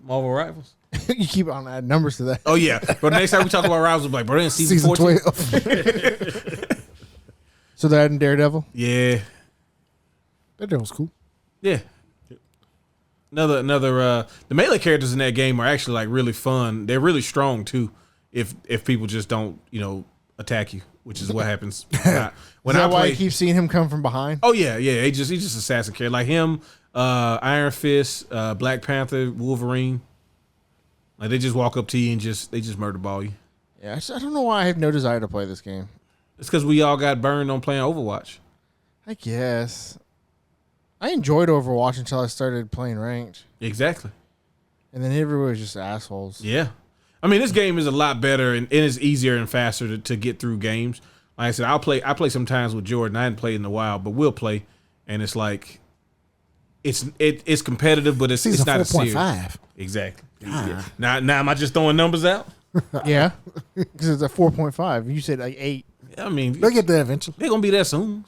Marvel Rivals. You keep on adding numbers to that. Oh yeah. But next time we talk about Rivals, we'll be like, bro, in season Season 14. 12. So they're adding Daredevil. Yeah. That was cool. Yeah. Another the melee characters in that game are actually like really fun. They're really strong too. If people just don't, attack you, which is what happens when Is I that why play. you keep seeing him come from behind? Oh yeah. He's just assassin character like him, Iron Fist, Black Panther, Wolverine. Like they just walk up to you and they just murder ball you. Yeah, I don't know why I have no desire to play this game. It's because we all got burned on playing Overwatch. I guess I enjoyed Overwatch until I started playing ranked, Exactly. and then everybody was just assholes. Yeah. I mean, this game is a lot better and it is easier and faster to get through games. Like I said, I play sometimes with Jordan. I hadn't played in a while, but we'll play, and it's like it's competitive, but it's Season not a series. 4.5. Exactly. Yeah. Now am I just throwing numbers out? Yeah, because it's a 4.5. You said like 8. I mean, They'll get there eventually. they're gonna be there soon.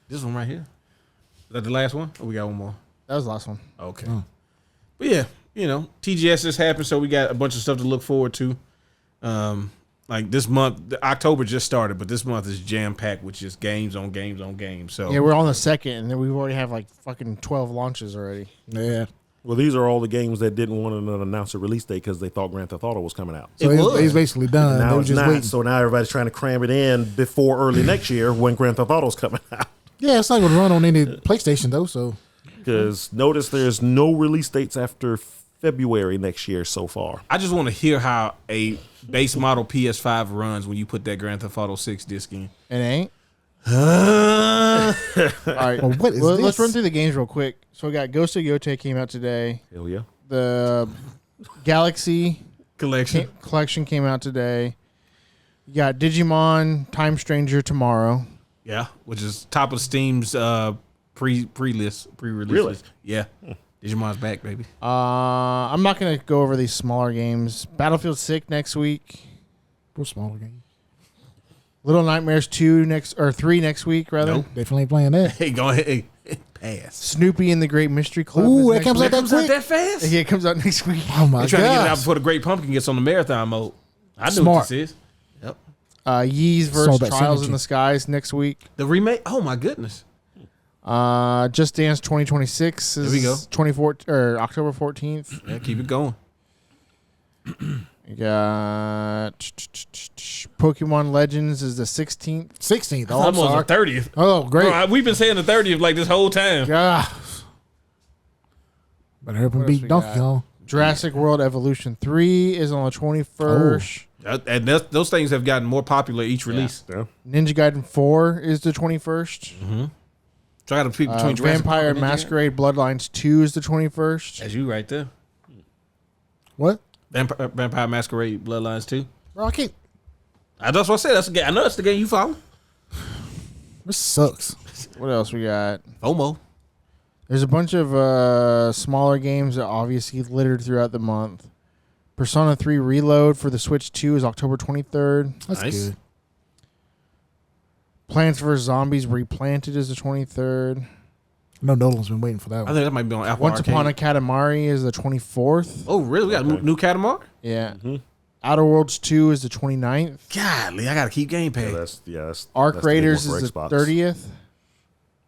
This one right here. Is that the last one? Or we got one more? That was the last one. Okay. Oh. But yeah, TGS just happened, so we got a bunch of stuff to look forward to. Like this month, October just started, but this month is jam packed with just games on games on games. So Yeah, we're on the second, and then we already have like fucking 12 launches already. Yeah. Well, these are all the games that didn't want to announce a release date because they thought Grand Theft Auto was coming out. So It he's, was. he's basically done. They Now were it's just not. waiting. So now everybody's trying to cram it in before early next year when Grand Theft Auto's coming out. Yeah, it's not going to run on any PlayStation though. So Because notice there's no release dates after February next year so far. I just want to hear how a base model PS5 runs when you put that Grand Theft Auto 6 disc in. It ain't. All right. Well, what is Let's this? run through the games real quick. So we got Ghost of Yotei came out today. Hell yeah. The Galaxy Collection. collection came out today. You got Digimon Time Stranger tomorrow. Yeah, which is top of Steam's pre-release Really? list. Yeah. Digimon's back, baby. I'm not gonna go over these smaller games. Battlefield 6 next week. we're smaller game. Little Nightmares 3 next week rather. Nope. Definitely ain't playing that. Hey, go ahead. Hey, Pass. Snoopy and the Great Mystery Club. Ooh, is that comes next out week. that quick. that fast? Yeah, it comes out next week. Oh my They're trying to get it out god! before the Great Pumpkin gets on the marathon mode. I know Smart. what this is. Yep. Yeez Saw versus that Trials synergy. in the Skies next week. The remake. Oh my goodness. Just Dance 2026 is There we go. 24 or October 14th. Yeah, keep it going. You got Pokemon Legends is the 16th. 16th. Oh, I'm Almost sorry. the 30th. Oh, great. Bro, we've been saying the 30th like this whole time. Ah. Better help him What else beat we Donkey got? Kong. Jurassic World Evolution 3 is on the 21st. And those things have gotten more popular each release. Yeah. Ninja Gaiden 4 is the 21st. So I got to pick between Jurassic Vampire Park and Ninja Masquerade Bloodlines 2 is the 21st. Gaiden. That's you right there. What? Vampire Masquerade Bloodlines 2. Bro, I can't. That's what I said. That's the game. I know that's the game you follow. This sucks. What else we got? FOMO. There's a bunch of smaller games that obviously littered throughout the month. Persona 3 Reload for the Switch 2 is October 23rd. That's Nice. good. Plants vs. Zombies Replanted is the 23rd. No, Nolan's been waiting for that I one. think that might be on Apple Once Arcade. Upon a Katamari is the 24th. Oh, really? We got a new Catamar? Yeah. Outer Worlds 2 is the 29th. Golly, I got to keep Game Pass. That's Arc that's the big Raiders one is for the Xbox. 30th.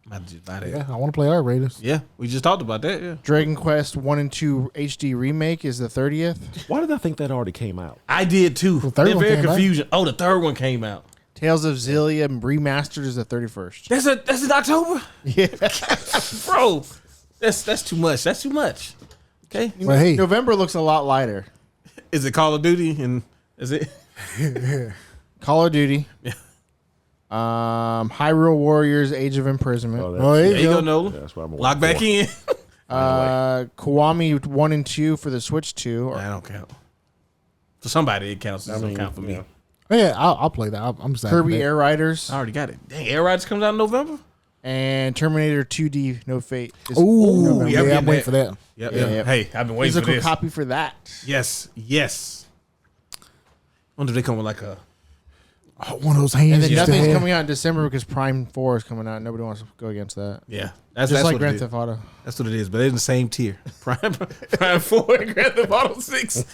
Might just buy that. Yeah, I want to play our Raiders. Yeah, we just talked about that. Yeah, Dragon Quest 1 and 2 HD Remake is the 30th. Why did I think that already came out? I did too. The third They're one very came out? confusion. Oh, the third one came out. Tales of Xillia Remastered is the 31st. That's in October, Yeah. bro. That's too much. That's too much. Okay, Well, hey, November looks a lot lighter. is it Call of Duty and is it? Call of Duty. Yeah. Hyrule Warriors Age of Imprisonment. Oh, oh, there There you go, Nolan. That's what I'm Lock back in. Kiwami 1 and 2 for the Switch 2. That don't count. For somebody, it counts. It doesn't count for me. yeah, I'll play that. I'm just Kirby Air Riders. I already got it. Dang, Air Riders comes out in November. And Terminator 2D No Fate. Is Ooh, November. yeah, yeah, I'm getting waiting for that. Yep, Yeah, yep. yep. Hey, I've been waiting for Physical this. copy for that. Yes. Wonder if they come with like a. Oh, one of those hands. And then you used to nothing's have. coming out in December because Prime 4 is coming out. Nobody wants to go against that. Yeah, that's Just like what Grand it is. Theft Auto. That's what it is, but they're in the same tier. Prime 4 and Grand Theft Auto 6.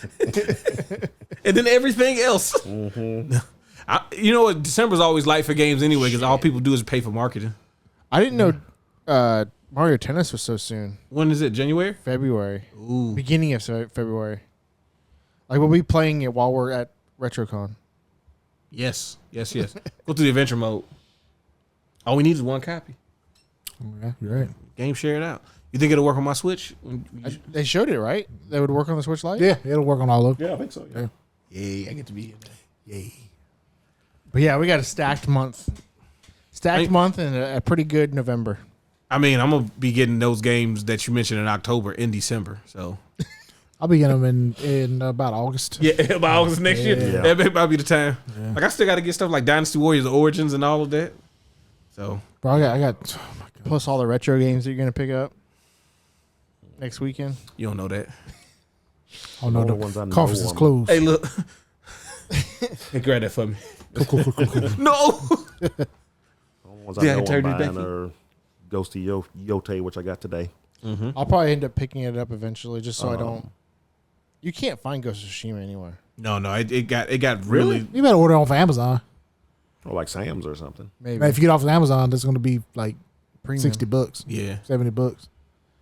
And then everything else. You know what? December's always light for games anyway because all people do is pay for marketing. I didn't know Mario Tennis was so soon. When is it? January? February. Ooh. Beginning of February. Like we'll be playing it while we're at RetroCon. Yes. Go through the adventure mode. All we need is one copy. Yeah, you're right. Game share it out. You think it'll work on my Switch? They showed it, right? They would work on the Switch Lite? Yeah, it'll work on all of them. Yeah, I think so. Yeah. Yay, I get to be in there. Yay. But yeah, we got a stacked month. Month and a pretty good November. I mean, I'm going to be getting those games that you mentioned in October in December. So, I'll be getting them in about August. yeah, by August next year. Yeah. That might be the time. Yeah. Like, I still got to get stuff like Dynasty Warriors Origins and all of that. So, Bro, I got. Oh my god. Plus all the retro games that you're going to pick up next weekend. you don't know that. Oh no, All the the ones I know conference is are- closed. Hey, look. Hey, grab that for me. Cool. No. The ones I Yeah, know I'm turn it buying back. are Ghost of Yote, which I got today. I'll probably end up picking it up eventually just so I don't. You can't find Ghost of Tsushima anywhere. No, it got really. You better order off of Amazon. Or like Sam's or something. Maybe. Man, if you get off of Amazon, that's going to be like Premium. $60, Yeah. $70.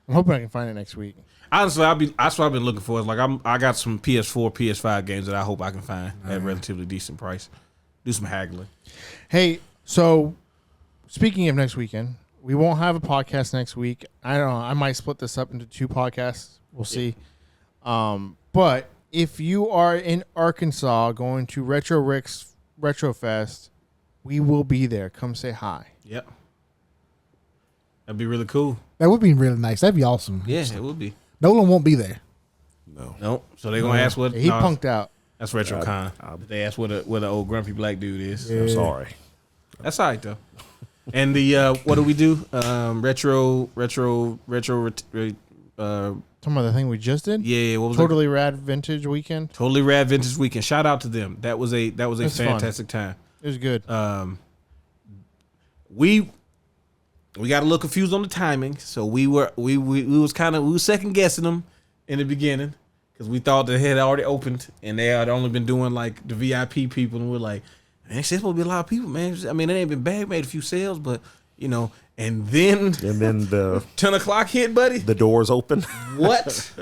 I'm hoping I can find it next week. Honestly, that's what I've been looking for. Is like I got some PS4, PS5 games that I hope I can find at a relatively decent price. Do some haggling. Hey, so speaking of next weekend, we won't have a podcast next week. I don't know. I might split this up into 2 podcasts. We'll see. But if you are in Arkansas going to Retro Rick's Retro Fest, we will be there. Come say hi. Yep. That'd be really cool. That would be really nice. That'd be awesome. Yeah, it would be. Nolan won't be there. No. Nope. So they're gonna ask what He no, punked out. That's RetroCon. They asked what the old grumpy black dude is. I'm sorry. That's all right though. And the what do we do? Retro. Talking about the thing we just did? Yeah. What was Totally Rad Vintage Weekend. Totally Rad Vintage Weekend. Shout out to them. That was a That's fun. fantastic time. It was good. we got a little confused on the timing, so we was second guessing them in the beginning because we thought they had already opened and they had only been doing like the VIP people, and we're like, man, there's supposed to be a lot of people, man. I mean, it ain't been bad, made a few sales, but you know, and then the 10 o'clock hit, buddy. The doors open. What?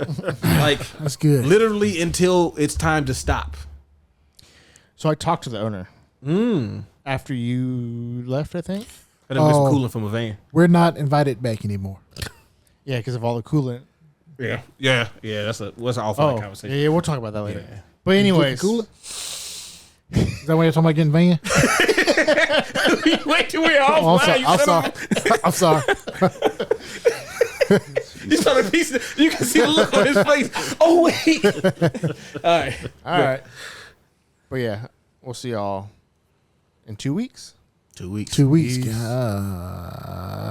Like That's good. Literally until it's time to stop. So I talked to the owner after you left, I think. I done some cooling from a van. We're not invited back anymore. Yeah, because of all the coolant. Yeah. That's an awful conversation. Yeah, we'll talk about that later. Yeah. But anyways, Is that why you're talking about getting van? Wait till we're off. I'm sorry. He's trying to piece it. You can see the look on his face. Oh wait. All right. But yeah, we'll see y'all in 2 weeks. 2 weeks. 2 weeks. God.